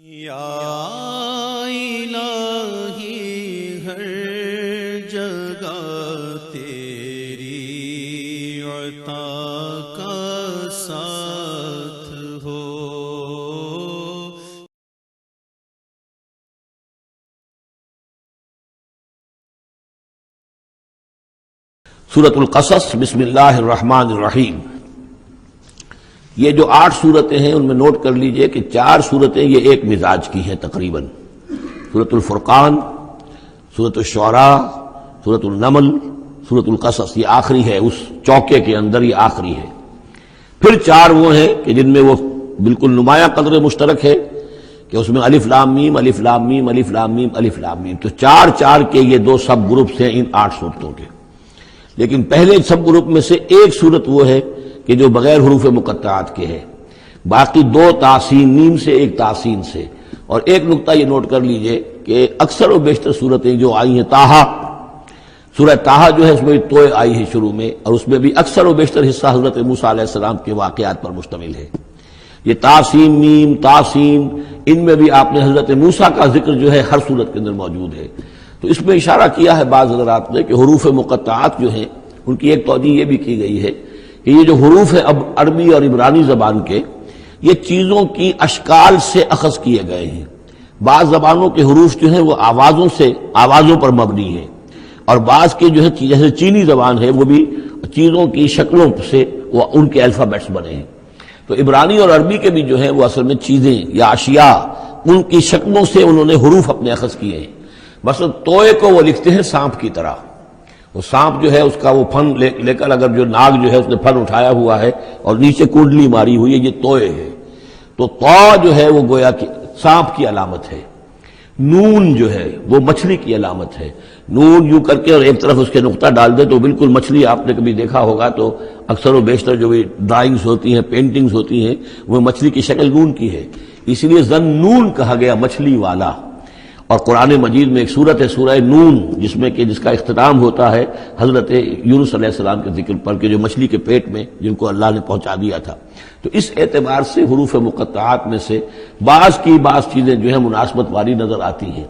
یا الہی ہر جگہ تیری عطا کا ساتھ ہو۔ سورۃ القصص، بسم اللہ الرحمن الرحیم۔ یہ جو 8 صورتیں ہیں ان میں نوٹ کر لیجئے کہ 4 صورتیں یہ ایک مزاج کی ہیں تقریباً۔ سورۃ الفرقان، سورۃ الشعراء، سورۃ النمل، سورۃ القصص، یہ آخری ہے، اس چوکے کے اندر یہ آخری ہے۔ پھر 4 وہ ہیں کہ جن میں وہ بالکل نمایاں قدر مشترک ہے کہ اس میں الف لام میم الف لام میم الف لام میم الف لام میم، تو 4 کے یہ 2 سب گروپس ہیں ان 8 صورتوں کے۔ لیکن پہلے سب گروپ میں سے ایک صورت وہ ہے کہ جو بغیر حروف مقطعات کے ہے، باقی 2 تاسین میم سے، ایک تاسین سے۔ اور ایک نقطہ یہ نوٹ کر لیجئے کہ اکثر و بیشتر صورتیں جو آئی ہیں، طٰہٰ، سورہ طٰہٰ جو ہے اس میں توئے آئی ہے شروع میں، اور اس میں بھی اکثر و بیشتر حصہ حضرت موسیٰ علیہ السلام کے واقعات پر مشتمل ہے۔ یہ تاسین میم، تاسین، ان میں بھی آپ نے حضرت موسیٰ کا ذکر جو ہے ہر صورت کے اندر موجود ہے۔ تو اس میں اشارہ کیا ہے بعض حضرات نے کہ حروف مقطعات جو ہیں ان کی ایک توجیہ یہ بھی کی گئی ہے کہ یہ جو حروف ہیں اب عربی اور عبرانی زبان کے، یہ چیزوں کی اشکال سے اخذ کیے گئے ہیں۔ بعض زبانوں کے حروف جو ہیں وہ آوازوں پر مبنی ہیں، اور بعض کے جو ہے جیسے چینی زبان ہے وہ بھی چیزوں کی شکلوں سے وہ ان کے الفابیٹس بنے ہیں۔ تو عبرانی اور عربی کے بھی جو ہیں وہ اصل میں چیزیں یا اشیاء، ان کی شکلوں سے انہوں نے حروف اپنے اخذ کیے ہیں۔ مثلا توئے کو وہ لکھتے ہیں سانپ کی طرح، وہ سانپ جو ہے اس کا وہ پھن لے کر، اگر جو ناگ جو ہے اس نے پھن اٹھایا ہوا ہے اور نیچے کنڈلی ماری ہوئی ہے، یہ توئے ہے۔ تو طا جو ہے وہ گویا کہ سانپ کی علامت ہے، نون جو ہے وہ مچھلی کی علامت ہے۔ نون یوں کر کے اور ایک طرف اس کے نقطہ ڈال دے تو بالکل مچھلی، آپ نے کبھی دیکھا ہوگا تو اکثر و بیشتر جو بھی ڈرائنگز ہوتی ہیں، پینٹنگز ہوتی ہیں، وہ مچھلی کی شکل نون کی ہے، اس لیے ذنون کہا گیا، مچھلی والا۔ اور قرآن مجید میں ایک سورت ہے سورہ نون، جس کا اختتام ہوتا ہے حضرت یونس علیہ السلام کے ذکر پر کہ جو مچھلی کے پیٹ میں جن کو اللہ نے پہنچا دیا تھا۔ تو اس اعتبار سے حروف مقطعات میں سے بعض چیزیں جو ہیں مناسبت والی نظر آتی ہیں۔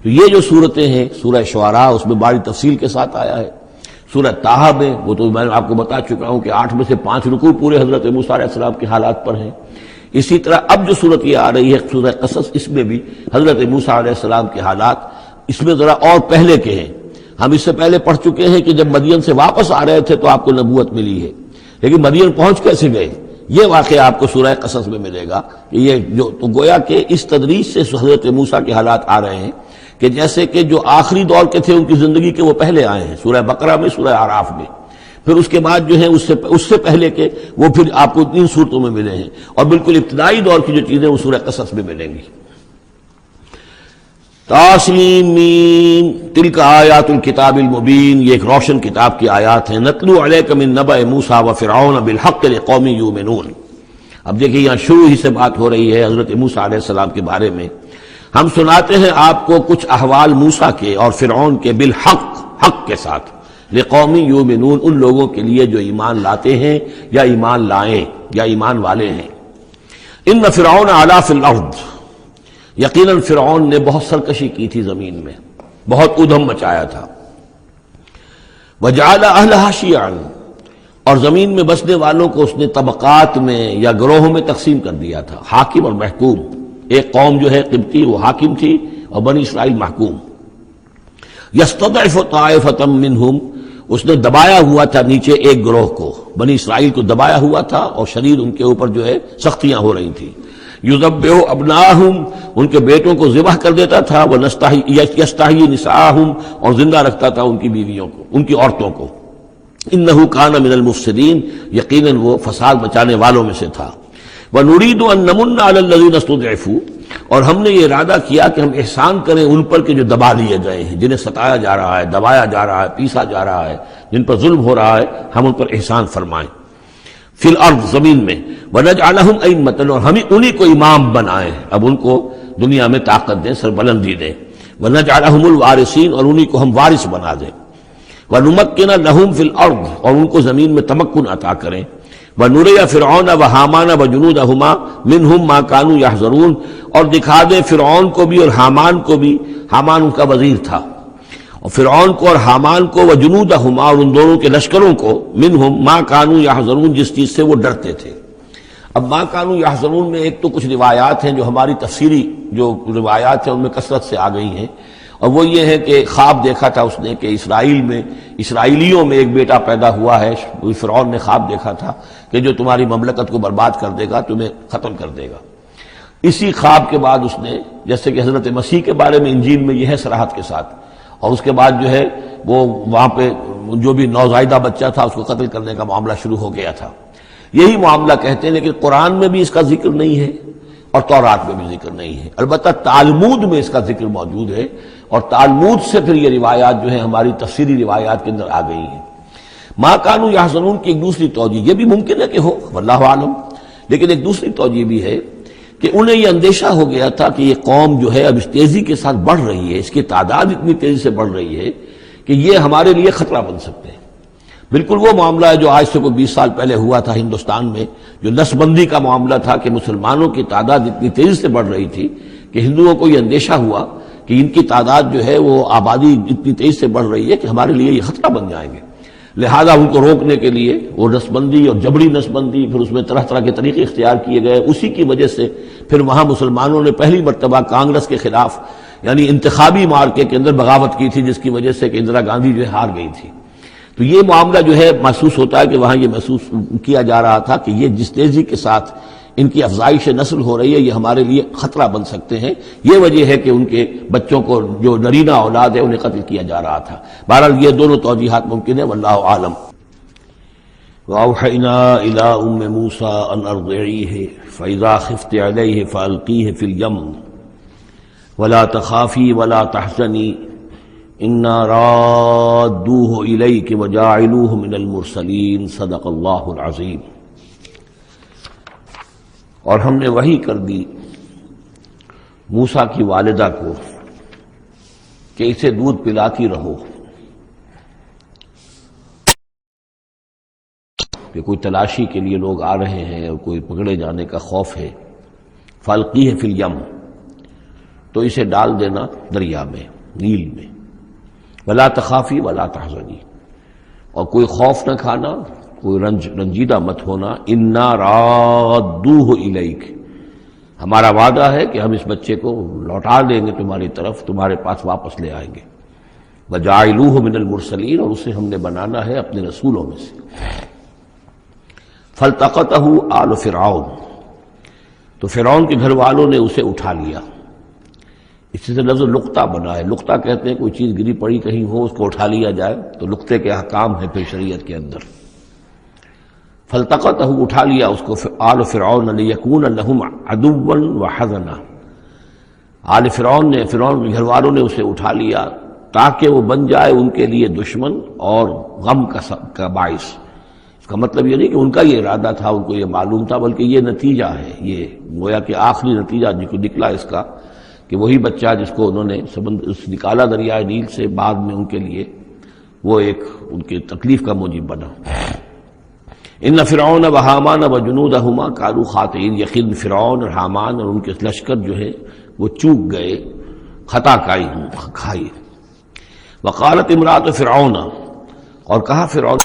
تو یہ جو صورتیں ہیں، سورہ شعراء اس میں بڑی تفصیل کے ساتھ آیا ہے۔ سورہ طٰہٰ میں وہ تو میں آپ کو بتا چکا ہوں کہ 8 میں سے 5 رکوع پورے حضرت موسیٰ علیہ السلام کے حالات پر ہیں۔ اسی طرح اب جو صورت یہ آ رہی ہے سورہ قصص، اس میں بھی حضرت موسیٰ علیہ السلام کے حالات اس میں ذرا اور پہلے کے ہیں۔ ہم اس سے پہلے پڑھ چکے ہیں کہ جب مدین سے واپس آ رہے تھے تو آپ کو نبوت ملی ہے، لیکن مدین پہنچ کیسے گئے، یہ واقعہ آپ کو سورہ قصص میں ملے گا کہ یہ جو تو گویا کہ اس تدریج سے حضرت موسیٰ کے حالات آ رہے ہیں کہ جیسے کہ جو آخری دور کے تھے ان کی زندگی کے وہ پہلے آئے ہیں، سورہ بقرہ میں، سورہ اعراف میں۔ پھر اس کے بعد جو ہے اس سے پہلے کے وہ پھر آپ کو 3 صورتوں میں ملے ہیں، اور بالکل ابتدائی دور کی جو چیزیں وہ سورہ قصص میں ملیں گی۔ طاسین میم تلک آیات الکتاب المبین، یہ ایک روشن کتاب کی آیات ہیں۔ نتلو علیک من نبأ موسیٰ وفرعون بالحق لقوم یؤمنون۔ اب دیکھیے یہاں شروع ہی سے بات ہو رہی ہے حضرت موسیٰ علیہ السلام کے بارے میں۔ ہم سناتے ہیں آپ کو کچھ احوال موسیٰ کے اور فرعون کے، بالحق، حق کے ساتھ، لقوم یؤمنون، ان لوگوں کے لیے جو ایمان لاتے ہیں یا ایمان لائیں یا ایمان والے ہیں۔ ان فرعون علا فی الارض، یقیناً فرعون نے بہت سرکشی کی تھی زمین میں، بہت ادھم مچایا تھا۔ وجعل اہلہا شیعا، اور زمین میں بسنے والوں کو اس نے طبقات میں یا گروہوں میں تقسیم کر دیا تھا، حاکم اور محکوم۔ ایک قوم جو ہے قبطی وہ حاکم تھی اور بنی اسرائیل محکوم۔ یستضعف طائفۃ منہم، اس نے دبایا ہوا تھا نیچے ایک گروہ کو، بنی اسرائیل کو دبایا ہوا تھا اور شدید ان کے اوپر جو ہے سختیاں ہو رہی تھیں۔ یذبح ابناءہم، ان کے بیٹوں کو ذبح کر دیتا تھا، یستحیی نساءہم، اور زندہ رکھتا تھا ان کی بیویوں کو، ان کی عورتوں کو۔ انہ کان من المفسدین، یقیناً وہ فساد مچانے والوں میں سے تھا۔ وَنُرِيدُ أَن نَّمُنَّ عَلَى الَّذِينَ اسْتُضْعِفُوا، اور ہم نے یہ ارادہ کیا کہ ہم احسان کریں ان پر کہ جو دبا لیے گئے ہیں، جنہیں ستایا جا رہا ہے، دبایا جا رہا ہے، پیسا جا رہا ہے، جن پر ظلم ہو رہا ہے، ہم ان پر احسان فرمائیں۔ فی الارض، زمین میں، وَنَجْعَلَهُمْ أَئِمَّةً، اور ہم انہی کو امام بنائیں، اب ان کو دنیا میں طاقت دیں، سربلندی دیں۔ وَنَجْعَلَهُمُ الْوَارِثِينَ، اور انہی کو ہم وارث بنا دیں۔ وَنُمَكِّنَ لَهُمْ فِي الْأَرْضِ، اور ان کو زمین میں تمکن عطا کریں۔ وَنُرِيَ فِرْعَوْنَ وَحَامَانَ وَجُنُودَهُمَا مِنْهُمْ مَا كَانُوا يَحْذَرُونَ، اور دکھا دے فرعون کو بھی اور حامان کو بھی، حامان ان کا وزیر تھا، اور فرعون کو اور حامان کو وجنودہما، اور ان دونوں کے لشکروں کو، منہم ما کانوا یحذرون، جس چیز سے وہ ڈرتے تھے۔ اب ما کانوا یحذرون میں ایک تو کچھ روایات ہیں جو ہماری تفسیری جو روایات ہیں ان میں کثرت سے آ گئی ہیں، اور وہ یہ ہے کہ خواب دیکھا تھا اس نے کہ اسرائیلیوں میں ایک بیٹا پیدا ہوا ہے، فرعون نے خواب دیکھا تھا کہ جو تمہاری مملکت کو برباد کر دے گا، تمہیں ختم کر دے گا۔ اسی خواب کے بعد اس نے، جیسے کہ حضرت مسیح کے بارے میں انجیل میں یہ ہے صراحت کے ساتھ، اور اس کے بعد جو ہے وہ وہاں پہ جو بھی نوزائیدہ بچہ تھا اس کو قتل کرنے کا معاملہ شروع ہو گیا تھا۔ یہی معاملہ کہتے ہیں، لیکن قرآن میں بھی اس کا ذکر نہیں ہے اور تورات میں بھی ذکر نہیں ہے، البتہ تالمود میں اس کا ذکر موجود ہے، اور تالمود سے پھر یہ روایات جو ہیں ہماری تفسیری روایات کے اندر آ گئی ہیں۔ ما کانوا یحزنون کی ایک دوسری توجہ یہ بھی ممکن ہے کہ ہو، واللہ عالم، لیکن ایک دوسری توجہ بھی ہے کہ انہیں یہ اندیشہ ہو گیا تھا کہ یہ قوم جو ہے اب اس تیزی کے ساتھ بڑھ رہی ہے، اس کی تعداد اتنی تیزی سے بڑھ رہی ہے کہ یہ ہمارے لیے خطرہ بن سکتے ہیں۔ بالکل وہ معاملہ ہے جو آج سے کوئی 20 سال پہلے ہوا تھا ہندوستان میں، جو نسل بندی کا معاملہ تھا کہ مسلمانوں کی تعداد اتنی تیزی سے بڑھ رہی تھی کہ ہندوؤں کو یہ اندیشہ ہوا کہ ان کی تعداد جو ہے وہ آبادی اتنی تیزی سے بڑھ رہی ہے کہ ہمارے لیے یہ خطرہ بن جائیں گے، لہذا ان کو روکنے کے لیے وہ نسل بندی اور جبری نسل بندی، پھر اس میں طرح طرح کے طریقے اختیار کیے گئے۔ اسی کی وجہ سے پھر وہاں مسلمانوں نے پہلی مرتبہ کانگریس کے خلاف یعنی انتخابی مارکے کے اندر بغاوت کی تھی، جس کی وجہ سے کہ اندرا گاندھی جو ہے ہار گئی تھی۔ تو یہ معاملہ جو ہے محسوس ہوتا ہے کہ وہاں یہ محسوس کیا جا رہا تھا کہ یہ جس تیزی کے ساتھ ان کی افزائش نسل ہو رہی ہے یہ ہمارے لیے خطرہ بن سکتے ہیں، یہ وجہ ہے کہ ان کے بچوں کو جو نرینہ اولاد ہے انہیں قتل کیا جا رہا تھا۔ بہرحال یہ دونوں توجیحات ممکن ہیں، واللہ عالم۔ وَأَوْحَيْنَا إِلَىٰ أُمِّ مُوسَىٰ أَنْ أَرْضِعِيهِ فَإِذَا خِفْتِ عَلَيْهِ فَأَلْقِيهِ فِي الْيَمِّ وَلَا تَخَافِي وَلَا تَحْزَنِي إِنَّا رَادُّوهُ إِلَيْكِ وَجَاعِلُوهُ مِنَ الْمُرْسَلِينَ صدق اللہ العظیم۔ اور ہم نے وحی کر دی موسیٰ کی والدہ کو کہ اسے دودھ پلاتی رہو، کہ کوئی تلاشی کے لیے لوگ آ رہے ہیں اور کوئی پکڑے جانے کا خوف ہے۔ فَأَلْقِيهِ فِي الْيَمِّ، تو اسے ڈال دینا دریا میں، نیل میں۔ وَلَا تَخَافِي وَلَا تَحْزَنِي، اور کوئی خوف نہ کھانا، کوئی رنجیدہ مت ہونا۔ اِنَّا رَادُّوهُ إِلَيْكَ، ہمارا وعدہ ہے کہ ہم اس بچے کو لوٹا دیں گے تمہاری طرف، تمہارے پاس واپس لے آئیں گے۔ وَجَاعِلُوهُ مِنَ الْمُرْسَلِينَ، اور اسے ہم نے بنانا ہے اپنے رسولوں میں سے۔ فَالْتَقَطَهُ آلُ فِرْعَوْنَ، تو فرعون کے گھر والوں نے اسے اٹھا لیا۔ اسی سے لفظ لقطہ بنا ہے، لقطہ کہتے ہیں کوئی چیز گری پڑی کہیں ہو اس کو اٹھا لیا جائے، تو لقطے کے احکام ہیں پھر شریعت کے اندر۔ فَالْتَقَطَهُ، اٹھا لیا اس کو آل فرعون لِيَكُونَ لَهُمْ عَدُوًّا وَحَزَنًا، آل فرعون نے، فرعون کے گھر والوں نے اسے اٹھا لیا تاکہ وہ بن جائے ان کے لیے دشمن اور غم کا باعث۔ اس کا مطلب یہ نہیں کہ ان کا یہ ارادہ تھا، ان کو یہ معلوم تھا، بلکہ یہ نتیجہ ہے، یہ گویا کہ آخری نتیجہ جس کو نکلا اس کا کہ وہی بچہ جس کو انہوں نے نکالا دریائے نیل سے، بعد میں ان کے لیے وہ ایک ان کی تکلیف کا موجب بنا۔ ان فرعون و حامان و جنودہما کانوا خاطئین، یقین فرعون اور حامان اور ان کے لشکر جو ہے وہ چوک گئے، خطا کھائی۔ وقالت امرأۃ فرعون، اور کہا فرعون،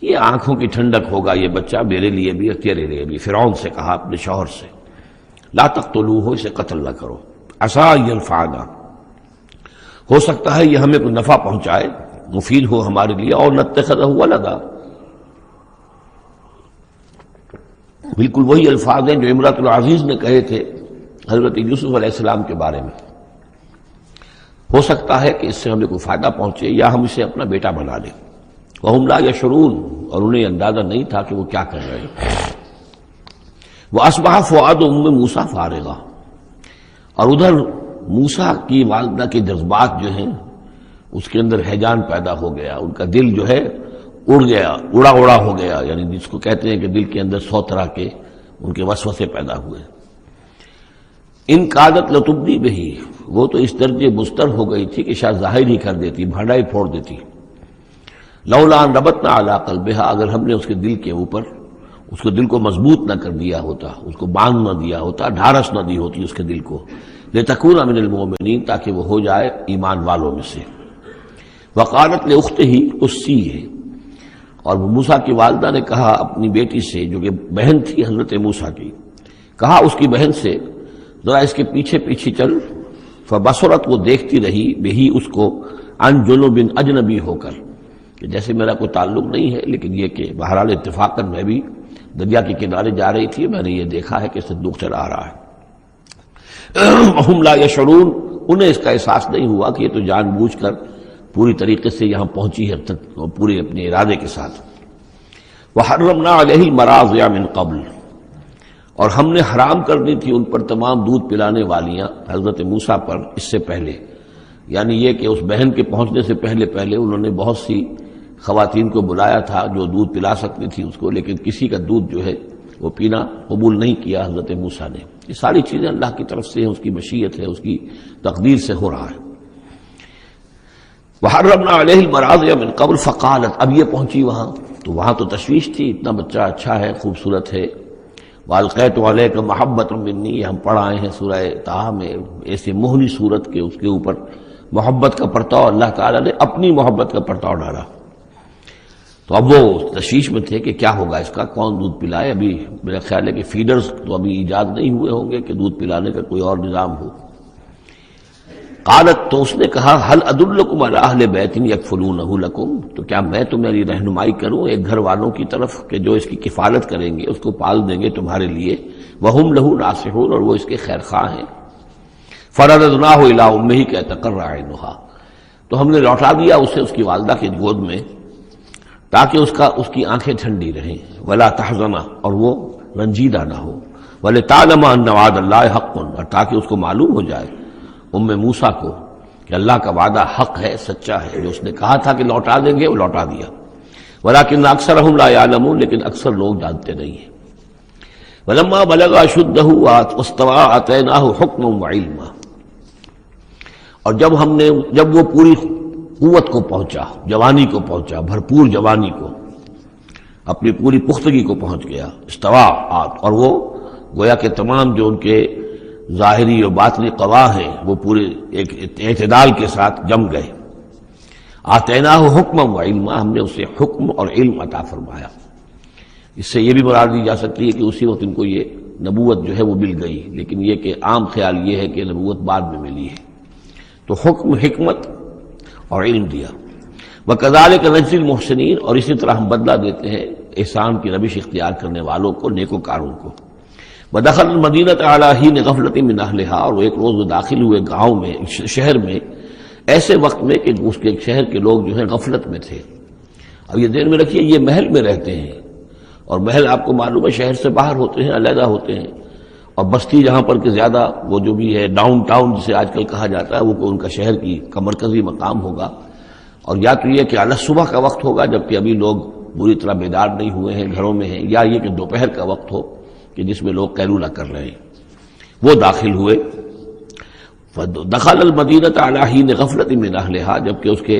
یہ آنکھوں کی ٹھنڈک ہوگا یہ بچہ میرے لیے بھی اور تیرے لیے بھی۔ فرعون سے کہا اپنے شوہر سے، لا تقتلوہ، اسے قتل نہ کرو، عسیٰ ان ینفعنا، ہو سکتا ہے یہ ہمیں کوئی نفع پہنچائے، مفید ہو ہمارے لیے، اور نتخذہ ولدا، بالکل وہی الفاظ ہیں جو امرأۃ العزیز نے کہے تھے حضرت یوسف علیہ السلام کے بارے میں، ہو سکتا ہے کہ اس سے ہمیں کوئی فائدہ پہنچے یا ہم اسے اپنا بیٹا بنا لیں۔ وَهُمْ لَا يَشْعُرُونَ، اور انہیں اندازہ نہیں تھا کہ وہ کیا کر رہے ہیں۔ وَأَصْبَحَ فُؤَادُ أُمِّ مُوسَىٰ فَارِغًا، اور ادھر موسیٰ کی والدہ کے جذبات جو ہیں اس کے اندر ہیجان پیدا ہو گیا، ان کا دل جو ہے اڑ گیا، اڑا ہو گیا، یعنی جس کو کہتے ہیں کہ دل کے اندر 100 طرح کے ان کے وسوسے پیدا ہوئے۔ ان کادت لتبدی بہ، وہ تو اس درجے مستر ہو گئی تھی کہ شاید ظاہر ہی کر دیتی، بھانڈا ہی پھوڑ دیتی۔ لولا ان ربطنا علی قلبها، اگر ہم نے اس کے دل کے اوپر اس کو دل کو مضبوط نہ کر دیا ہوتا، اس کو باندھ نہ دیا ہوتا، ڈھارس نہ دی ہوتی اس کے دل کو، لتکون من المؤمنین، تاکہ وہ ہو جائے ایمان والوں میں سے۔ وقالت لاختہ قصیہ، اور موسیٰ کی والدہ نے کہا اپنی بیٹی سے جو کہ بہن تھی حضرت موسیٰ کی، کہا اس کی بہن سے ذرا اس کے پیچھے پیچھے چل۔ فبصرت، وہ دیکھتی رہی، بہی اس کو، عن جنب، اجنبی ہو کر، کہ جیسے میرا کوئی تعلق نہیں ہے، لیکن یہ کہ بہرحال اتفاقاً میں بھی دریا کے کنارے جا رہی تھی، میں نے یہ دیکھا ہے کہ صندوق چلا آ رہا ہے۔ وہم لا یشعرون، انہیں اس کا احساس نہیں ہوا کہ یہ تو جان بوجھ کر پوری طریقے سے یہاں پہنچی ہے، پورے اپنے ارادے کے ساتھ۔ وحرمنا علیہ المراضع من قبل، اور ہم نے حرام کر دی تھی ان پر تمام دودھ پلانے والیاں حضرت موسیٰ پر اس سے پہلے، یعنی یہ کہ اس بہن کے پہنچنے سے پہلے پہلے انہوں نے بہت سی خواتین کو بلایا تھا جو دودھ پلا سکتی تھی اس کو، لیکن کسی کا دودھ جو ہے وہ پینا قبول نہیں کیا حضرت موسیٰ نے۔ یہ ساری چیزیں اللہ کی طرف سے ہیں، اس کی مشیت ہے، اس کی تقدیر سے ہو رہا ہے۔ وحرمنا علیہ المراضع من قبل فقالت، اب یہ پہنچی وہاں تو وہاں تو تشویش تھی، اتنا بچہ اچھا ہے، خوبصورت ہے۔ والقیت علیک محبۃ منی، یہ ہم پڑھ آئے ہیں سورہ طٰہٰ میں، ایسی مہلی صورت کے اس کے اوپر محبت کا پرتاؤ اللہ تعالیٰ نے اپنی محبت کا پرتاؤ ڈالا۔ تو اب وہ تشویش میں تھے کہ کیا ہوگا اس کا، کون دودھ پلائے۔ ابھی میرا خیال ہے کہ فیڈرز تو ابھی ایجاد نہیں ہوئے ہوں گے کہ دودھ پلانے کا کوئی اور نظام ہو۔ قالت، تو اس نے کہا، هل ادلکم علی اہل بیت یکفلونہ لکم، تو کیا میں تمہاری رہنمائی کروں ایک گھر والوں کی طرف کہ جو اس کی کفالت کریں گے، اس کو پال دیں گے تمہارے لیے، وہم لہ ناصحون، اور وہ اس کے خیر خواہ ہیں۔ فرددناہ الی امہ کہ تقر عینہا، تو ہم نے لوٹا دیا اسے اس کی والدہ کی گود میں تاکہ اس کی آنکھیں ٹھنڈی رہیں، ولا تحزن، اور وہ رنجیدہ نہ ہو، ولتعلم ان وعد اللہ حق، اور تاکہ اس کو معلوم ہو جائے ام موسیٰ کو کہ اللہ کا وعدہ حق ہے، سچا ہے، جو اس نے کہا تھا کہ لوٹا دیں گے وہ لوٹا دیا۔ ولکن اکثرهم لا يعلمون، لیکن اکثر لوگ جانتے نہیں ہیں۔ ولما بلغ اشدہ واستوى آتیناہ حکما وعلما، اور جب وہ پوری قوت کو پہنچا، جوانی کو پہنچا، بھرپور جوانی کو، اپنی پوری پختگی کو پہنچ گیا، استوا، اور وہ گویا کہ تمام جو ان کے ظاہری اور باطنی قوا ہیں وہ پورے ایک اعتدال کے ساتھ جم گئے۔ آتیناہ حکما و علما، ہم نے اسے حکم اور علم عطا فرمایا۔ اس سے یہ بھی مراد دی جا سکتی ہے کہ اسی وقت ان کو یہ نبوت جو ہے وہ مل گئی، لیکن یہ کہ عام خیال یہ ہے کہ نبوت بعد میں ملی ہے۔ تو حکم، حکمت اور علم دیا۔ وَكَذَلِكَ نَجْزِي الْمُحْسِنِينَ، اور اسی طرح ہم بدلہ دیتے ہیں احسان کی روش اختیار کرنے والوں کو، نیکوکاروں کو۔ وَدَخَلَ الْمَدِينَةَ عَلَىٰ حِينِ غَفْلَةٍ مِّنْ أَهْلِهَا، اور ایک روز وہ داخل ہوئے گاؤں میں، شہر میں، ایسے وقت میں کہ اس کے شہر کے لوگ جو ہیں غفلت میں تھے۔ اب یہ ذہن میں رکھیے یہ محل میں رہتے ہیں، اور محل آپ کو معلوم ہے شہر سے باہر ہوتے ہیں، علیحدہ ہوتے ہیں، اور بستی جہاں پر کہ زیادہ وہ جو بھی ہے ڈاؤن ٹاؤن جسے آج کل کہا جاتا ہے، وہ ان کا شہر کا مرکزی مقام ہوگا، اور یا تو یہ کہ اعلیٰ صبح کا وقت ہوگا جبکہ ابھی لوگ پوری طرح بیدار نہیں ہوئے ہیں، گھروں میں ہیں، یا یہ کہ دوپہر کا وقت ہو کہ جس میں لوگ قیلولہ کر رہے ہیں۔ وہ داخل ہوئے، دخل المدینۃ علی حین غفلۃ من اہلہا، جبکہ اس کے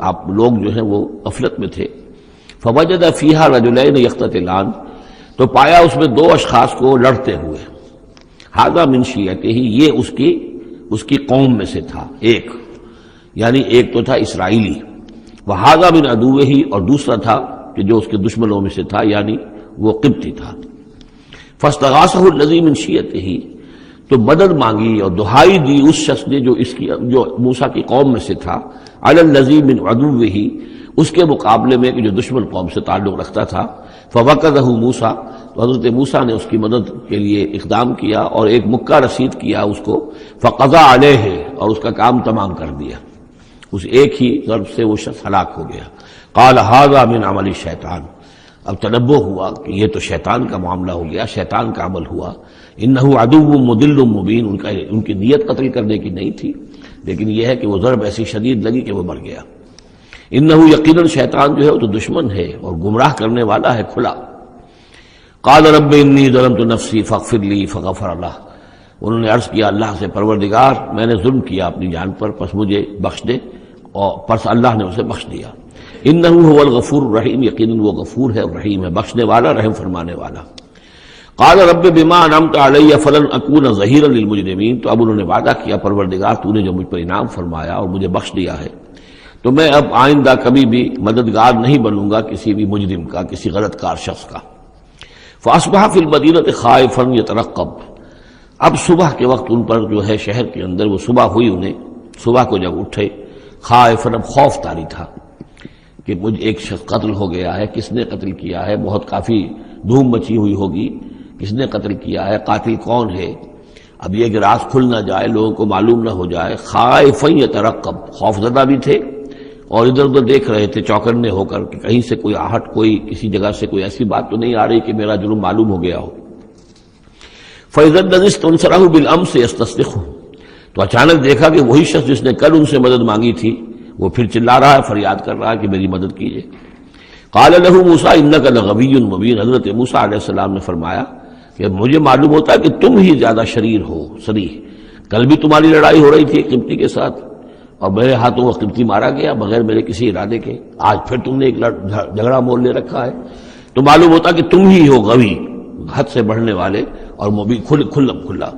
آپ لوگ جو ہیں وہ غفلت میں تھے۔ فوجد فیہا رجلین یقتتلان، تو پایا اس میں دو اشخاص کو لڑتے ہوئے۔ ھذا من شیعتہ، یہ اس کی قوم میں سے تھا، ایک یعنی ایک تو تھا اسرائیلی، وھذا من عدوہ، اور دوسرا تھا کہ جو اس کے دشمنوں میں سے تھا، یعنی وہ قبطی تھا۔ فاستغاثہ الذی من شیعتہ، تو مدد مانگی اور دہائی دی اس شخص نے جو موسیٰ کی قوم میں سے تھا، علی الذی من عدوہ، اس کے مقابلے میں کہ جو دشمن قوم سے تعلق رکھتا تھا۔ فوقظہ موسیٰ، تو حضرت موسیٰ نے اس کی مدد کے لیے اقدام کیا اور ایک مکہ رسید کیا اس کو، فقضى علیہ، اور اس کا کام تمام کر دیا، اس ایک ہی ضرب سے وہ شخص ہلاک ہو گیا۔ قال ھذا من عمل الشیطان، اب تنبہ ہوا کہ یہ تو شیطان کا معاملہ ہو گیا، شیطان کا عمل ہوا۔ انہ عدو مضل مبین، ان کی نیت قتل کرنے کی نہیں تھی، لیکن یہ ہے کہ وہ ضرب ایسی شدید لگی کہ وہ مر گیا۔ انہ یقیناً شیطان جو ہے وہ تو دشمن ہے اور گمراہ کرنے والا ہے کھلا۔ قال رب انی ظلمت نفسی فاغفر لی فغفر لہ، انہوں نے عرض کیا اللہ سے، پروردگار میں نے ظلم کیا اپنی جان پر، پس مجھے بخش دے، اور پس اللہ نے اسے بخش دیا۔ انہ هو الغفور الرحیم، یقیناً وہ غفور ہے اور رحیم ہے، بخشنے والا رحم فرمانے والا۔ قال رب بما انعمت علی فلن اکون ظہیرا للمجرمین، تو اب انہوں نے وعدہ کیا پروردگار تو نے جو مجھ پر انعام فرمایا اور مجھے بخش دیا ہے تو میں اب آئندہ کبھی بھی مددگار نہیں بنوں گا کسی بھی مجرم کا، کسی غلط کار شخص کا۔ فاصبح فی المدینۃ خائفا یترقب، اب صبح کے وقت ان پر جو ہے شہر کے اندر، وہ صبح ہوئی انہیں، صبح کو جب اٹھے خائفا، اب خوف طاری تھا کہ مجھ ایک شخص قتل ہو گیا ہے، کس نے قتل کیا ہے، بہت کافی دھوم مچی ہوئی ہوگی، کس نے قتل کیا ہے، قاتل کون ہے، اب یہ کہ راز کھل نہ جائے، لوگوں کو معلوم نہ ہو جائے۔ خائفا یترقب، خوف زدہ بھی تھے اور ادھر ادھر دیکھ رہے تھے چوکنے ہو کر کہ کہیں سے کوئی آہٹ، کوئی کسی جگہ سے کوئی ایسی بات تو نہیں آ رہی کہ میرا جرم معلوم ہو گیا ہو۔ فَإِذَا الَّذِي اسْتَنصَرَهُ بِالْأَمْسِ يَسْتَصْرِخُهُ، تو اچانک دیکھا کہ وہی شخص جس نے کل ان سے مدد مانگی تھی وہ پھر چلا رہا ہے، فریاد کر رہا ہے کہ میری مدد کیجیے۔ قال له موسیٰ انک لغوی مبین، حضرت موسیٰ علیہ السلام نے فرمایا کہ مجھے معلوم ہوتا ہے کہ تم ہی زیادہ شریر ہو، صریح، کل بھی تمہاری لڑائی ہو رہی تھی قبطی کے ساتھ اور میرے ہاتھوں وہ قبطی مارا گیا بغیر میرے کسی ارادے کے، آج پھر تم نے ایک جھگڑا مول لے رکھا ہے، تو معلوم ہوتا کہ تم ہی ہو غوی، حد سے بڑھنے والے اور مبین، کھلا۔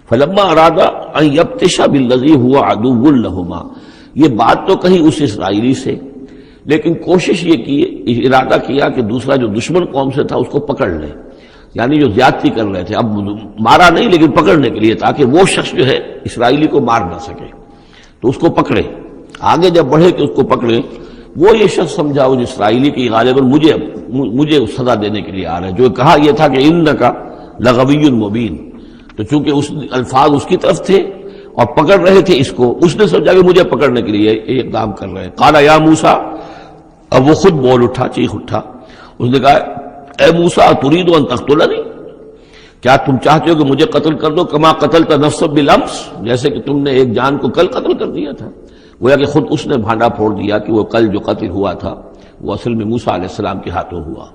فلما اراد ان یبطش بالذی هو عدو لهما، یہ بات تو کہی اس اسرائیلی سے، لیکن کوشش یہ کی، ارادہ کیا کہ دوسرا جو دشمن قوم سے تھا اس کو پکڑ لیں، یعنی جو زیادتی کر رہے تھے، اب مارا نہیں لیکن پکڑنے کے لیے، تاکہ وہ شخص جو ہے اسرائیلی کو مار نہ سکے تو اس کو پکڑے، آگے جب بڑھے کہ اس کو پکڑے، وہ یہ شخص سمجھا اس اسرائیلی کی غالباً مجھے سزا دینے کے لیے آ رہا ہے، جو کہا یہ تھا کہ انک لغوی مبین، تو چونکہ اس الفاظ اس کی طرف تھے اور پکڑ رہے تھے اس کو، اس نے سمجھا کہ مجھے پکڑنے کے لیے یہ اقدام کر رہے ہیں۔ قال یا موسیٰ، اب وہ خود بول اٹھا، چیخ اٹھا، اس نے کہا اے موسیٰ ترید ان تقتلنی، کیا تم چاہتے ہو کہ مجھے قتل کر دو، کما قتلت نفسا بالامس، جیسے کہ تم نے ایک جان کو کل قتل کر دیا تھا۔ گویا کہ خود اس نے بھانڈا پھوڑ دیا کہ وہ کل جو قتل ہوا تھا وہ اصل میں موسیٰ علیہ السلام کے ہاتھوں ہوا۔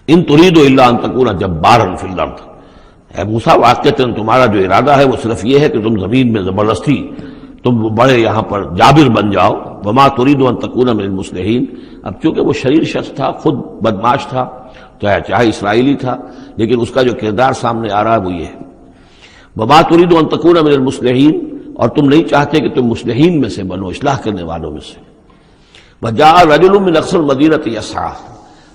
ان ترید الا ان تکون جبارا فی الارض، اے موسیٰ واقعتاً تمہارا جو ارادہ ہے وہ صرف یہ ہے کہ تم زمین میں زبردستی تم بڑے یہاں پر جابر بن جاؤ، وما ترید ان تکون من المصلحین، اب چونکہ وہ شریر شخص تھا، خود بدماش تھا، چاہے اسرائیلی تھا، لیکن اس کا جو کردار سامنے آ رہا ہے وہ یہ ہے، وما ترید ان تکون من المصلحین، اور تم نہیں چاہتے کہ تم مصلحین میں سے بنو، اصلاح کرنے والوں میں سے۔ وجاء رجل من اقصى المدینۃ یسعی،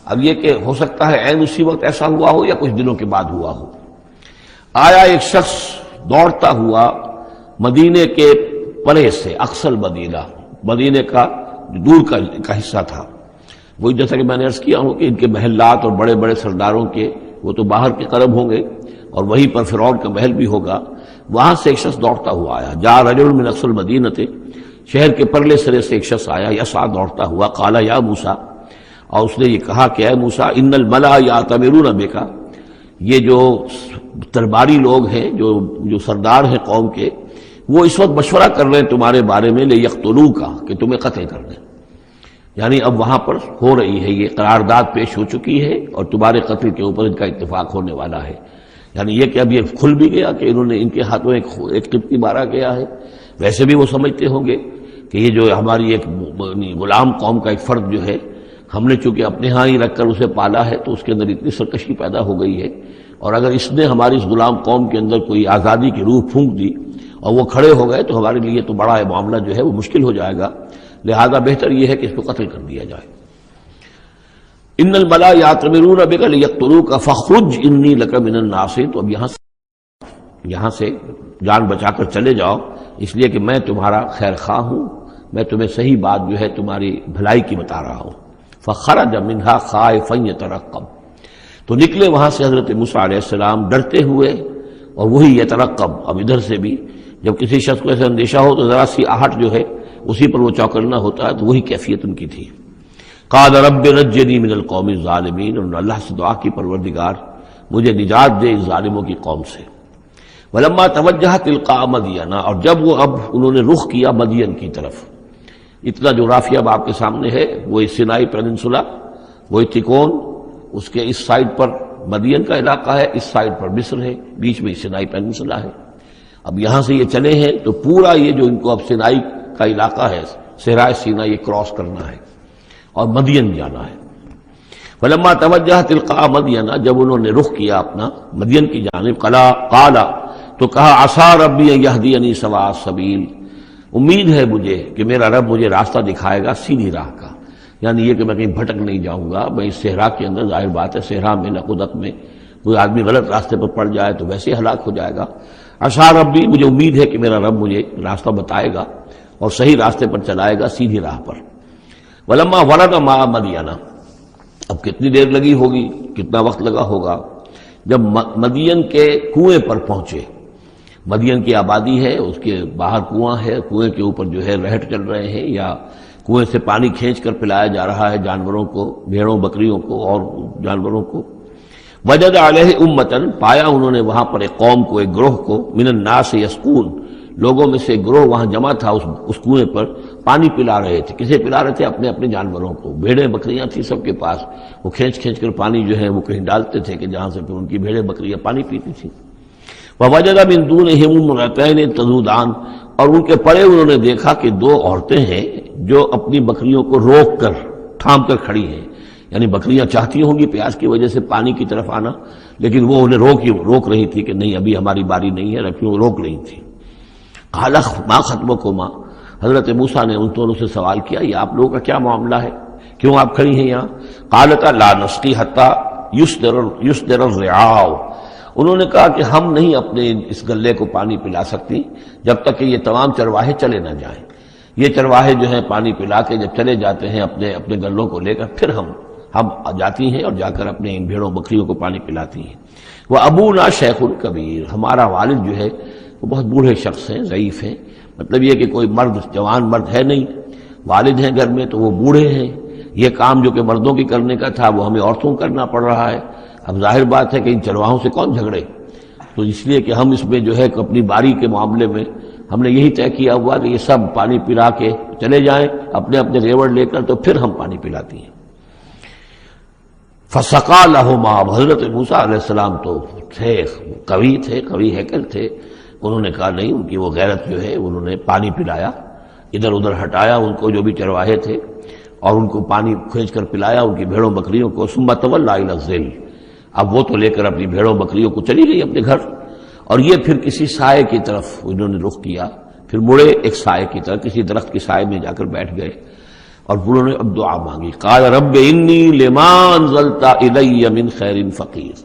اب یہ کہ ہو سکتا ہے عین اسی وقت ایسا ہوا ہو یا کچھ دنوں کے بعد ہوا ہو، آیا ایک شخص دوڑتا ہوا مدینے کے پرے سے، اقصى المدینہ، مدینے کا دور کا حصہ تھا، وہی جیسا کہ میں نے عرض کیا ہوں کہ ان کے محلات اور بڑے بڑے سرداروں کے وہ تو باہر کے قرب ہوں گے اور وہیں پر فرعون کا محل بھی ہوگا، وہاں سے ایک شخص دوڑتا ہوا آیا، جا رجل من اقصى المدینۃ، شہر کے پرلے سرے سے ایک شخص آیا، یسعی دوڑتا ہوا، قال یا موسیٰ، اور اس نے یہ کہا کہ اے موسیٰ ان الملأ یأتمرون بک، یہ جو درباری لوگ ہیں، جو سردار ہیں قوم کے، وہ اس وقت مشورہ کر رہے ہیں تمہارے بارے میں لیقتلوک، کہ تمہیں قتل کر دیں، یعنی اب وہاں پر ہو رہی ہے، یہ قرارداد پیش ہو چکی ہے اور تمہارے قتل کے اوپر ان کا اتفاق ہونے والا ہے، یعنی یہ کہ اب یہ کھل بھی گیا کہ انہوں نے ان کے ہاتھوں ایک قبطی مارا گیا ہے۔ ویسے بھی وہ سمجھتے ہوں گے کہ یہ جو ہماری ایک غلام قوم کا ایک فرد جو ہے، ہم نے چونکہ اپنے ہاں ہی رکھ کر اسے پالا ہے تو اس کے اندر اتنی سرکشی پیدا ہو گئی ہے، اور اگر اس نے ہماری اس غلام قوم کے اندر کوئی آزادی کی روح پھونک دی اور وہ کھڑے ہو گئے تو ہمارے لیے تو بڑا معاملہ جو ہے وہ مشکل ہو جائے گا، لہذا بہتر یہ ہے کہ اس کو قتل کر دیا جائے۔ ان الملأ یأتمرون بک لیقتلوک فاخرج انی لک من الناصحین، تو اب یہاں سے جان بچا کر چلے جاؤ، اس لیے کہ میں تمہارا خیر خواہ ہوں، میں تمہیں صحیح بات جو ہے تمہاری بھلائی کی بتا رہا ہوں۔ فخرج منها خائفا یترقب، تو نکلے وہاں سے حضرت موسیٰ علیہ السلام ڈرتے ہوئے، اور وہی یترقب، اب ادھر سے بھی جب کسی شخص کو ایسا اندیشہ ہو تو ذرا سی آہٹ جو ہے اسی پر وہ چوکنا ہوتا ہے، تو وہی کیفیت ان کی تھی۔ قال رب نجنی من القوم الظالمین، انہوں نے اللہ سے دعا کی پروردگار مجھے نجات دے اس ظالموں کی قوم سے۔ ولما توجہ تلقاء مدین، اور جب وہ اب انہوں نے رخ کیا مدین کی طرف، اتنا جو رافیہ اب آپ کے سامنے ہے وہ سینائی پیننسولا، وہ تکون، اس کے اس سائڈ پر مدین کا علاقہ ہے، اس سائڈ پر مصر ہے، بیچ میں سینائی پیننسولا ہے۔ اب یہاں سے یہ چلے ہیں تو پورا یہ جو ان کو اب سینائی کا علاقہ ہے، صحرائے سینا، یہ کراس کرنا ہے، اور مدین جانا ہے۔ فلما توجہ تلقاء مدین، جب انہوں نے رخ کیا اپنا مدین کی جانب، قال تو کہا عسیٰ ربی ان یہدینی سواء السبیل، امید ہے مجھے کہ میرا رب مجھے راستہ دکھائے گا سیدھی راہ کا، یعنی یہ کہ میں کہیں بھٹک نہیں جاؤں گا۔ میں اس صحرا کے اندر، ظاہر بات ہے صحرا میں نقدت میں کوئی آدمی غلط راستے پر پڑ جائے تو ویسے ہلاک ہو جائے گا۔ عسیٰ ربی، مجھے امید ہے کہ میرا رب مجھے راستہ بتائے گا اور صحیح راستے پر چلائے گا، سیدھی راہ پر۔ ولما ورد ماء مدین، اب کتنی دیر لگی ہوگی، کتنا وقت لگا ہوگا، جب مدین کے کنویں پر پہنچے۔ مدین کی آبادی ہے، اس کے باہر کنواں ہے، کنویں کے اوپر جو ہے رہٹ چل رہے ہیں، یا کنویں سے پانی کھینچ کر پلایا جا رہا ہے جانوروں کو، بھیڑوں بکریوں کو اور جانوروں کو۔ وجد علیہ امتن، پایا انہوں نے وہاں پر ایک قوم کو، ایک گروہ کو، من الناس یسقون، لوگوں میں سے گروہ وہاں جمع تھا اس کنویں پر، پانی پلا رہے تھے۔ کسے پلا رہے تھے؟ اپنے اپنے جانوروں کو، بھیڑیں بکریاں تھیں سب کے پاس، وہ کھینچ کھینچ کر پانی جو ہے وہ کہیں ڈالتے تھے کہ جہاں سے پھر ان کی بھیڑیں بکریاں پانی پیتی تھیں۔ وَوَجَدَ مِن دُونِهِمْ امْرَأَتَيْنِ تَذُودَانِ، اور ان کے پڑے انہوں نے دیکھا کہ دو عورتیں ہیں جو اپنی بکریوں کو روک کر، تھام کر کھڑی ہیں، یعنی بکریاں چاہتی ہوں گی پیاس کی وجہ سے پانی کی طرف آنا، لیکن وہ انہیں روک رہی تھی کہ نہیں ابھی ہماری باری نہیں ہے، رکھیوں روک رہی تھی۔ قال ما خطبکما، حضرت موسیٰ نے ان دونوں سے سوال کیا یہ آپ لوگوں کا کیا معاملہ ہے، کیوں آپ کھڑی ہیں یہاں؟ قالتا لا نسقی حتی یصدر الرعاء، انہوں نے کہا کہ ہم نہیں اپنے اس گلے کو پانی پلا سکتی جب تک کہ یہ تمام چرواہے چلے نہ جائیں۔ یہ چرواہے جو ہیں پانی پلا کے جب چلے جاتے ہیں اپنے گلوں کو لے کر، پھر ہم جاتی ہیں اور جا کر اپنے ان بھیڑوں بکریوں کو پانی پلاتی ہیں۔ وہ ابونا شیخ کبیر، ہمارا والد جو ہے وہ بہت بوڑھے شخص ہیں، ضعیف ہیں، مطلب یہ کہ کوئی مرد، جوان مرد ہے نہیں، والد ہیں گھر میں تو وہ بوڑھے ہیں، یہ کام جو کہ مردوں کی کرنے کا تھا وہ ہمیں عورتوں کو کرنا پڑ رہا ہے۔ اب ظاہر بات ہے کہ ان چرواہوں سے کون جھگڑے، تو اس لیے کہ ہم اس میں جو ہے اپنی باری کے معاملے میں ہم نے یہی طے کیا ہوا کہ یہ سب پانی پلا کے چلے جائیں اپنے اپنے ریوڑ لے کر، تو پھر ہم پانی پلاتی ہیں۔ فسقا لہما، حضرت موسیٰ علیہ السلام تو تھے قوی ہیکل تھے، انہوں نے کہا نہیں، ان کی وہ غیرت جو ہے انہوں نے پانی پلایا، ادھر ادھر ہٹایا ان کو جو بھی چرواہے تھے اور ان کو پانی کھینچ کر پلایا ان کی بھیڑوں بکریوں کو۔ ثم تولی الی الظل، اب وہ تو لے کر اپنی بھیڑوں بکریوں کو چلی گئی اپنے گھر، اور یہ پھر کسی سائے کی طرف انہوں نے رخ کیا، پھر مڑے ایک سائے کی طرف، کسی درخت کی سائے میں جا کر بیٹھ گئے اور انہوں نے اب دعا مانگی۔ قال رب انی لما انزلت الی من خیر فقیر،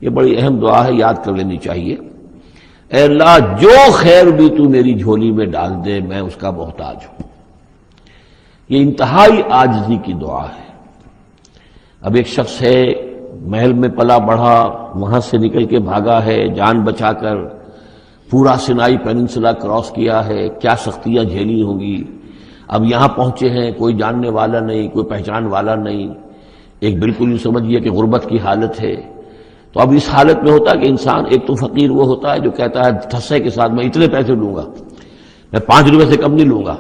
یہ بڑی اہم دعا ہے، یاد کر لینی چاہیے۔ اے اللہ جو خیر بھی تو میری جھولی میں ڈال دے میں اس کا محتاج ہوں۔ یہ انتہائی عاجزی کی دعا ہے۔ اب ایک شخص ہے، محل میں پلا بڑھا، وہاں سے نکل کے بھاگا ہے جان بچا کر، پورا سینائی پیننسلا کراس کیا ہے، کیا سختیاں جھیلی ہوں گی، اب یہاں پہنچے ہیں، کوئی جاننے والا نہیں، کوئی پہچان والا نہیں، ایک بالکل یوں سمجھیے کہ غربت کی حالت ہے۔ تو اب اس حالت میں ہوتا ہے کہ انسان، ایک تو فقیر وہ ہوتا ہے جو کہتا ہے ٹھسے کے ساتھ میں اتنے پیسے لوں گا، میں 5 روپے سے کم نہیں لوں گا۔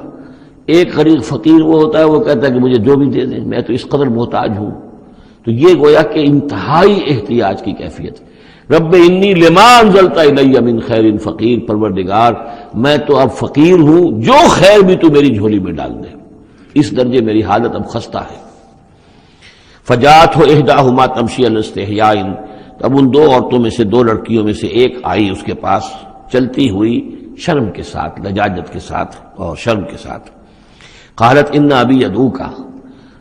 ایک غریب فقیر وہ ہوتا ہے، وہ کہتا ہے کہ مجھے جو بھی دے دیں، میں تو اس قدر محتاج ہوں۔ تو یہ گویا کہ انتہائی احتیاج کی کیفیت۔ رب انی لما انزلت الی من خیر فقیر، پروردگار میں تو اب فقیر ہوں، جو خیر بھی تو میری جھولی میں ڈال دے، اس درجے میری حالت اب خستہ ہے۔ فجاءت احداہما تمشی علی استحیاء، اب ان دو عورتوں میں سے، 2 لڑکیوں میں سے ایک آئی اس کے پاس چلتی ہوئی شرم کے ساتھ، لجاجت کے ساتھ اور شرم کے ساتھ۔ قالت ان ابی یدعوک،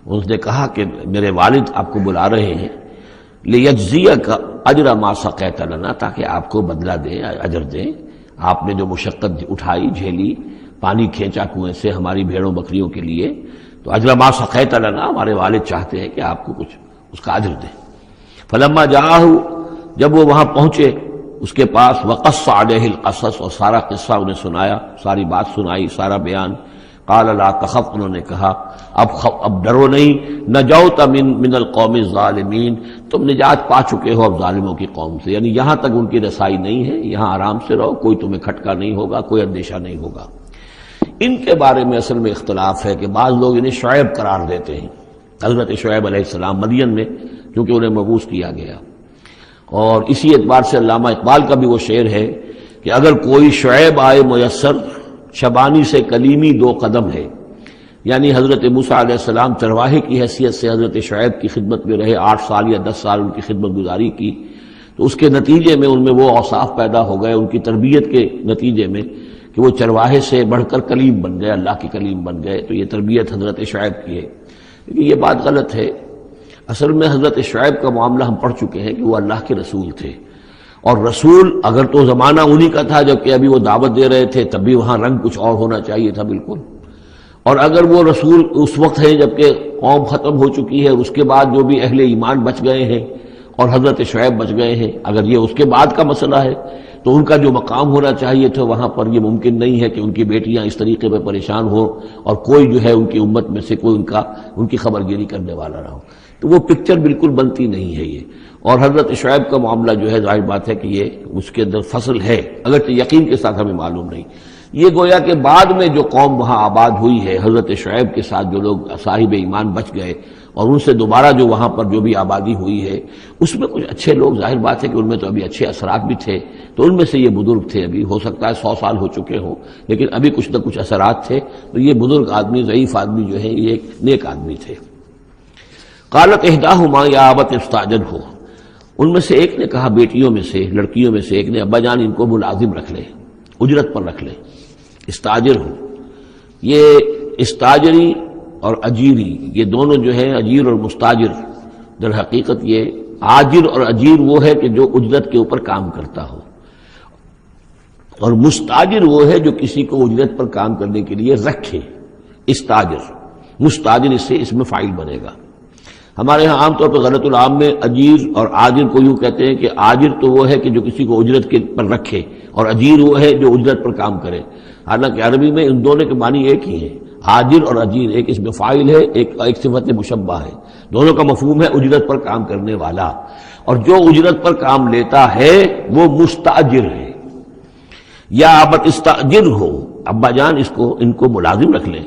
اس نے کہا کہ میرے والد آپ کو بلا رہے ہیں، لیجزیک اجر ما سقیت لنا، تاکہ آپ کو بدلہ دیں، اجر دیں، آپ نے جو مشقت اٹھائی جھیلی، پانی کھینچا کنویں سے ہماری بھیڑوں بکریوں کے لیے، تو اجر ما سقیت لنا، ہمارے والد چاہتے ہیں کہ آپ کو کچھ اس کا اجر دیں۔ فلما جاءہ، جب وہ وہاں پہنچے اس کے پاس، وقص علیہ القصص، اور سارا قصہ انہیں سنایا، ساری بات سنائی، سارا بیان۔ قال لا تخف، انہوں نے کہا اب ڈرو نہیں، نجوت من القوم الظالمین، تم نجات پا چکے ہو اب ظالموں کی قوم سے، یعنی یہاں تک ان کی رسائی نہیں ہے، یہاں آرام سے رہو، کوئی تمہیں کھٹکا نہیں ہوگا، کوئی اندیشہ نہیں ہوگا۔ ان کے بارے میں اصل میں اختلاف ہے کہ بعض لوگ انہیں شعیب قرار دیتے ہیں، حضرت شعیب علیہ السلام مدین میں کیونکہ انہیں مبعوث کیا گیا، اور اسی اعتبار سے علامہ اقبال کا بھی وہ شعر ہے کہ اگر کوئی شعیب آئے میسر، شبانی سے کلیمی 2 قدم ہے، یعنی حضرت موسیٰ علیہ السلام چرواہے کی حیثیت سے حضرت شعیب کی خدمت میں رہے، 8 سال یا 10 سال ان کی خدمت گزاری کی، تو اس کے نتیجے میں ان میں وہ اوصاف پیدا ہو گئے، ان کی تربیت کے نتیجے میں کہ وہ چرواہے سے بڑھ کر کلیم بن گئے، اللہ کے کلیم بن گئے۔ تو یہ تربیت حضرت شعیب کی ہے، لیکن یہ بات غلط ہے۔ اصل میں حضرت شعیب کا معاملہ ہم پڑھ چکے ہیں کہ وہ اللہ کے رسول تھے، اور رسول اگر تو زمانہ انہی کا تھا جبکہ ابھی وہ دعوت دے رہے تھے، تب بھی وہاں رنگ کچھ اور ہونا چاہیے تھا بالکل، اور اگر وہ رسول اس وقت ہے جبکہ قوم ختم ہو چکی ہے، اس کے بعد جو بھی اہل ایمان بچ گئے ہیں اور حضرت شعیب بچ گئے ہیں، اگر یہ اس کے بعد کا مسئلہ ہے تو ان کا جو مقام ہونا چاہیے تھا وہاں پر یہ ممکن نہیں ہے کہ ان کی بیٹیاں اس طریقے پہ پریشان ہو اور کوئی جو ہے ان کی امت میں سے کوئی ان کی خبر گیری کرنے والا نہ ہو۔ تو وہ پکچر بالکل بنتی نہیں ہے یہ، اور حضرت شعیب کا معاملہ جو ہے ظاہر بات ہے کہ یہ اس کے اندر فصل ہے، اگرچہ یقین کے ساتھ ہمیں معلوم نہیں۔ یہ گویا کہ بعد میں جو قوم وہاں آباد ہوئی ہے، حضرت شعیب کے ساتھ جو لوگ صاحب ایمان بچ گئے اور ان سے دوبارہ جو وہاں پر جو بھی آبادی ہوئی ہے، اس میں کچھ اچھے لوگ، ظاہر بات ہے کہ ان میں تو ابھی اچھے اثرات بھی تھے، تو ان میں سے یہ بزرگ تھے، ابھی ہو سکتا ہے 100 سال ہو چکے ہوں لیکن ابھی کچھ نہ کچھ اثرات تھے، تو یہ بزرگ آدمی، ضعیف آدمی جو ہے یہ ایک نیک آدمی تھے۔ قالت احداہما یا ابت استاجرہ، ان میں سے ایک نے کہا، بیٹیوں میں سے، لڑکیوں میں سے ایک نے، ابا جان ان کو ملازم رکھ لے، اجرت پر رکھ لے، استاجر ہو۔ یہ استاجری اور اجیری، یہ دونوں جو ہیں اجیر اور مستاجر، در حقیقت یہ آجر اور اجیر وہ ہے کہ جو اجرت کے اوپر کام کرتا ہو، اور مستاجر وہ ہے جو کسی کو اجرت پر کام کرنے کے لیے رکھے۔ استاجر، مستاجر اس میں فاعل بنے گا۔ ہمارے ہاں عام طور پر غلط العام میں اجیر اور آجر کو یوں کہتے ہیں کہ آجر تو وہ ہے کہ جو کسی کو اجرت کے پر رکھے، اور اجیر وہ ہے جو اجرت پر کام کرے، حالانکہ عربی میں ان دونوں کے معنی ایک ہی ہے، آجر اور اجیر، ایک اس میں فاعل ہے، ایک صفت مشبہ ہے، دونوں کا مفہوم ہے اجرت پر کام کرنے والا، اور جو اجرت پر کام لیتا ہے وہ مستاجر ہے۔ یا ابت استاجر ہو، ابا جان ان کو ملازم رکھ لیں۔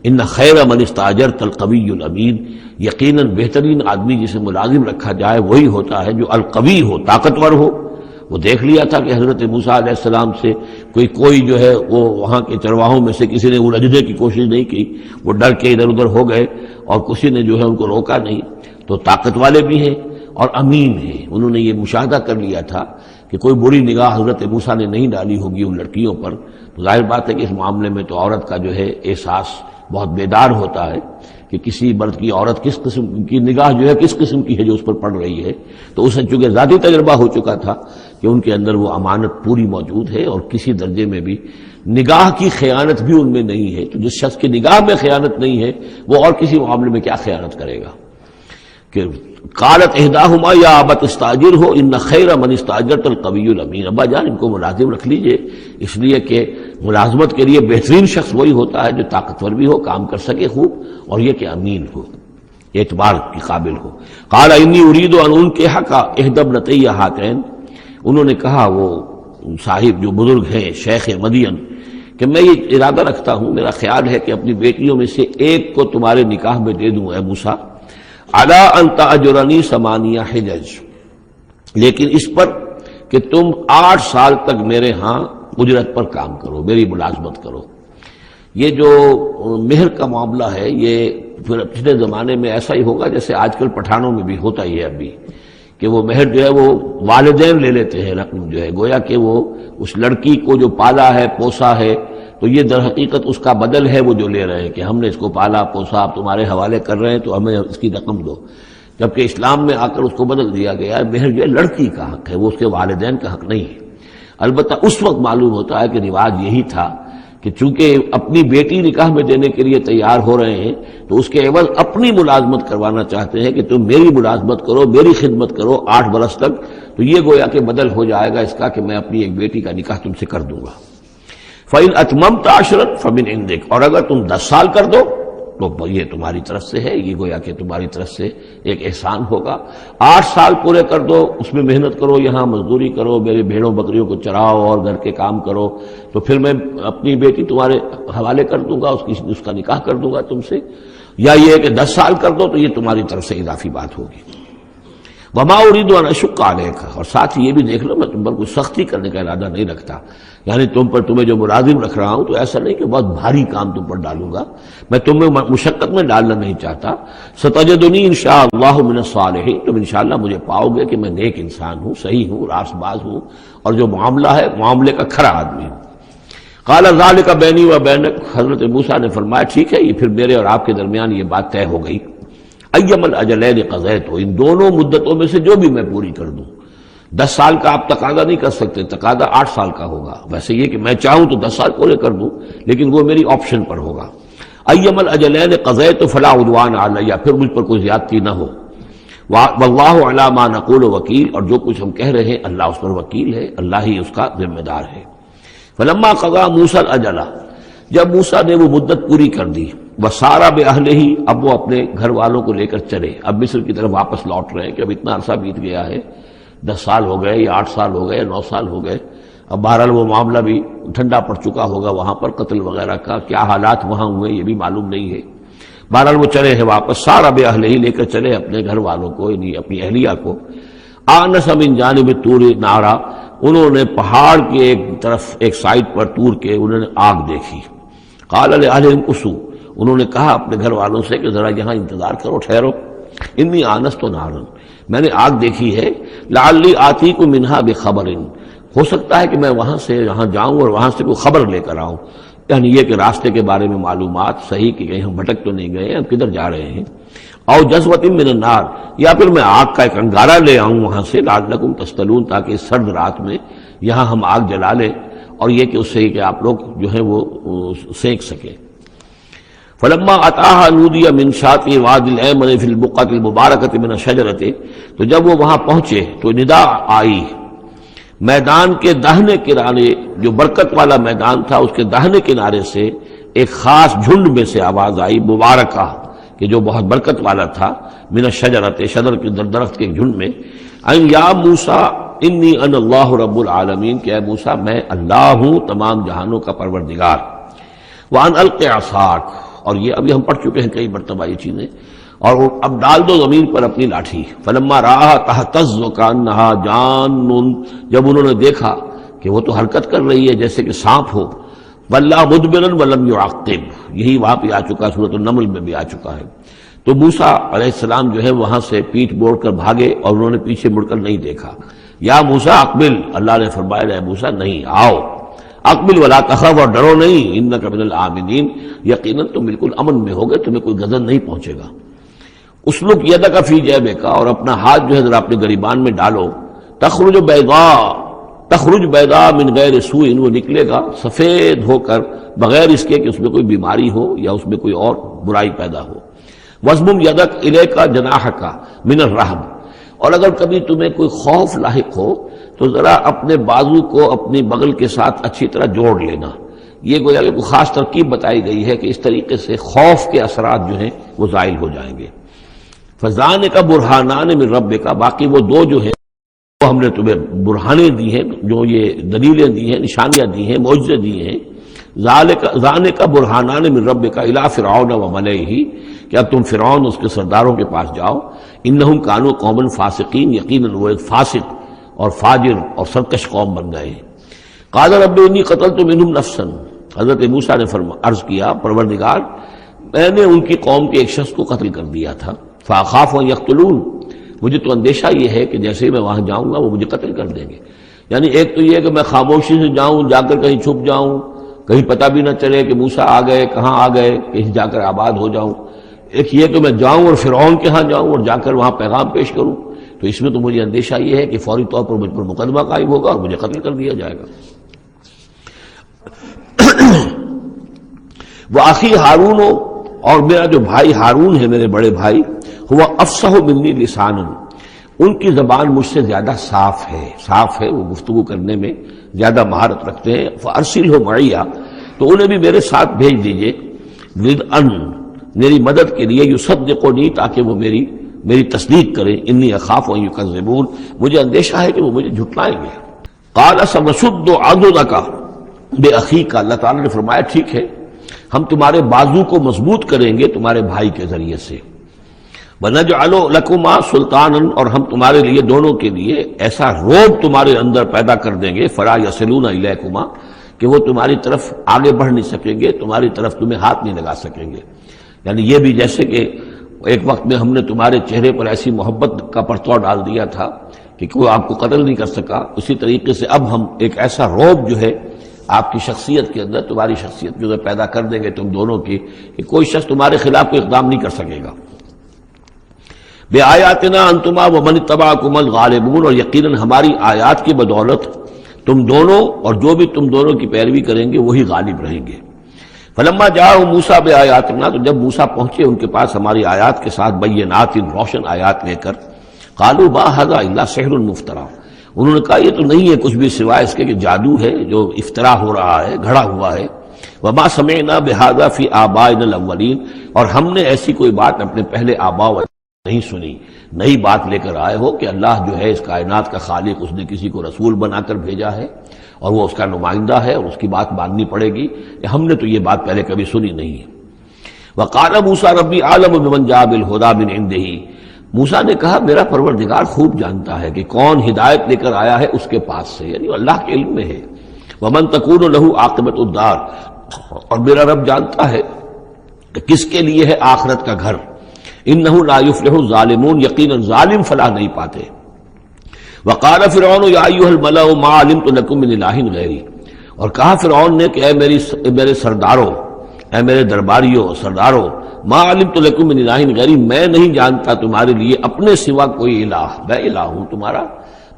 ان خیر من استاجرت القوی الامین، یقیناً بہترین آدمی جسے ملازم رکھا جائے وہی ہوتا ہے جو القوی ہو، طاقتور ہو۔ وہ دیکھ لیا تھا کہ حضرت موسیٰ علیہ السلام سے کوئی جو ہے وہ وہاں کے چرواہوں میں سے کسی نے الجھنے کی کوشش نہیں کی، وہ ڈر کے ادھر ادھر ہو گئے اور کسی نے جو ہے ان کو روکا نہیں۔ تو طاقت والے بھی ہیں اور امین ہیں، انہوں نے یہ مشاہدہ کر لیا تھا کہ کوئی بری نگاہ حضرت موسیٰ نے نہیں ڈالی ہوگی ان لڑکیوں پر۔ تو ظاہر بات ہے کہ اس معاملے میں تو عورت کا جو ہے احساس بہت بیدار ہوتا ہے کہ کسی مرد کی عورت کس قسم کی نگاہ جو ہے کس قسم کی ہے جو اس پر پڑ رہی ہے۔ تو اسے چونکہ ذاتی تجربہ ہو چکا تھا کہ ان کے اندر وہ امانت پوری موجود ہے، اور کسی درجے میں بھی نگاہ کی خیانت بھی ان میں نہیں ہے۔ تو جس شخص کی نگاہ میں خیانت نہیں ہے وہ اور کسی معاملے میں کیا خیانت کرے گا؟ کہ قالت احداہما یا ابت استاجر ہو ان خیر من استاجرت القوی الامین، ابا جان ان کو ملازم رکھ لیجئے، اس لیے کہ ملازمت کے لیے بہترین شخص وہی ہوتا ہے جو طاقتور بھی ہو، کام کر سکے خوب، اور یہ کہ امین ہو، اعتبار کی قابل ہو۔ قال انی ارید ان انکحک احدی ابنتی ہاتین، انہوں نے کہا وہ صاحب جو بزرگ ہیں شیخ مدین کہ میں یہ ارادہ رکھتا ہوں، میرا خیال ہے کہ اپنی بیٹیوں میں سے ایک کو تمہارے نکاح میں دے دوں اے موسیٰ، علی ان تأجرنی 8 حجج، لیکن اس پر کہ تم 8 سال تک میرے ہاں اجرت پر کام کرو، میری ملازمت کرو۔ یہ جو مہر کا معاملہ ہے یہ پھر پچھلے زمانے میں ایسا ہی ہوگا جیسے آج کل پٹھانوں میں بھی ہوتا ہی ہے ابھی، کہ وہ مہر جو ہے وہ والدین لے لیتے ہیں رقم جو ہے، گویا کہ وہ اس لڑکی کو جو پالا ہے پوسا ہے تو یہ در حقیقت اس کا بدل ہے وہ جو لے رہے ہیں کہ ہم نے اس کو پالا پوسا، آپ تمہارے حوالے کر رہے ہیں تو ہمیں اس کی رقم دو، جبکہ اسلام میں آ کر اس کو بدل دیا گیا ہے، مہر جو ہے لڑکی کا حق ہے، وہ اس کے والدین کا حق نہیں ہے۔ البتہ اس وقت معلوم ہوتا ہے کہ رواج یہی تھا کہ چونکہ اپنی بیٹی نکاح میں دینے کے لیے تیار ہو رہے ہیں تو اس کے عوض اپنی ملازمت کروانا چاہتے ہیں کہ تم میری ملازمت کرو، میری خدمت کرو 8 برس تک، تو یہ گویا کہ بدل ہو جائے گا اس کا کہ میں اپنی ایک بیٹی کا نکاح تم سے کر دوں گا۔ فَإِنْ أَتْمَمْتَ عَشْرًا فَمِنْ عِنْدِكَ، اور اگر تم 10 سال کر دو تو یہ تمہاری طرف سے ہے، یہ گویا کہ تمہاری طرف سے ایک احسان ہوگا۔ 8 سال پورے کر دو، اس میں محنت کرو، یہاں مزدوری کرو، میرے بھیڑوں بکریوں کو چراؤ اور گھر کے کام کرو، تو پھر میں اپنی بیٹی تمہارے حوالے کر دوں گا، اس کا نکاح کر دوں گا تم سے۔ یا یہ کہ 10 سال کر دو تو یہ تمہاری طرف سے اضافی بات ہوگی۔ وما اريد ان اشق عليك، اور ساتھ ہی یہ بھی دیکھ لو میں تم پر کوئی سختی کرنے کا ارادہ نہیں رکھتا، یعنی تمہیں جو ملازم رکھ رہا ہوں تو ایسا نہیں کہ بہت بھاری کام تم پر ڈالوں گا، میں تمہیں مشقت میں ڈالنا نہیں چاہتا۔ ستجدنی انشاءاللہ من الصالحین، تم انشاءاللہ مجھے پاؤ گے کہ میں نیک انسان ہوں، صحیح ہوں، راست باز ہوں، اور جو معاملہ ہے معاملے کا کھرا آدمی ہوں۔ قال ذلک بینی و بینک، حضرت موسیٰ نے فرمایا ٹھیک ہے، یہ پھر میرے اور آپ کے درمیان یہ بات طے ہو گئی۔ ایم الاجلین قضیت، ان دونوں مدتوں میں سے جو بھی میں پوری کر دوں۔ 10 سال کا آپ تقاضا نہیں کر سکتے، تقاضا 8 سال کا ہوگا، ویسے یہ کہ میں چاہوں تو 10 سال پورے کر دوں، لیکن وہ میری آپشن پر ہوگا۔ ایم الاجلین قضیت فلا عدوان علی، پھر مجھ پر کوئی زیادتی نہ ہو۔ واللہ علی ما نقول وکیل، اور جو کچھ ہم کہہ رہے ہیں اللہ اس پر وکیل ہے، اللہ ہی اس کا ذمہ دار ہے۔ فلما قضا موسیٰ الاجل، جب موسیٰ نے وہ مدت پوری کر دی، وسارا باہلہ، اب وہ اپنے گھر والوں کو لے کر چلے، اب مصر کی طرف واپس لوٹ رہے ہیں کہ اب اتنا عرصہ بیت گیا ہے، 10 سال ہو گئے یا 8 سال ہو گئے یا 9 سال ہو گئے، اب بہرحال وہ معاملہ بھی ٹھنڈا پڑ چکا ہوگا، وہاں پر قتل وغیرہ کا کیا حالات وہاں ہوئے یہ بھی معلوم نہیں ہے۔ بہرحال وہ چلے ہیں واپس، سارا باہلہ لے کر چلے اپنے گھر والوں کو، یعنی اپنی اہلیہ کو۔ آنس من جانب طور نارا، انہوں نے پہاڑ کے ایک طرف ایک سائڈ پر طور کے انہوں نے آگ دیکھی۔ قال لأہلہم کثوا، انہوں نے کہا اپنے گھر والوں سے کہ ذرا یہاں انتظار کرو، ٹھہرو، انی آنست نارا، میں نے آگ دیکھی ہے، لعلی آتیکم منہا بخبر، ہو سکتا ہے کہ میں وہاں سے یہاں جاؤں اور وہاں سے کوئی خبر لے کر آؤں، یعنی یہ کہ راستے کے بارے میں معلومات، صحیح کہ کہیں ہم بھٹک تو نہیں گئے، ہم کدھر جا رہے ہیں۔ او جذوۃ من النار، یا پھر میں آگ کا ایک انگارہ لے آؤں وہاں سے، لعلکم تصطلون، تاکہ اس سرد رات میں یہاں ہم آگ جلا لیں، اور یہ کہ اس سے کہ آپ لوگ جو ہے وہ سینک سکیں۔ فلما اتاها نودی من شاطئ الوادی الایمن فی البقعۃ المبارکۃ من الشجرۃ، تو جب وہ وہاں پہنچے تو ندا آئی، میدان کے داہنے کنارے، جو برکت والا میدان تھا اس کے داہنے کنارے سے ایک خاص جھنڈ میں سے آواز آئی، مبارکہ، کہ جو بہت برکت والا تھا، من الشجرۃ، شجر کے درخت کے ایک جھنڈ میں، ان یا موسیٰ انی انا اللہ رب العالمین، کہ اے موسیٰ میں اللہ ہوں تمام جہانوں کا پروردگار۔ وان الق عصاک، اور یہ ابھی ہم پڑھ چکے ہیں کئی مرتبہ یہ چیزیں، اور اب ڈال دو زمین پر اپنی لاٹھی۔ فلما رآہا تہتز کانہا جان، جب انہوں نے دیکھا کہ وہ تو حرکت کر رہی ہے جیسے کہ سانپ ہو، ولا مدبرا ولم يعقب، یہی وہاں پہ آ چکا، سورۃ النمل میں بھی آ چکا ہے۔ تو موسیٰ علیہ السلام جو ہے وہاں سے پیٹھ موڑ کر بھاگے اور انہوں نے پیچھے مڑ کر نہیں دیکھا۔ یا موسیٰ اقبل، اللہ نے فرمایا اے موسیٰ نہیں، آؤ، اقبل ولا تخف، اور ڈرو نہیں، انک من الآمنین، یقیناً تم بالکل امن میں ہوگے، تمہیں کوئی غضب نہیں پہنچے گا۔ اسلک یدک فی جیبک، اور اپنا ہاتھ جو ہے ذرا اپنے گریبان میں ڈالو، تخرج بیضاء من غیر سوء، وہ نکلے گا سفید ہو کر بغیر اس کے کہ اس میں کوئی بیماری ہو یا اس میں کوئی اور برائی پیدا ہو۔ وَاضْمُمْ یدک الیک جناحک من الرہب، اور اگر کبھی تمہیں کوئی خوف لاحق ہو تو ذرا اپنے بازو کو اپنی بغل کے ساتھ اچھی طرح جوڑ لینا۔ یہ گویا کہ کوئی خاص ترکیب بتائی گئی ہے کہ اس طریقے سے خوف کے اثرات جو ہیں وہ زائل ہو جائیں گے۔ فَذَانِکَ بُرْہَانَانِ مِن رَبِّکَ، باقی وہ دو جو ہے وہ ہم نے تمہیں برہانیں دی ہیں، جو یہ دلیلیں دی ہیں، نشانیاں دی ہیں، معجزے دی ہیں۔ ذَانِکَ بُرْہَانَانِ مِن رَبِّکَ إِلَىٰ فِرْعَوْنَ وَمَلَئِهِ، کہ اب تم فرعون اس کے سرداروں کے پاس جاؤ، انہم کانوا قوما فاسقین، یقیناً وہ ایک فاسق اور فاجر اور سرکش قوم بن گئے ہیں۔ قال رب انی قتلت منہم نفسا، حضرت موسیٰ نے عرض کیا پروردگار میں نے ان کی قوم کے ایک شخص کو قتل کر دیا تھا، فاخاف ان یقتلون، مجھے تو اندیشہ یہ ہے کہ جیسے ہی میں وہاں جاؤں گا وہ مجھے قتل کر دیں گے۔ یعنی ایک تو یہ کہ میں خاموشی سے جاؤں، جا کر کہیں چھپ جاؤں، کہیں پتہ بھی نہ چلے کہ موسیٰ آ گئے، کہاں آ گئے، کہیں جا کر آباد ہو جاؤں۔ ایک یہ کہ میں جاؤں اور فرعون کے ہاں جاؤں اور جا کر وہاں پیغام پیش کروں، تو اس میں تو مجھے اندیشہ یہ ہے کہ فوری طور پر مجھ پر مقدمہ قائم ہوگا اور مجھے قتل کر دیا جائے گا۔ وہ آخی ہارون، اور میرا جو بھائی ہارون ہے، میرے بڑے بھائی، ہوا افصح منی لسانا، ان کی زبان مجھ سے زیادہ صاف ہے، وہ گفتگو کرنے میں زیادہ مہارت رکھتے ہیں۔ فارسلہ معی، تو انہیں بھی میرے ساتھ بھیج دیجئے، ردءً، میری مدد کے لیے، یصدقونی، تاکہ وہ میری تصدیق کریں، انی اخاف ان یکذبون، مجھے اندیشہ ہے کہ وہ مجھے جھٹلائیں گے۔ قال سنشد عضدک باخیک، اللہ تعالیٰ نے فرمایا ٹھیک ہے، ہم تمہارے بازو کو مضبوط کریں گے تمہارے بھائی کے ذریعے سے۔ وَنَجْعَلُ لَكُمَا سُلْطَانًا، اور ہم تمہارے لیے دونوں کے لیے ایسا روب تمہارے اندر پیدا کر دیں گے، فَلَا يَصِلُونَ إِلَيْكُمَا، کہ وہ تمہاری طرف آگے بڑھ نہیں سکیں گے، تمہاری طرف تمہیں ہاتھ نہیں لگا سکیں گے. یعنی یہ بھی جیسے کہ ایک وقت میں ہم نے تمہارے چہرے پر ایسی محبت کا پرتو ڈال دیا تھا کہ کوئی آپ کو قتل نہیں کر سکا، اسی طریقے سے اب ہم ایک ایسا روب جو ہے آپ کی شخصیت کے اندر، تمہاری شخصیت جو ہے پیدا کر دیں گے تم دونوں کی، کہ کوئی شخص تمہارے خلاف کوئی اقدام نہیں کر سکے گا. بِآیاتنا انتما ومن اتبعکم الغالبون، اور یقیناً ہماری آیات کی بدولت تم دونوں اور جو بھی تم دونوں کی پیروی کریں گے وہی غالب رہیں گے. فلما جاءهم موسیٰ بآیاتنا، تو جب موسیٰ پہنچے ان کے پاس ہماری آیات کے ساتھ، بینات، روشن آیات لے کر، قالوا ما ھذا الا سحر مفترا، انہوں نے کہا یہ تو نہیں ہے کچھ بھی سوائے اس کے کہ جادو ہے جو افترا ہو رہا ہے، گھڑا ہوا ہے. وما سمعنا بھذا فی آبائنا الاولین، اور ہم نے ایسی کوئی بات اپنے پہلے آباء نہیں سنی. نئی بات لے کر آئے ہو کہ اللہ جو ہے اس کائنات کا خالق، اس نے کسی کو رسول بنا کر بھیجا ہے اور وہ اس کا نمائندہ ہے اور اس کی بات ماننی پڑے گی، ہم نے تو یہ بات پہلے کبھی سنی نہیں ہے. وقال موسیٰ ربی اعلم بمن جاء بالہدی من عنده، موسیٰ نے کہا میرا پروردگار خوب جانتا ہے کہ کون ہدایت لے کر آیا ہے اس کے پاس سے، یعنی اللہ کے علم میں ہے. ومن تکون له عاقبۃ الدار، اور میرا رب جانتا ہے کہ کس کے لیے ہے آخرت کا گھر. انہ لا یفلح الظالمون، یقیناً ظالم فلاح نہیں پاتے. وقال فرعون یا ایھا الملأ ما علمت لکم من الہ غیری، اور کہا فرعون نے کہ اے میرے سرداروں، اے میرے درباریوں سرداروں، ما علمت لکم من الہ غیری، میں نہیں جانتا تمہارے لیے اپنے سوا کوئی الہ، میں الہ ہوں تمہارا،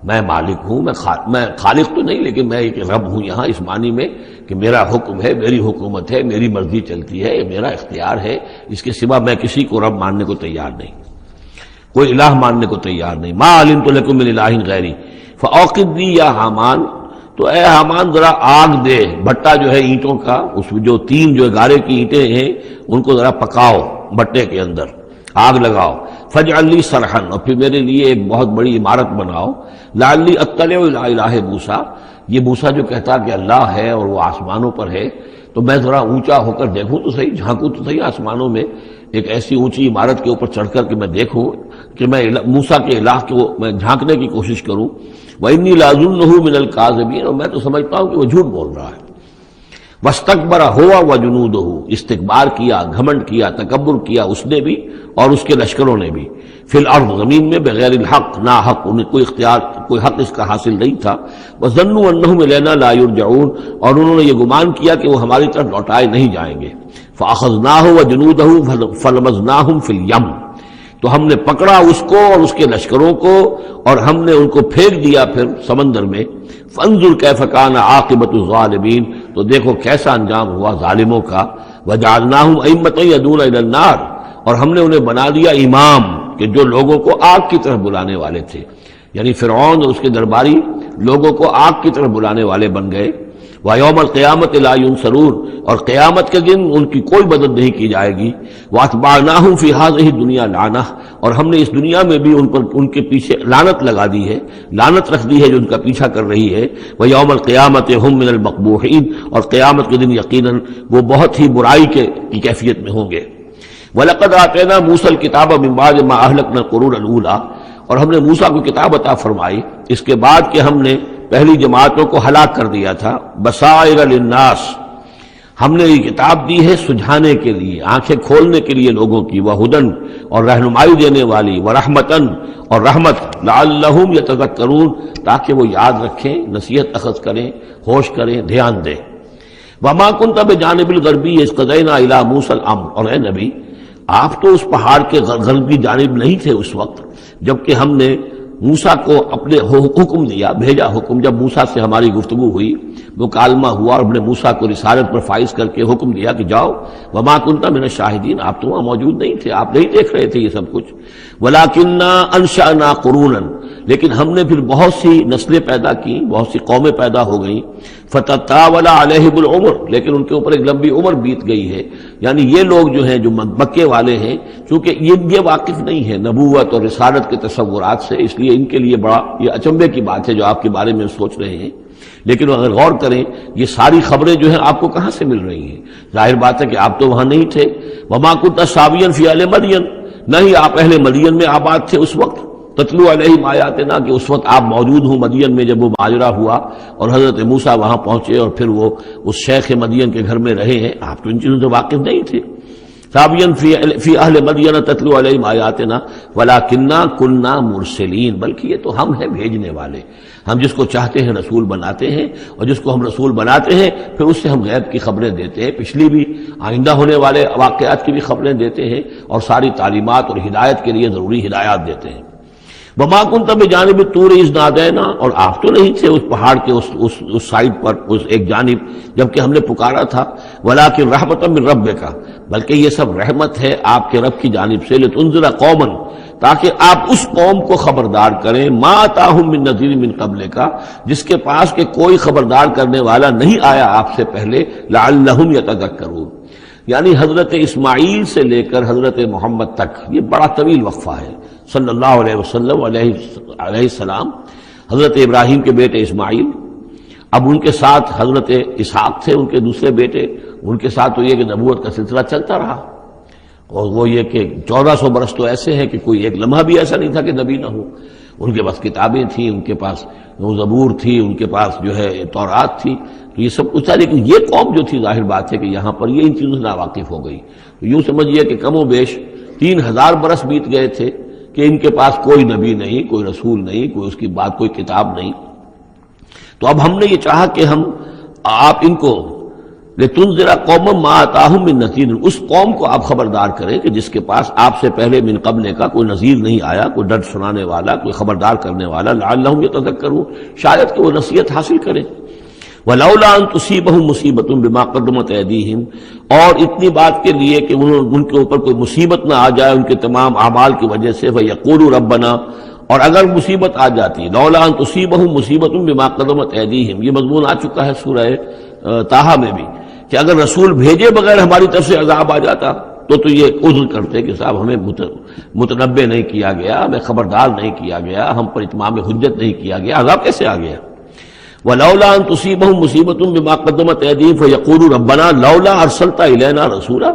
میں مالک ہوں، میں خالق تو نہیں لیکن میں ایک رب ہوں یہاں اس معنی میں کہ میرا حکم ہے، میری حکومت ہے، میری مرضی چلتی ہے، میرا اختیار ہے، اس کے سوا میں کسی کو رب ماننے کو تیار نہیں، کوئی الہ ماننے کو تیار نہیں. ما علمت لکم من الہ غیری فاوقد لی یا حامان، تو اے حامان ذرا آگ دے، بھٹا جو ہے اینٹوں کا، اس جو تین جو گارے کی اینٹیں ہیں ان کو ذرا پکاؤ بھٹے کے اندر، آگ لگاؤ. فاجعل لی صرحا، اور پھر میرے لیے ایک بہت بڑی عمارت بناؤ. لعلی اطلع الی الہ موسیٰ، یہ موسیٰ جو کہتا کہ اللہ ہے اور وہ آسمانوں پر ہے، تو میں ذرا اونچا ہو کر دیکھوں تو صحیح، جھانکوں تو صحیح آسمانوں میں، ایک ایسی اونچی عمارت کے اوپر چڑھ کر کہ میں دیکھوں کہ میں موسیٰ کے الہ کو میں جھانکنے کی کوشش کروں. وانی لاظنہ من الکاذبین، اور میں تو سمجھتا ہوں کہ وہ جھوٹ بول رہا ہے. واستکبر ہوا وجنودہ، استکبار کیا، گھمنڈ کیا، تکبر کیا اس نے بھی اور اس کے لشکروں نے بھی. فی الارض، زمین میں، بغیر الحق، نا حق، انہیں کوئی اختیار، کوئی حق اس کا حاصل نہیں تھا. وظنوا انہم الینا لا یرجعون، اور انہوں نے یہ گمان کیا کہ وہ ہماری طرف لوٹائے نہیں جائیں گے. فاخذناہ وجنودہ فلمزناہم فی الیم، تو ہم نے پکڑا اس کو اور اس کے لشکروں کو اور ہم نے ان کو پھینک دیا پھر سمندر میں. فانظر کیف کان عاقبۃ الظالمین، تو دیکھو کیسا انجام ہوا ظالموں کا. وجعلناہم ائمۃ یدعون الی النار، اور ہم نے انہیں بنا دیا امام کہ جو لوگوں کو آگ کی طرف بلانے والے تھے، یعنی فرعون اور اس کے درباری لوگوں کو آگ کی طرف بلانے والے بن گئے. وَيَوْمَ الْقِيَامَةِ لَا يُنصَرُونَ، اور قیامت کے دن ان کی کوئی مدد نہیں کی جائے گی. وَأَتْبَعْنَاهُمْ فِي هَذِهِ الدُّنْيَا لَعْنَةً، اور ہم نے اس دنیا میں بھی ان کے پیچھے لعنت لگا دی ہے، لعنت رکھ دی ہے جو ان کا پیچھا کر رہی ہے. وَيَوْمَ الْقِيَامَةِ هُمْ مِنَ الْمَقْبُوحِينَ، اور قیامت کے دن یقیناً وہ بہت ہی برائی کی کیفیت میں ہوں گے. وَلَقَدْ آتَيْنَا مُوسَى الْكِتَابَ مِن بَعْدِ مَا أَهْلَكْنَا الْقُرُونَ الْأُولَىٰ، اور ہم نے موسیٰ کو کتاب عطا فرمائی اس کے بعد کہ ہم نے پہلی جماعتوں کو ہلاک کر دیا تھا. بصائر للناس، ہم نے یہ کتاب دی ہے سجھانے کے لیے، آنکھیں کھولنے کے لیے لوگوں کی. وہدن، اور رہنمائی دینے والی. ورحمتن، اور رحمت. لعلہم یتذکرون، تاکہ وہ یاد رکھیں، نصیحت اخذ کریں، ہوش کریں، دھیان دیں. وما کنت بجانب الغربی اذ قضینا الی موسیٰ الامر، اور اے نبی آپ تو اس پہاڑ کے غربی جانب نہیں تھے اس وقت جبکہ ہم نے موسیٰ کو اپنے حکم دیا، بھیجا حکم. جب موسیٰ سے ہماری گفتگو ہوئی، مکالمہ ہوا، اور ہم نے موسیٰ کو رسالت پر فائز کر کے حکم دیا کہ جاؤ. وما کنت من الشاہدین، آپ تو وہاں موجود نہیں تھے، آپ نہیں دیکھ رہے تھے یہ سب کچھ. ولکننا انشأنا قرونا، لیکن ہم نے پھر بہت سی نسلیں پیدا کی، بہت سی قومیں پیدا ہو گئیں. فتطاول علیہم العمر، لیکن ان کے اوپر ایک لمبی عمر بیت گئی ہے. یعنی یہ لوگ جو ہیں جو مکے والے ہیں، چونکہ یہ واقف نہیں ہے نبوت اور رسالت کے تصورات سے، اس لیے ان کے لیے بڑا یہ اچنبے کی بات ہے جو آپ کے بارے میں سوچ رہے ہیں. لیکن اگر غور کریں یہ ساری خبریں جو ہیں آپ کو کہاں سے مل رہی ہیں؟ ظاہر بات ہے کہ آپ تو وہاں نہیں تھے. وما کنت ساویا فی اہل مدین، نہ ہی آپ اہل مدین میں آباد تھے اس وقت، تتلو علیہم آیاتنا، کہ اس وقت آپ موجود ہوں مدین میں جب وہ ماجرا ہوا اور حضرت موسیٰ وہاں پہنچے اور پھر وہ اس شیخ مدین کے گھر میں رہے ہیں، آپ تو ان چیزوں سے واقف نہیں تھے. ثابین فی اہل مدین تتلو علیہم آیاتنا ولکننا کننا مرسلین، بلکہ یہ تو ہم ہیں بھیجنے والے، ہم جس کو چاہتے ہیں رسول بناتے ہیں، اور جس کو ہم رسول بناتے ہیں پھر اس سے ہم غیب کی خبریں دیتے ہیں، پچھلی بھی آئندہ ہونے والے واقعات کی بھی خبریں دیتے ہیں، اور ساری تعلیمات اور ہدایت کے لیے ضروری ہدایات دیتے ہیں. وما كنت بجانب الطور اذ نادینا، اور آپ تو نہیں تھے اس پہاڑ کے اس سائڈ پر، اس ایک جانب جبکہ ہم نے پکارا تھا. ولکن رحمۃ من ربک، بلکہ یہ سب رحمت ہے آپ کے رب کی جانب سے. لتنذر قوما، تاکہ آپ اس قوم کو خبردار کریں، ما اتاہم من نذیر من قبلک، جس کے پاس کہ کوئی خبردار کرنے والا نہیں آیا آپ سے پہلے. لعلہم یتذکرون، یعنی حضرت اسماعیل سے لے کر حضرت محمد تک یہ بڑا طویل وقفہ ہے. صلی اللہ علیہ وسلم علیہ السلام، حضرت ابراہیم کے بیٹے اسماعیل، اب ان کے ساتھ حضرت اسحاق تھے ان کے دوسرے بیٹے، ان کے ساتھ تو یہ کہ نبوت کا سلسلہ چلتا رہا، اور وہ یہ کہ 1400 برس تو ایسے ہیں کہ کوئی ایک لمحہ بھی ایسا نہیں تھا کہ نبی نہ ہو. ان کے پاس کتابیں تھیں، ان کے پاس زبور تھی، ان کے پاس جو ہے تورات تھی، تو یہ سب کچھ تھا. لیکن یہ قوم جو تھی ظاہر بات ہے کہ یہاں پر یہ ان چیزوں سے ناواقف ہو گئی. تو یوں سمجھیے کہ کم و بیش 3000 برس بیت گئے تھے کہ ان کے پاس کوئی نبی نہیں، کوئی رسول نہیں، کوئی اس کی بات کوئی کتاب نہیں. تو اب ہم نے یہ چاہا کہ ہم آپ ان کو لتنذر قوما ما اتاہم من نذیر، اس قوم کو آپ خبردار کریں کہ جس کے پاس آپ سے پہلے من قبل کا کوئی نذیر نہیں آیا، کوئی ڈر سنانے والا، کوئی خبردار کرنے والا. لعلہم یتذکرون، شاید کہ وہ نصیحت حاصل کریں. ولولا ان تصیبہم مصیبۃ بما قدمت ایدیہم، اور اتنی بات کے لیے کہ ان کے اوپر کوئی مصیبت نہ آ جائے ان کے تمام اعمال کی وجہ سے. فیقولوا ربنا، اور اگر مصیبت آ جاتی، لولا ان تصیبہم مصیبۃ بما قدمت ایدیہم، یہ مضمون آ چکا ہے سورہ طٰہٰ میں بھی، کہ اگر رسول بھیجے بغیر ہماری طرف سے عذاب آ جاتا تو یہ عذر کرتے کہ صاحب ہمیں متنبہ نہیں کیا گیا، ہمیں خبردار نہیں کیا گیا، ہم پر اتمام حجت نہیں کیا گیا، عذاب کیسے آ گیا. ولولا ان تصیبہم مصیبۃ بما قدمت ایدیہم فیقولوا ربنا لولا ارسلت الینا رسولا،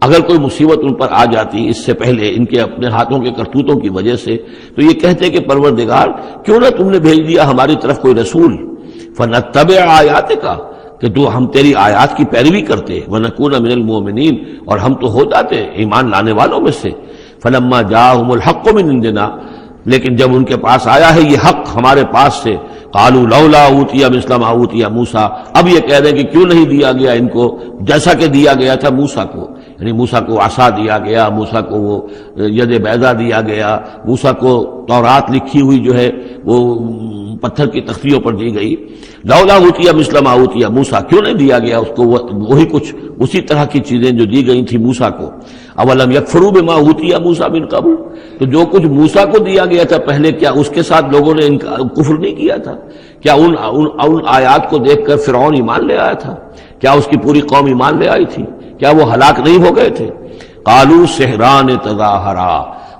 اگر کوئی مصیبت ان پر آ جاتی اس سے پہلے ان کے اپنے ہاتھوں کے کرتوتوں کی وجہ سے، تو یہ کہتے کہ پروردگار کیوں نہ تم نے بھیج دیا ہماری طرف کوئی رسول. فنتبع آیاتک، کہ تو ہم تیری آیات کی پیروی کرتے. ونکون من المؤمنین، اور ہم تو ہو جاتے ایمان لانے والوں میں سے. فلما جاءہم الحق من عندنا، لیکن جب ان کے پاس آیا ہے یہ حق ہمارے پاس سے، قالوا لولا اوتی مثل ما اوتی موسیٰ، اب یہ کہہ رہے ہیں کہ کیوں نہیں دیا گیا ان کو جیسا کہ دیا گیا تھا موسیٰ کو، یعنی موسیٰ کو عصا دیا گیا، موسیٰ کو وہ ید بیضا دیا گیا، موسیٰ کو تورات لکھی ہوئی جو ہے وہ پتھر کی تختیوں پر دی گئی. لولا اوتی مثل ما اوتی موسیٰ، کیوں نہیں دیا گیا اس کو وہی کچھ اسی طرح کی چیزیں جو دی گئی تھی موسیٰ کو. اولم یکفروا بما اوتی موسیٰ من قبل، تو جو کچھ موسیٰ کو دیا گیا تھا پہلے، کیا اس کے ساتھ لوگوں نے کفر نہیں کیا تھا؟ کیا ان آیات کو دیکھ کر فرعون ایمان لے آیا تھا؟ کیا اس کی پوری قوم ایمان لے آئی تھی؟ کیا وہ ہلاک نہیں ہو گئے تھے؟ قالوا سحران تظاہرا،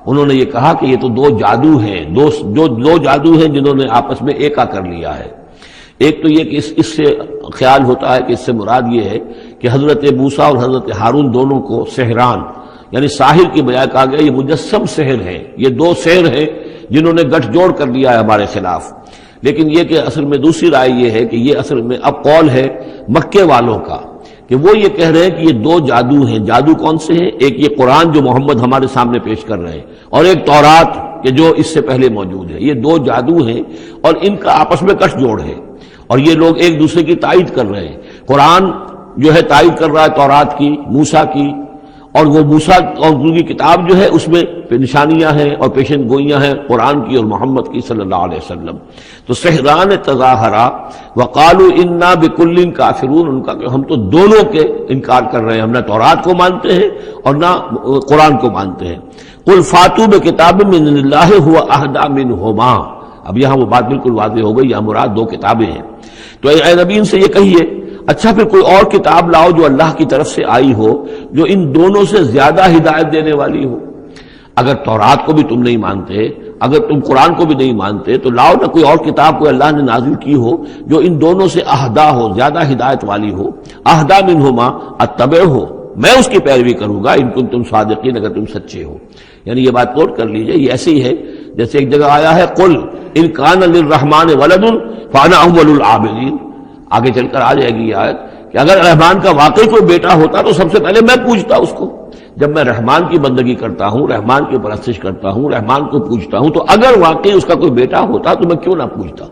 انہوں نے یہ کہا کہ یہ تو دو جادو ہیں، دو جادو ہیں جنہوں نے آپس میں ایکا کر لیا ہے. ایک تو یہ کہ اس سے خیال ہوتا ہے کہ اس سے مراد یہ ہے کہ حضرت موسیٰ اور حضرت ہارون دونوں کو سحران، یعنی ساحر کی بجائے کہا گیا یہ مجسم سحر ہیں، یہ دو سحر ہیں جنہوں نے گٹھ جوڑ کر لیا ہے ہمارے خلاف. لیکن یہ کہ اصل میں دوسری رائے یہ ہے کہ یہ اصل میں اب قول ہے مکے والوں کا، کہ وہ یہ کہہ رہے ہیں کہ یہ دو جادو ہیں. جادو کون سے ہیں؟ ایک یہ قرآن جو محمد ہمارے سامنے پیش کر رہے ہیں، اور ایک تورات کہ جو اس سے پہلے موجود ہے. یہ دو جادو ہیں اور ان کا آپس میں گٹھ جوڑ ہے، اور یہ لوگ ایک دوسرے کی تائید کر رہے ہیں. قرآن جو ہے تائید کر رہا ہے تورات کی، موسیٰ کی، اور وہ موسیٰ اور ان کی کتاب جو ہے اس میں نشانیاں ہیں اور پیشن گوئیاں ہیں قرآن کی اور محمد کی صلی اللہ علیہ وسلم. تو سحران تظاہرا وقالوا انا بکل کافرون، ان کا کہ ہم تو دونوں کے انکار کر رہے ہیں، ہم نہ تورات کو مانتے ہیں اور نہ قرآن کو مانتے ہیں. قل فاتوا بکتاب من اللہ هو اہدی منہما، اب یہاں وہ بات بالکل واضح ہو گئی، یہاں مراد دو کتابیں ہیں. تو اے نبی ان سے یہ کہیے اچھا پھر کوئی اور کتاب لاؤ جو اللہ کی طرف سے آئی ہو، جو ان دونوں سے زیادہ ہدایت دینے والی ہو. اگر تورات کو بھی تم نہیں مانتے، اگر تم قرآن کو بھی نہیں مانتے، تو لاؤ نہ کوئی اور کتاب کوئی اللہ نے نازل کی ہو جو ان دونوں سے اہدا ہو، زیادہ ہدایت والی ہو. اہدا منہما اتبعہ، میں اس کی پیروی کروں گا ان کنتم صادقین، اگر تم سچے ہو. یعنی یہ بات نوٹ کر لیجئے، یہ ایسی ہے جیسے ایک جگہ آیا ہے قل ان کان للرحمن ولد فانا اول العابدین، آگے چل کر آ جائے گی یہ آیت کہ اگر رحمان کا واقعی کوئی بیٹا ہوتا تو سب سے پہلے میں پوچھتا اس کو. جب میں رحمان کی بندگی کرتا ہوں، رحمان کی پرستش کرتا ہوں، رحمان کو پوچھتا ہوں، تو اگر واقعی اس کا کوئی بیٹا ہوتا تو میں کیوں نہ پوچھتا.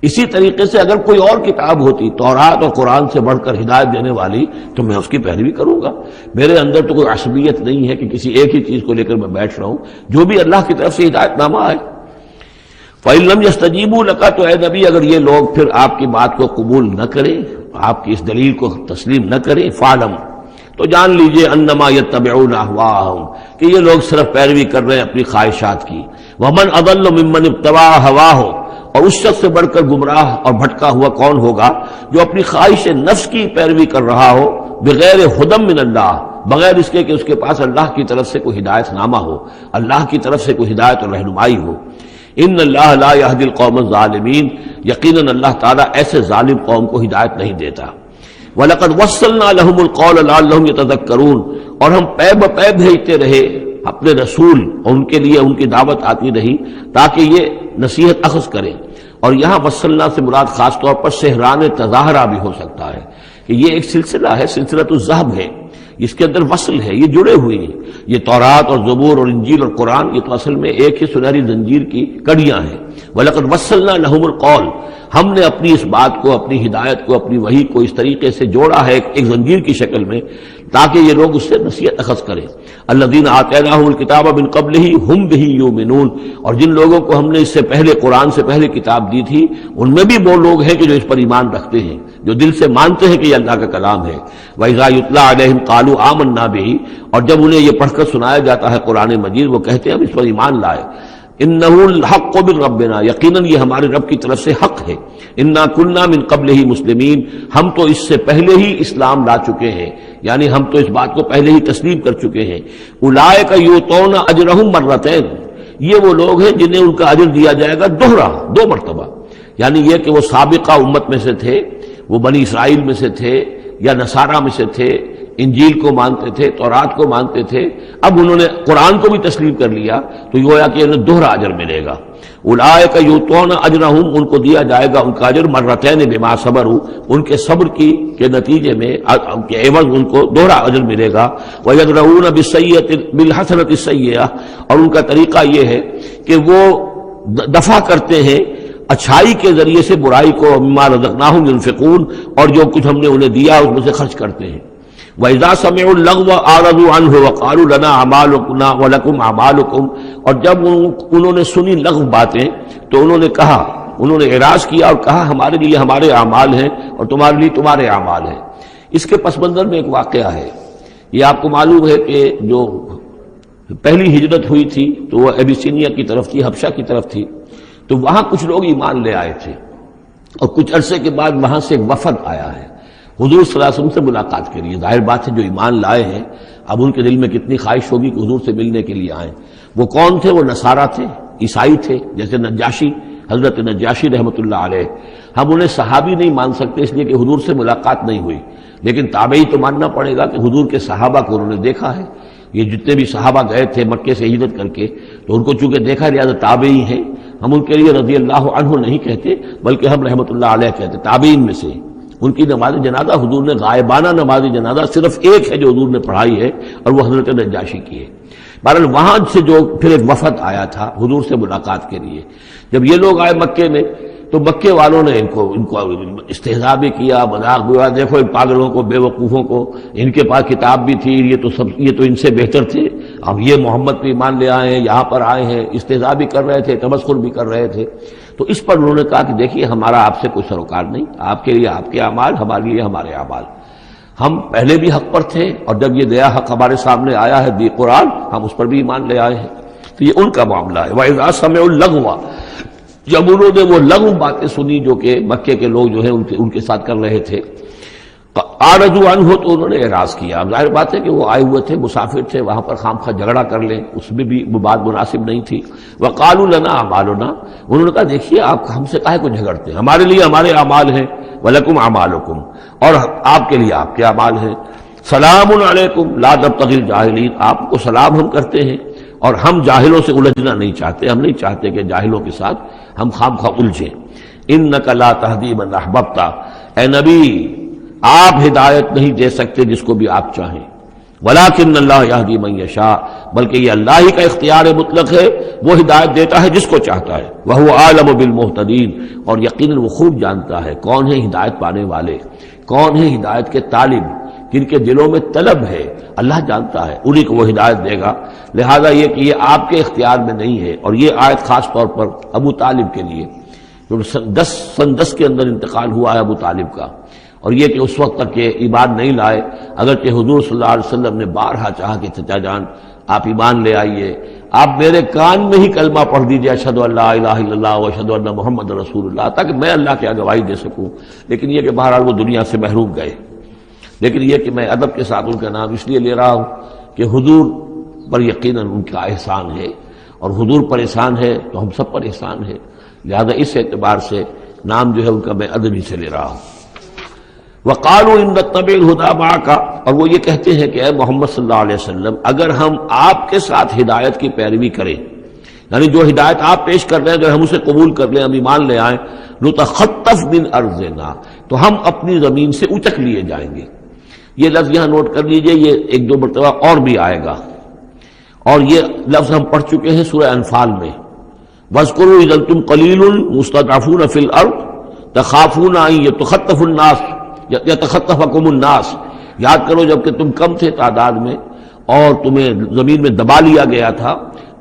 اسی طریقے سے اگر کوئی اور کتاب ہوتی تورات اور قرآن سے بڑھ کر ہدایت دینے والی تو میں اس کی پیروی کروں گا. میرے اندر تو کوئی عصبیت نہیں ہے کہ کسی ایک ہی چیز کو لے کر میں بیٹھ رہا ہوں، جو بھی اللہ کی طرف سے ہدایت نامہ آئے. فَإِن لَّمْ يَسْتَجِيبُوا لَكَ، تو اے نبی اگر یہ لوگ پھر آپ کی بات کو قبول نہ کریں، آپ کی اس دلیل کو تسلیم نہ کریں، فَاعْلَمْ، تو جان لیجئے انما یتبعون اہواءہم، کہ یہ لوگ صرف پیروی کر رہے ہیں اپنی خواہشات کی. ومن اضل ممن اتبع ہواہ، اور اس شخص سے بڑھ کر گمراہ اور بھٹکا ہوا کون ہوگا جو اپنی خواہش نفس کی پیروی کر رہا ہو، بغیر ہدی من اللہ، بغیر اس کے کہ اس کے پاس اللہ کی طرف سے کوئی ہدایت نامہ ہو، اللہ کی طرف سے کوئی ہدایت اور رہنمائی ہو. ان اللہ لا یہدی القوم الظالمین، یقیناً اللہ تعالیٰ ایسے ظالم قوم کو ہدایت نہیں دیتا. وَلَقَدْ وَصَّلْنَا لَهُمُ الْقَوْلَ لَعَلَّهُمْ يَتَذَكَّرُونَ، اور ہم پے بپے بھیجتے رہے اپنے رسول، اور ان کے لیے ان کی دعوت آتی رہی تاکہ یہ نصیحت اخذ کریں. اور یہاں وصلنا سے مراد خاص طور پر سہران تظاہرہ بھی ہو سکتا ہے کہ یہ ایک سلسلہ ہے، سلسلۃ الذہب ہے، اس کے اندر وصل ہے، یہ جڑے ہوئے ہیں. یہ تورات اور زبور اور انجیل اور قرآن، یہ تو اصل میں ایک ہی سنہری زنجیر کی کڑیاں ہیں. وَلَقَدْ وَصَّلْنَا لَهُمُ الْقَوْلَ، ہم نے اپنی اس بات کو، اپنی ہدایت کو، اپنی وحی کو اس طریقے سے جوڑا ہے ایک زنجیر کی شکل میں تاکہ یہ لوگ اس سے نصیحت اخذ کریں. الذین آتیناہم الکتاب من قبلہ ہم بہ یؤمنون، اور جن لوگوں کو ہم نے اس سے پہلے قرآن سے پہلے کتاب دی تھی ان میں بھی وہ لوگ ہیں کہ جو اس پر ایمان رکھتے ہیں، جو دل سے مانتے ہیں کہ یہ اللہ کا کلام ہے. وَإِذَا يُتْلَىٰ عَلَيْهِمْ قَالُوا آمَنَّا بِهِ، اور جب انہیں یہ پڑھ کر سنایا جاتا ہے قرآن مجید، وہ کہتے ہیں ہم اس پر ایمان لائے. انہ الحق من ربنا، یقیناً یہ ہمارے رب کی طرف سے حق ہے. انا کنا من قبلہ مسلمین، ہم تو اس سے پہلے ہی اسلام لا چکے ہیں، یعنی ہم تو اس بات کو پہلے ہی تسلیم کر چکے ہیں. اولئک یؤتون اجرہم مرتین، یہ وہ لوگ ہیں جنہیں ان کا اجر دیا جائے گا دوہرا، دو مرتبہ. یعنی یہ کہ وہ سابقہ امت میں سے تھے، وہ بنی اسرائیل میں سے تھے یا نصارہ میں سے تھے، انجیل کو مانتے تھے، تورات کو مانتے تھے، اب انہوں نے قرآن کو بھی تسلیم کر لیا تو یہ گویا کہ انہیں دوہرا اجر ملے گا. اولئک یؤتون اجرہم، ان کو دیا جائے گا ان کا اجر مرتین بما صبروا، ان کے صبر کے نتیجے میں کے عوض ان کو دوہرا اجر ملے گا. ویدرؤون بالحسنۃ السیئۃ، اور ان کا طریقہ یہ ہے کہ وہ دفع کرتے ہیں اچھائی کے ذریعے سے برائی کو. مما رزقناہم ينفقون، اور جو کچھ ہم نے انہیں دیا اس میں سے خرچ کرتے ہیں. وَإِذَا سَمِعُوا اللَّغْوَ أَعْرَضُوا عَنْهُ وَقَالُوا لَنَا أَعْمَالُنَا وَلَكُمْ أَعْمَالُكُمْ، اور جب انہوں نے سنی لغو باتیں تو انہوں نے کہا، انہوں نے اعراض کیا اور کہا ہمارے لیے ہمارے اعمال ہیں اور تمہارے لیے تمہارے اعمال ہیں. اس کے پس منظر میں ایک واقعہ ہے. یہ آپ کو معلوم ہے کہ جو پہلی ہجرت ہوئی تھی تو وہ ابیسینیا کی طرف تھی، حبشہ کی طرف تھی، تو وہاں کچھ لوگ ایمان لے آئے تھے اور کچھ عرصے کے بعد وہاں سے ایک وفد آیا ہے حضور صلی اللہ علیہ وسلم سے ملاقات کے لیے. ظاہر بات ہے جو ایمان لائے ہیں اب ان کے دل میں کتنی خواہش ہوگی کہ حضور سے ملنے کے لیے آئیں. وہ کون تھے؟ وہ نصارہ تھے، عیسائی تھے، جیسے نجاشی، حضرت نجاشی رحمۃ اللہ علیہ. ہم انہیں صحابی نہیں مان سکتے اس لیے کہ حضور سے ملاقات نہیں ہوئی، لیکن تابعی تو ماننا پڑے گا کہ حضور کے صحابہ کو انہوں نے دیکھا ہے. یہ جتنے بھی صحابہ گئے تھے مکے سے ہجرت کر کے تو ان کو چونکہ دیکھا لہٰذا تابعی ہیں. ہم ان کے لیے رضی اللہ عنہ نہیں کہتے بلکہ ہم رحمۃ اللہ علیہ کہتے، تابعین میں سے. ان کی نماز جنازہ حضور نے غائبانہ نماز جنازہ صرف ایک ہے جو حضور نے پڑھائی ہے اور وہ حضرت نجاشی کی ہے. بہرحال وہاں سے جو پھر ایک وفد آیا تھا حضور سے ملاقات کے لیے، جب یہ لوگ آئے مکے میں تو مکے والوں نے ان کو استہزاء بھی کیا، مذاق بھی ہوا، دیکھو ان پاگلوں کو، بے وقوفوں کو، ان کے پاس کتاب بھی تھی، یہ تو ان سے بہتر تھے، اب یہ محمد پہ ایمان لے آئے ہیں، یہاں پر آئے ہیں. استہزاء بھی کر رہے تھے، تمسخر بھی کر رہے تھے. تو اس پر انہوں نے کہا کہ دیکھیے ہمارا آپ سے کوئی سروکار نہیں، آپ کے لیے آپ کے اعمال، ہمارے لیے ہمارے اعمال. ہم پہلے بھی حق پر تھے اور جب یہ نیا حق ہمارے سامنے آیا ہے دی قرآن، ہم اس پر بھی ایمان لے آئے ہیں. تو یہ ان کا معاملہ ہے. وَإِذَا سَمِعُوا اللَّغْوَ، جب انہوں نے وہ لغو باتیں سنی جو کہ مکے کے لوگ جو ہیں ان کے ساتھ کر رہے تھے، اعرضوا عنہ، تو انہوں نے اعراض کیا. اب ظاہر بات ہے کہ وہ آئے ہوئے تھے، مسافر تھے، وہاں پر خامخواہ جھگڑا کر لیں اس میں بھی وہ بات مناسب نہیں تھی. وقالوا لنا اعمالنا، انہوں نے کہا دیکھیے آپ ہم سے کاہے کو جھگڑتے ہیں، ہمارے لیے ہمارے اعمال ہیں. ولکم اعمالکم، اور آپ کے لیے آپ کے اعمال ہیں. سلام علیکم لا نبتغی الجاہلین، آپ کو سلام ہم کرتے ہیں اور ہم جاہلوں سے الجھنا نہیں چاہتے، ہم نہیں چاہتے کہ جاہلوں کے ساتھ ہم خواہ الجھیں۔ انک لا تہدی من احببت، اے نبی آپ ہدایت نہیں دے سکتے جس کو بھی آپ چاہیں، ولیکن اللہ یہدی من یشاء، بلکہ یہ اللہ ہی کا اختیار مطلق ہے، وہ ہدایت دیتا ہے جس کو چاہتا ہے، وہو عالم بالمہتدین، اور یقیناً وہ خوب جانتا ہے کون ہے ہدایت پانے والے، کون ہے ہدایت کے طالب، جن کے دلوں میں طلب ہے، اللہ جانتا ہے، انہی کو وہ ہدایت دے گا۔ لہذا یہ کہ یہ آپ کے اختیار میں نہیں ہے، اور یہ آیت خاص طور پر ابو طالب کے لیے، جو سن 10 کے اندر انتقال ہوا ہے ابو طالب کا، اور یہ کہ اس وقت تک یہ ایمان نہیں لائے، اگرچہ حضور صلی اللہ علیہ وسلم نے بارہا چاہا کہ چچا جان آپ ایمان لے آئیے، آپ میرے کان میں ہی کلمہ پڑھ دیجیے اشہد ان لا الہ الا اللہ و اشہد ان محمد رسول اللہ، تاکہ میں اللہ کی گواہی دے سکوں، لیکن یہ کہ بہرحال وہ دنیا سے محروم گئے۔ لیکن یہ کہ میں ادب کے ساتھ ان کا نام اس لیے لے رہا ہوں کہ حضور پر یقیناً ان کا احسان ہے، اور حضور پر احسان ہے تو ہم سب پر احسان ہے، لہذا اس اعتبار سے نام جو ہے ان کا میں ادب ہی سے لے رہا ہوں۔ وقالوا ان نتبع الہدی معک، اور وہ یہ کہتے ہیں کہ اے محمد صلی اللہ علیہ وسلم اگر ہم آپ کے ساتھ ہدایت کی پیروی کریں، یعنی جو ہدایت آپ پیش کر رہے ہیں اگر ہم اسے قبول کر لیں، ہم ایمان لے آئیں، نتخطف من ارضنا، تو ہم اپنی زمین سے اچک لیے جائیں گے۔ یہ لفظ یہاں نوٹ کر لیجئے، یہ ایک دو مرتبہ اور بھی آئے گا، اور یہ لفظ ہم پڑھ چکے ہیں سورہ انفال میں، وَاذْكُرُوا إِذْ أَنْتُمْ قَلِيلٌ مُسْتَضْعَفُونَ فِي الْأَرْضِ تَخَافُونَ أَنْ يَتَخَطَّفَ النَّاسُ يَتَخَطَّفَكُمُ النَّاسُ، یاد کرو جب کہ تم کم تھے تعداد میں اور تمہیں زمین میں دبا لیا گیا تھا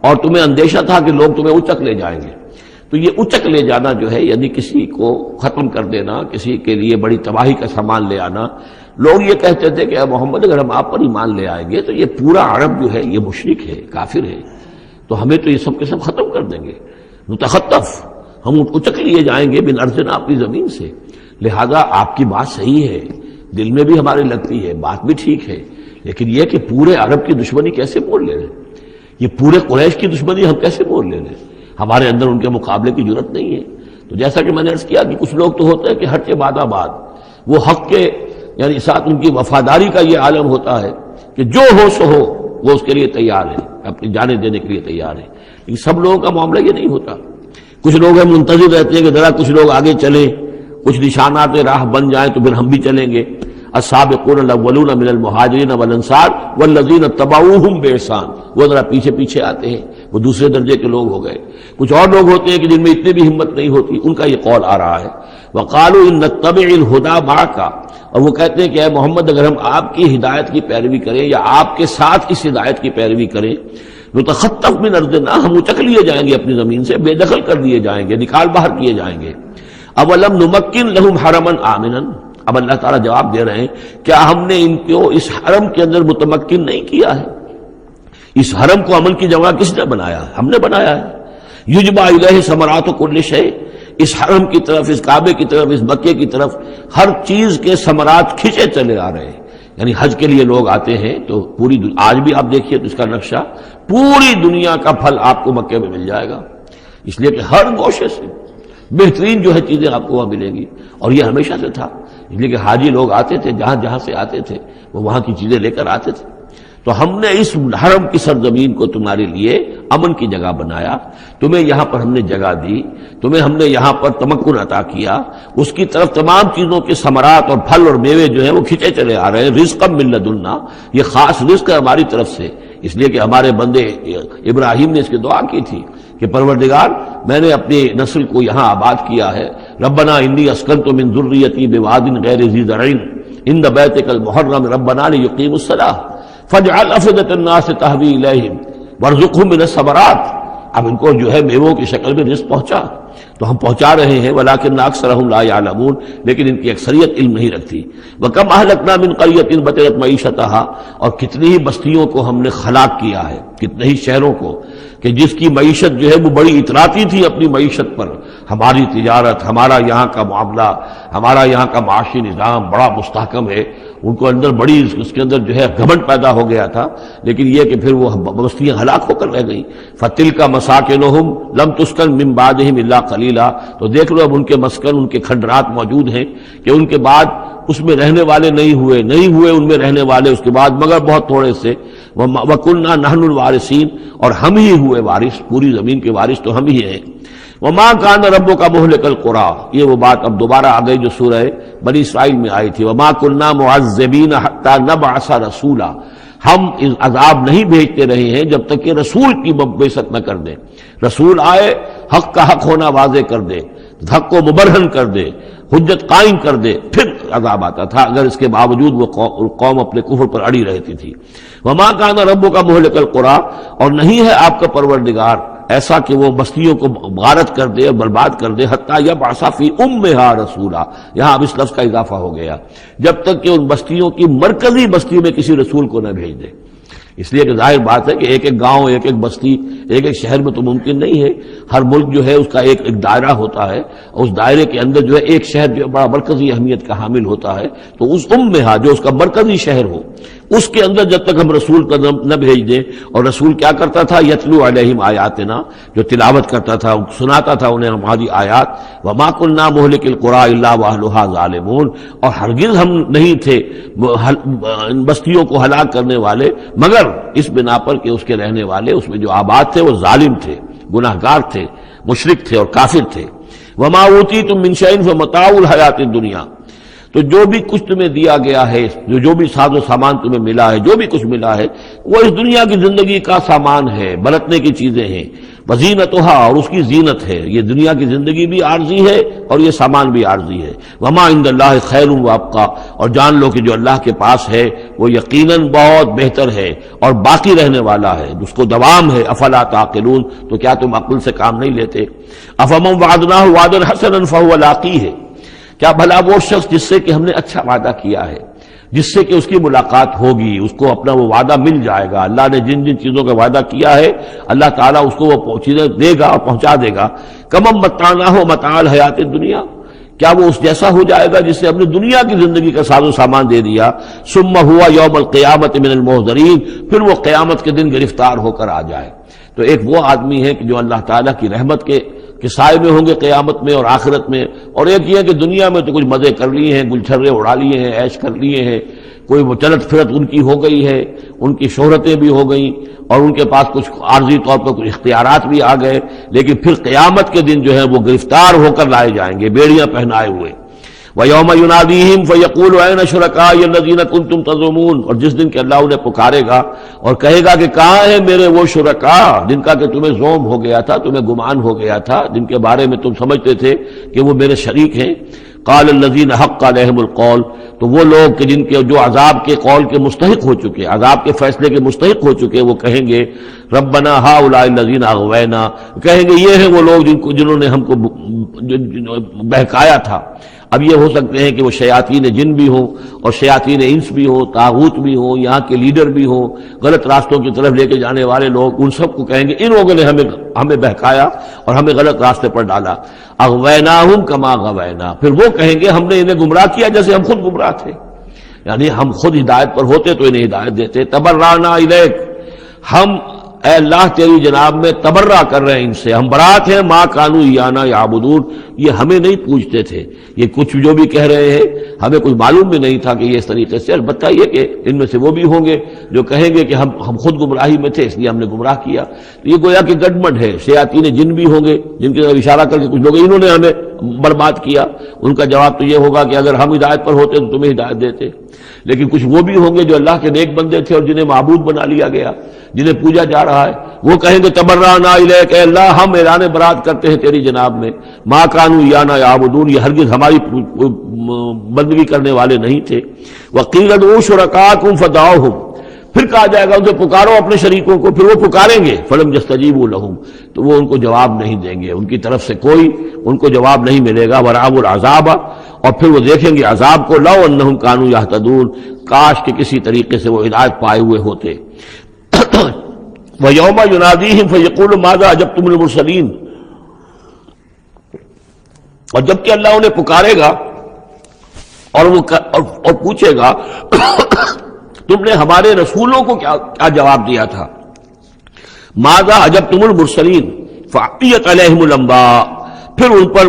اور تمہیں اندیشہ تھا کہ لوگ تمہیں اچک لے جائیں گے۔ تو یہ اچک لے جانا جو ہے یعنی کسی کو ختم کر دینا، کسی کے لیے بڑی تباہی کا سامان لے آنا۔ لوگ یہ کہتے تھے کہ اے محمد اگر ہم آپ پر ایمان لے آئیں گے تو یہ پورا عرب جو ہے یہ مشرک ہے، کافر ہے، تو ہمیں تو یہ سب کے سب ختم کر دیں گے، متخطف، ہم اچک لیے جائیں گے من ارضنا، اپنی زمین سے۔ لہذا آپ کی بات صحیح ہے، دل میں بھی ہمارے لگتی ہے، بات بھی ٹھیک ہے، لیکن یہ کہ پورے عرب کی دشمنی کیسے مول لے رہے ہیں، یہ پورے قریش کی دشمنی ہم کیسے مول لے رہے ہیں، ہمارے اندر ان کے مقابلے کی جرت نہیں ہے۔ تو جیسا کہ میں نے عرض کیا کہ کچھ لوگ تو ہوتے ہیں کہ ہر کے بعد آباد، وہ حق کے یعنی ساتھ ان کی وفاداری کا یہ عالم ہوتا ہے کہ جو ہو سو ہو، وہ اس کے لیے تیار ہے، اپنی جانیں دینے کے لیے تیار ہے، لیکن سب لوگوں کا معاملہ یہ نہیں ہوتا۔ کچھ لوگ ہیں منتظر رہتے ہیں کہ ذرا کچھ لوگ آگے چلیں، کچھ نشانات راہ بن جائیں تو پھر ہم بھی چلیں گے۔ السابقون الاولون من المہاجرین والانصار والذین اتبعوہم بإحسان، وہ ذرا پیچھے پیچھے آتے ہیں، وہ دوسرے درجے کے لوگ ہو گئے۔ کچھ اور لوگ ہوتے ہیں کہ جن میں اتنی بھی ہمت نہیں ہوتی، ان کا یہ قول آ رہا ہے وقالوا ان نتبع الہدی معک، اور وہ کہتے ہیں کہ اے محمد اگر ہم آپ کی ہدایت کی پیروی کریں یا آپ کے ساتھ اس ہدایت کی پیروی کریں، نتخطف من ارضنا، ہم اچک لیے جائیں گے اپنی زمین سے، بے دخل کر دیے جائیں گے، نکال باہر کیے جائیں گے۔ اولم نمکن لہم حرما آمنا، اب اللہ تعالیٰ جواب دے رہے ہیں کیا ہم نے ان کو اس حرم کے اندر متمکن نہیں کیا ہے؟ اس حرم کو امن کی جگہ کس نے بنایا ہے؟ ہم نے بنایا ہے۔ یجبا الیہ ثمرات کل شیء، اس حرم کی طرف، اس کعبے کی طرف، اس مکے کی طرف ہر چیز کے ثمرات کھینچے چلے آ رہے ہیں۔ یعنی حج کے لیے لوگ آتے ہیں تو پوری آج بھی آپ دیکھیے تو اس کا نقشہ، پوری دنیا کا پھل آپ کو مکے میں مل جائے گا، اس لیے کہ ہر گوشے سے بہترین جو ہے چیزیں آپ کو وہاں ملیں گی، اور یہ ہمیشہ سے تھا، اس لیے کہ حاجی لوگ آتے تھے، جہاں جہاں سے آتے تھے وہ وہاں کی چیزیں لے کر آتے تھے۔ تو ہم نے اس حرم کی سرزمین کو تمہارے لیے امن کی جگہ بنایا، تمہیں یہاں پر ہم نے جگہ دی، تمہیں ہم نے یہاں پر تمکن عطا کیا، اس کی طرف تمام چیزوں کے ثمرات اور پھل اور میوے جو ہیں وہ کھینچے چلے آ رہے ہیں۔ رزقا من لدنا، یہ خاص رزق ہے ہماری طرف سے، اس لیے کہ ہمارے بندے ابراہیم نے اس کی دعا کی تھی کہ پروردگار میں نے اپنی نسل کو یہاں آباد کیا ہے، ربنا انی اسکنت من ذریتی بواد غیر ذی زرع عند بیتک المحرم ربنا لیقیموا الصلاۃ فاجعل افئدۃ الناس تہوی الیہم وارزقہم من الثمرات۔ اب ان کو جو ہے میووں کی شکل میں رزق پہنچا تو ہم پہنچا رہے ہیں، ولکن اکثرہم لا یعلمون، لیکن ان کی اکثریت علم نہیں رکھتی۔ وکم اہلکنا من قریۃ بطرت معیشتھا، اور کتنی ہی بستیوں کو ہم نے ہلاک کیا ہے، کتنے ہی شہروں کو کہ جس کی معیشت جو ہے وہ بڑی اتراتی تھی اپنی معیشت پر، ہماری تجارت، ہمارا یہاں کا معاملہ، ہمارا یہاں کا معاشی نظام بڑا مستحکم ہے، ان کو اندر بڑی اس کے اندر جو ہے گھمنڈ پیدا ہو گیا تھا، لیکن یہ کہ پھر وہ بستیاں ہلاک ہو کر رہ گئیں۔ فَتِلْكَ مَسَاكِنُهُمْ لَمْ تُسْكَنْ مِنْ بَعْدِهِمْ إِلَّا قَلِيلًا، تو دیکھ لو اب ان کے مسکن، ان کے کھنڈرات موجود ہیں کہ ان کے بعد اس میں رہنے والے نہیں ہوئے ان میں رہنے والے اس کے بعد مگر بہت تھوڑے سے، وَكُنَّا نَحْنُ الْوَارِثِينَ، اور ہم ہی ہوئے وارث، پوری زمین کے وارث تو ہم ہی ہیں۔ وَمَا كَانَ رَبُّكَ مُهْلِكَ الْقُرَىٰ، یہ وہ بات اب دوبارہ آ گئی جو سورہ بنی اسرائیل میں آئی تھی، وَمَا كُنَّا مُعَذِّبِينَ حَتَّىٰ نَبْعَثَ رَسُولًا، ہم عذاب نہیں بھیجتے رہے ہیں جب تک کہ رسول کی بعثت نہ کر دیں، رسول آئے حق کا حق ہونا واضح کر دے، حق کو مبرہن کر دے، حجت قائم کر دے، پھر عذاب آتا تھا، اگر اس کے باوجود وہ قوم اپنے کفر پر اڑی رہتی تھی۔ وما کان ربک مہلک القریٰ، اور نہیں ہے آپ کا پروردگار ایسا کہ وہ بستیوں کو غارت کر دے، برباد کر دے، حتیٰ یبعث فی امہا رسولا، یہاں اب اس لفظ کا اضافہ ہو گیا، جب تک کہ ان بستیوں کی مرکزی بستی میں کسی رسول کو نہ بھیج دے۔ اس لیے کہ ظاہر بات ہے کہ ایک ایک گاؤں، ایک ایک بستی، ایک ایک شہر میں تو ممکن نہیں ہے، ہر ملک جو ہے اس کا ایک ایک دائرہ ہوتا ہے، اور اس دائرے کے اندر جو ہے ایک شہر جو بڑا مرکزی اہمیت کا حامل ہوتا ہے، تو اس امہا جو اس کا مرکزی شہر ہو، اس کے اندر جب تک ہم رسول کا نہ بھیج دیں، اور رسول کیا کرتا تھا، یتلو علیہم آیاتنا، جو تلاوت کرتا تھا، سناتا تھا انہیں ہماری آیات، وما کنا مہلک القریٰ الا واہلھا ظالمون، اور ہرگز ہم نہیں تھے بستیوں کو ہلاک کرنے والے مگر اس بنا پر کہ اس کے رہنے والے، اس میں جو آباد تھے وہ ظالم تھے، گناہگار تھے، مشرک تھے اور کافر تھے۔ وما اوتیتم من شیء فمتاع الحیات الدنیا، تو جو بھی کچھ تمہیں دیا گیا ہے، جو بھی ساز و سامان تمہیں ملا ہے، جو بھی کچھ ملا ہے، وہ اس دنیا کی زندگی کا سامان ہے، برتنے کی چیزیں ہیں، وزینتھا، اور اس کی زینت ہے، یہ دنیا کی زندگی بھی عارضی ہے اور یہ سامان بھی عارضی ہے۔ وما عند اللہ خیر وابقیٰ، اور جان لو کہ جو اللہ کے پاس ہے وہ یقیناً بہت بہتر ہے اور باقی رہنے والا ہے، اس کو دوام ہے۔ افلا تعقلون، تو کیا تم عقل سے کام نہیں لیتے؟ افمن وعدناہ وعدا حسنا فهو لاقیہ، کیا بھلا وہ شخص جس سے کہ ہم نے اچھا وعدہ کیا ہے، جس سے کہ اس کی ملاقات ہوگی، اس کو اپنا وہ وعدہ مل جائے گا، اللہ نے جن جن چیزوں کا وعدہ کیا ہے اللہ تعالیٰ اس کو وہ چیزیں دے گا اور پہنچا دے گا۔ کمم متعناہ متاع الحیات الدنیا، کیا وہ اس جیسا ہو جائے گا جس سے ہم نے دنیا کی زندگی کا ساز و سامان دے دیا؟ ثم ہوا یوم القیامت من المحضرین، پھر وہ قیامت کے دن گرفتار ہو کر آ جائے۔ تو ایک وہ آدمی ہے کہ جو اللہ تعالیٰ کی رحمت کے سائے میں ہوں گے قیامت میں اور آخرت میں، اور ایک یہ کہ دنیا میں تو کچھ مزے کر لیے ہیں، گلچھرے اڑا لیے ہیں، عیش کر لیے ہیں، کوئی وہ چلت پھرت ان کی ہو گئی ہے، ان کی شہرتیں بھی ہو گئیں اور ان کے پاس کچھ عارضی طور پر کچھ اختیارات بھی آ گئے، لیکن پھر قیامت کے دن جو ہے وہ گرفتار ہو کر لائے جائیں گے بیڑیاں پہنائے ہوئے۔ وَيَوْمَ يُنَادِيهِمْ فَيَقُولُ أَيْنَ شُرَكَائِيَ الَّذِينَ كُنتُمْ تَزْعُمُونَ، اور جس دن کہ اللہ انہیں پکارے گا اور کہے گا کہ کہاں ہیں میرے وہ شرکاء جن کا کہ تمہیں زوم ہو گیا تھا، تمہیں گمان ہو گیا تھا، جن کے بارے میں تم سمجھتے تھے کہ وہ میرے شریک ہیں۔ قال الذین حق علیہم القول، تو وہ لوگ کہ جن کے جو عذاب کے قول کے مستحق ہو چکے، عذاب کے فیصلے کے مستحق ہو چکے، وہ کہیں گے ربنا ہؤلاء الذین اغوینا، کہیں گے یہ ہیں وہ لوگ جنہوں نے ہم کو بہکایا تھا۔ اب یہ ہو سکتے ہیں کہ وہ شیاطین جن بھی ہوں اور شیاطین انس بھی ہوں، طاغوت بھی ہوں، یہاں کے لیڈر بھی ہوں، غلط راستوں کی طرف لے کے جانے والے لوگ، ان سب کو کہیں گے ان لوگوں نے ہمیں بہکایا اور ہمیں غلط راستے پر ڈالا۔ اغویناہم کما غوینا، پھر وہ کہیں گے ہم نے انہیں گمراہ کیا جیسے ہم خود گمراہ تھے، یعنی ہم خود ہدایت پر ہوتے تو انہیں ہدایت دیتے۔ تبرأنا الیک، ہم اے اللہ تیری جناب میں تبرہ کر رہے ہیں ان سے، ہم برات ہیں، ما کانوا ایانا یعبدون، یہ ہمیں نہیں پوجتے تھے، یہ کچھ جو بھی کہہ رہے ہیں ہمیں کچھ معلوم بھی نہیں تھا کہ یہ اس طریقے سے، البتہ یہ کہ ان میں سے وہ بھی ہوں گے جو کہیں گے کہ ہم خود گمراہی میں تھے اس لیے ہم نے گمراہ کیا۔ تو یہ گویا کہ گڈمڈ ہے، شیاطین جن بھی ہوں گے جن کی طرف اشارہ کر کے کچھ لوگ انہوں نے ہمیں برباد کیا، ان کا جواب تو یہ ہوگا کہ اگر ہم ہدایت پر ہوتے تو تمہیں ہدایت دیتے۔ لیکن کچھ وہ بھی ہوں گے جو اللہ کے نیک بندے تھے اور جنہیں معبود بنا لیا گیا، جنہیں پوجا جا رہا ہے، وہ کہیں گے تبرأنا الیک، اے اللہ ہم اعلان برات کرتے ہیں تیری جناب میں، ما کانوا ایانا یعبدون، یہ ہرگز ہماری بندگی کرنے والے نہیں تھے۔ وقیل ادعوا شرکاءکم فدعوہم، پھر کہا جائے گا ان سے پکارو اپنے شریکوں کو، پھر وہ پکاریں گے، فلم یستجیبوا لہم، تو وہ ان کو جواب نہیں دیں گے، ان کی طرف سے کوئی ان کو جواب نہیں ملے گا۔ ورأوا العذاب، اور پھر وہ دیکھیں گے عذاب کو، لو انہم کانوا یہتدون، کاش کہ کسی طریقے سے وہ ہدایت پائے ہوئے ہوتے۔ وَيَوْمَ يُنَادِيهِمْ فَيَقُولُ مَاذَا أَجَبْتُمُ الْمُرْسَلِينَ، اور جبکہ اللہ انہیں پکارے گا اور پوچھے گا تم نے ہمارے رسولوں کو کیا جواب دیا تھا۔ ماذا أَجَبْتُمُ الْمُرْسَلِينَ فَعِّيَتْ عَلَيْهِمُ الْأَنْبَاءُ، پھر ان پر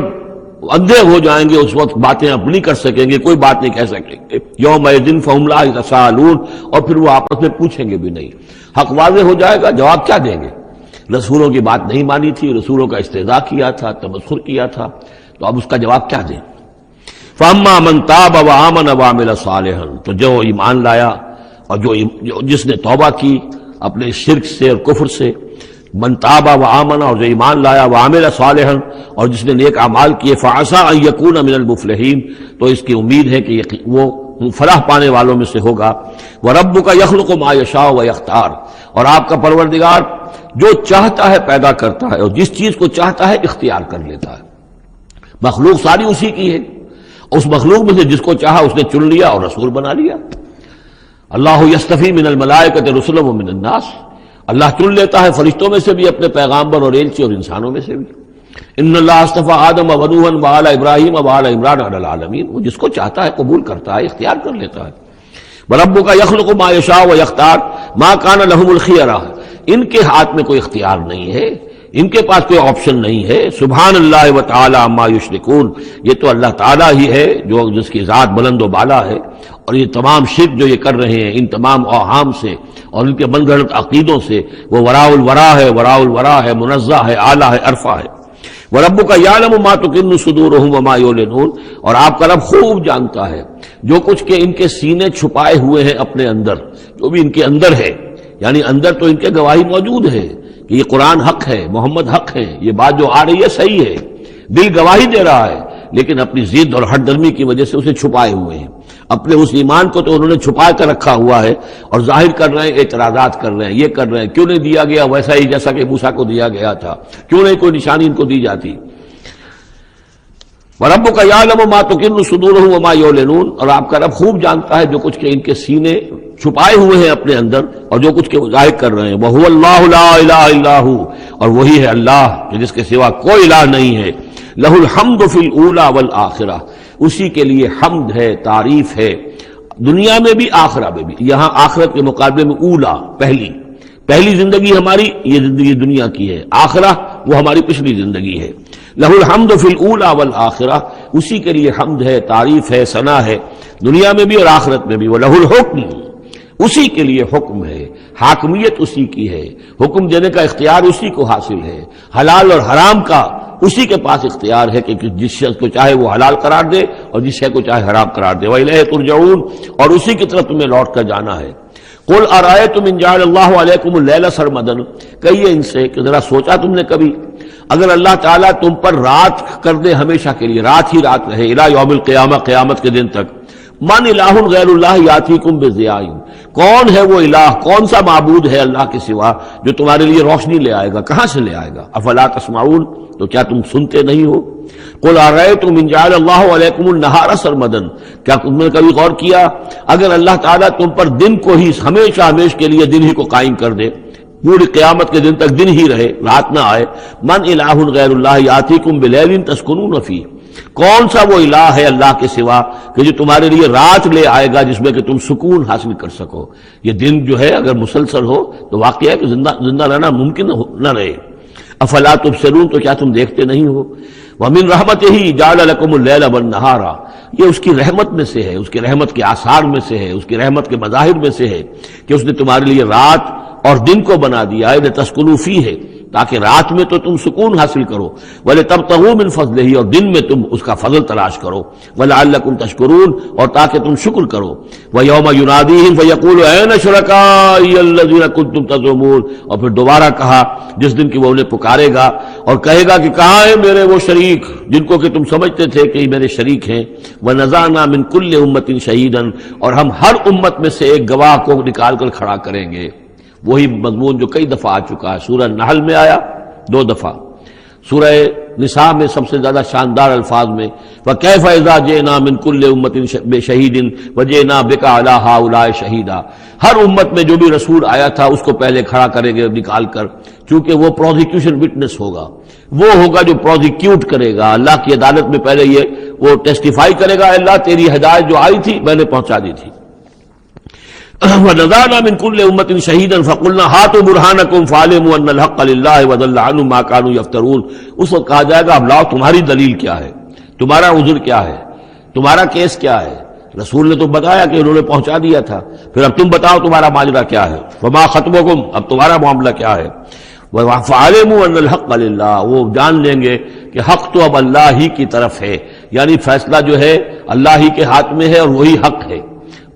اندھے ہو جائیں گے، اس وقت باتیں اب نہیں کر سکیں گے، کوئی بات نہیں کہہ سکیں گے. یومئذ فہم لا یتساءلون، اور پھر وہ آپس میں پوچھیں گے بھی نہیں. حق واضح ہو جائے گا، جواب کیا دیں گے؟ رسولوں کی بات نہیں مانی تھی، رسولوں کا استہزاء کیا تھا، تمسخر کیا تھا، تو اب اس کا جواب کیا دیں؟ فَأَمَّا مَن تَابَ وَآمَنَ وَعَمِلَ صَالِحًا، تو جو ایمان لایا اور جس نے توبہ کی اپنے شرک سے اور کفر سے، من تاب وآمن، اور جو ایمان لایا، وعمل صالحا، اور جس نے نیک اعمال کیے، فعسى ان یکون من المفلحین، تو اس کی امید ہے کہ وہ فلاح پانے والوں میں سے ہوگا. وربک یخلق ما یشاء ویختار، اور آپ کا پروردگار جو چاہتا ہے پیدا کرتا ہے، اور جس چیز کو چاہتا ہے اختیار کر لیتا ہے. مخلوق ساری اسی کی ہے، اس مخلوق میں سے جس کو چاہا اس نے چن لیا اور رسول بنا لیا. اللہ یصطفی من الملائکۃ رسلا ومن الناس، اللہ چن لیتا ہے فرشتوں میں سے بھی اپنے پیغامبر اور ایلچی، اور انسانوں میں سے بھی. ان اللہ اصطفیٰ آدم ونوحا وآل ابراہیم وآل عمران علی العالمین، وہ جس کو چاہتا ہے قبول کرتا ہے، اختیار کر لیتا ہے. وربک یخلق ما یشاء ویختار ما کان لهم الخیرہ، ان کے ہاتھ میں کوئی اختیار نہیں ہے، ان کے پاس کوئی آپشن نہیں ہے. سبحان اللہ وتعالی عما یشرکون، یہ تو اللہ تعالیٰ ہی ہے جو جس کی ذات بلند و بالا ہے، اور یہ تمام شرک جو یہ کر رہے ہیں ان تمام اوہام سے اور ان کے من گھڑت عقیدوں سے، وہ وراء الورا ہے، وراء الورا ہے، منزہ ہے، اعلیٰ ہے، عرفہ ہے. وَرَبُّكَ يَعْلَمُ مَا تُكِنُّ صُدُورُهُمْ وَمَا يُعْلِنُونَ، اور آپ کا رب خوب جانتا ہے جو کچھ کہ ان کے سینے چھپائے ہوئے ہیں اپنے اندر، جو بھی ان کے اندر ہے، یعنی اندر تو ان کے گواہی موجود ہے کہ یہ قرآن حق ہے، محمد حق ہے، یہ بات جو آ رہی ہے صحیح ہے، دل گواہی دے رہا ہے، لیکن اپنی ضد اور ہٹ درمی کی وجہ سے اسے چھپائے ہوئے ہیں. اپنے اس ایمان کو تو انہوں نے چھپا کر رکھا ہوا ہے، اور ظاہر کر رہے ہیں، اعتراضات کر رہے ہیں، یہ کر رہے ہیں کیوں نہیں دیا گیا ویسا ہی جیسا کہ موسیٰ کو دیا گیا تھا، کیوں نہیں کوئی نشانی ان کو دی جاتی. وَرَبُّكَ يَعْلَمُ مَا تُكِنُّ صُدُورُهُمْ وَمَا يُعْلِنُونَ، اور آپ کا رب خوب جانتا ہے جو کچھ کہ ان کے سینے چھپائے ہوئے ہیں اپنے اندر اور جو کچھ کہ ظاہر کر رہے ہیں. وَهُوَ اللَّهُ لَا إِلَٰهَ إِلَّا هُوَ، اور وہی ہے اللہ کہ جس کے سوا کوئی الہ نہیں ہے. لَهُ الْحَمْدُ فِي الْأُولَىٰ وَالْآخِرَةِ، اسی کے لیے حمد ہے، تعریف ہے، دنیا میں بھی آخرہ میں بھی. یہاں آخرت کے مقابلے میں اولا، پہلی زندگی ہماری یہ زندگی دنیا کی ہے، آخرہ وہ ہماری پچھلی زندگی ہے. لہ الحمد فی الاولی والآخرہ، اسی کے لیے حمد ہے، تعریف ہے، ثنا ہے، دنیا میں بھی اور آخرت میں بھی. وَلَهُ الْحُکْمُ، اسی کے لیے حکم ہے، حاکمیت اسی کی ہے، حکم دینے کا اختیار اسی کو حاصل ہے، حلال اور حرام کا اسی کے پاس اختیار ہے کہ جس شخص کو چاہے وہ حلال قرار دے اور جس شخص کو چاہے حرام قرار دے. وَإِلَيْهِ تُرْجَعُونَ، اور اسی کی طرف تمہیں لوٹ کر جانا ہے. قُلْ أَرَأَيْتُمْ إِنْ جَعَلَ اللَّهُ عَلَيْكُمُ اللَّيْلَ سَرْمَدًا، کہیے ان سے کہ ذرا سوچا تم نے کبھی اگر اللہ تعالیٰ تم پر رات کر دے ہمیشہ کے لیے، رات ہی رات رہے، الی یوم القیامہ، قیامت کے دن تک. من الہ غیر اللہ یاتیکم بضیاء، کون ہے وہ الہ، کون سا معبود ہے اللہ کے سوا جو تمہارے لیے روشنی لے آئے گا، کہاں سے لے آئے گا؟ افلا تسمعون، تو کیا تم سنتے نہیں ہو؟ قل ارأیتم ان جعل اللہ علیکم النہار سرمدا، کیا تم نے کبھی غور کیا اگر اللہ تعالیٰ تم پر دن کو ہی ہمیشہ ہمیشہ کے لیے دن ہی کو قائم کر دے، پوری قیامت کے دن تک دن ہی رہے، رات نہ آئے. من الہ غیر اللہ یاتیکم بلیل تسکنون فیہ، کون سا وہ الہ ہے اللہ کے سوا کہ جو تمہارے لیے رات لے آئے گا جس میں کہ تم سکون حاصل کر سکو. یہ دن جو ہے اگر مسلسل ہو تو واقعہ ہے کہ زندہ رہنا ممکن نہ رہے. افلا تبصرون، تو کیا تم دیکھتے نہیں ہو؟ ومن رحمتہ جعل لکم اللیل والنہار، یہ اس کی رحمت میں سے ہے، اس کی رحمت کے آثار میں سے ہے، اس کی رحمت کے مظاہر میں سے ہے کہ اس نے تمہارے لیے رات اور دن کو بنا دیا ہے. لتسکنوا فیہ، تاکہ رات میں تو تم سکون حاصل کرو، وَلِتَبْتَغُوا مِنْ فَضْلِهِ، اور دن میں تم اس کا فضل تلاش کرو، وَلَعَلَّكُمْ تَشْكُرُونَ، اور تاکہ تم شکر کرو. وَيَوْمَ يُنَادِيهِمْ فَيَقُولُ أَيْنَ شُرَكَائِيَ الَّذِينَ كُنتُمْ تَزْعُمُونَ، اور پھر دوبارہ کہا جس دن کہ وہ انہیں پکارے گا اور کہے گا کہ کہاں ہیں میرے وہ شریک جن کو کہ تم سمجھتے تھے کہ یہ میرے شریک ہیں. وَنَزَعْنَا مِنْ كُلِّ أُمَّةٍ شَهِيدًا، اور ہم ہر امت میں سے ایک گواہ کو نکال کر کھڑا کریں گے. وہی مضمون جو کئی دفعہ آ چکا ہے، سورہ نحل میں آیا 2 دفعہ، سورہ نساء میں سب سے زیادہ شاندار الفاظ میں وَكَيْفَ إِذَا جِئْنَا مِنْ كُلِّ أُمَّةٍ بِشَهِيدٍ وَجِئْنَا بِكَ عَلَىٰ هَٰؤُلَاءِ شَهِيدًا. ہر امت میں جو بھی رسول آیا تھا اس کو پہلے کھڑا کریں گے نکال کر، چونکہ وہ پروزیکیوشن وٹنس ہوگا، وہ ہوگا جو پروزیکیوٹ کرے گا اللہ کی عدالت میں. پہلے یہ وہ ٹیسٹیفائی کرے گا اللہ تیری ہدایت جو آئی تھی میں نے پہنچا دی تھی. وَنَزَعْنَا مِنْ كُلِّ أُمَّةٍ شَهِيدًا فَقُلْنَا هَاتُوا بُرْهَانَكُمْ فَعَلِمُوا أَنَّ الْحَقَّ لِلَّهِ وَضَلَّ عَنْهُمْ مَا كَانُوا يَفْتَرُونَ. اس وقت کہا جائے گا اب لاؤ تمہاری دلیل کیا ہے، تمہارا عذر کیا ہے، تمہارا کیس کیا ہے؟ رسول نے تو بتایا کہ انہوں نے پہنچا دیا تھا، پھر اب تم بتاؤ تمہارا ماجرا کیا ہے، فما خطبکم، اب تمہارا معاملہ کیا ہے؟ فعلموا ان الحق للہ، وہ جان لیں گے کہ حق تو اب اللہ ہی کی طرف ہے، یعنی فیصلہ جو ہے اللہ ہی کے ہاتھ میں ہے اور وہی حق ہے۔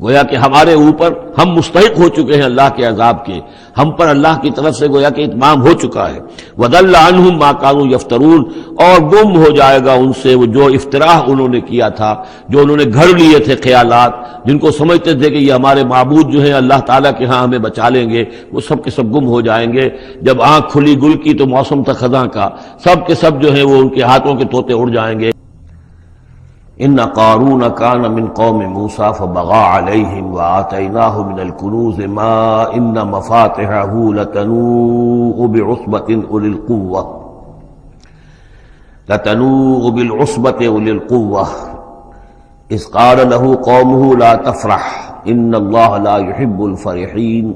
گویا کہ ہمارے اوپر ہم مستحق ہو چکے ہیں اللہ کے عذاب کے، ہم پر اللہ کی طرف سے گویا کہ اتمام ہو چکا ہے۔ وَضَلَّ عَنْهُمْ مَا كَانُوا يَفْتَرُونَ، اور گم ہو جائے گا ان سے وہ جو افتراء انہوں نے کیا تھا، جو انہوں نے گھڑ لیے تھے خیالات، جن کو سمجھتے تھے کہ یہ ہمارے معبود جو ہیں اللہ تعالیٰ کے ہاں ہمیں بچا لیں گے، وہ سب کے سب گم ہو جائیں گے۔ جب آنکھ کھلی گل کی تو موسم تھا خزاں کا، سب کے سب جو ہیں وہ ان کے ہاتھوں کے طوطے اڑ جائیں گے۔ ان قارون کان من قوم موسیٰ فبغى علیہم وآتیناہ من الکنوز ما ان مفاتحہ لتنوء بالعصبة اولي القوة اذ قال له قومه لا تفرح ان اللہ لا يحب الفرحین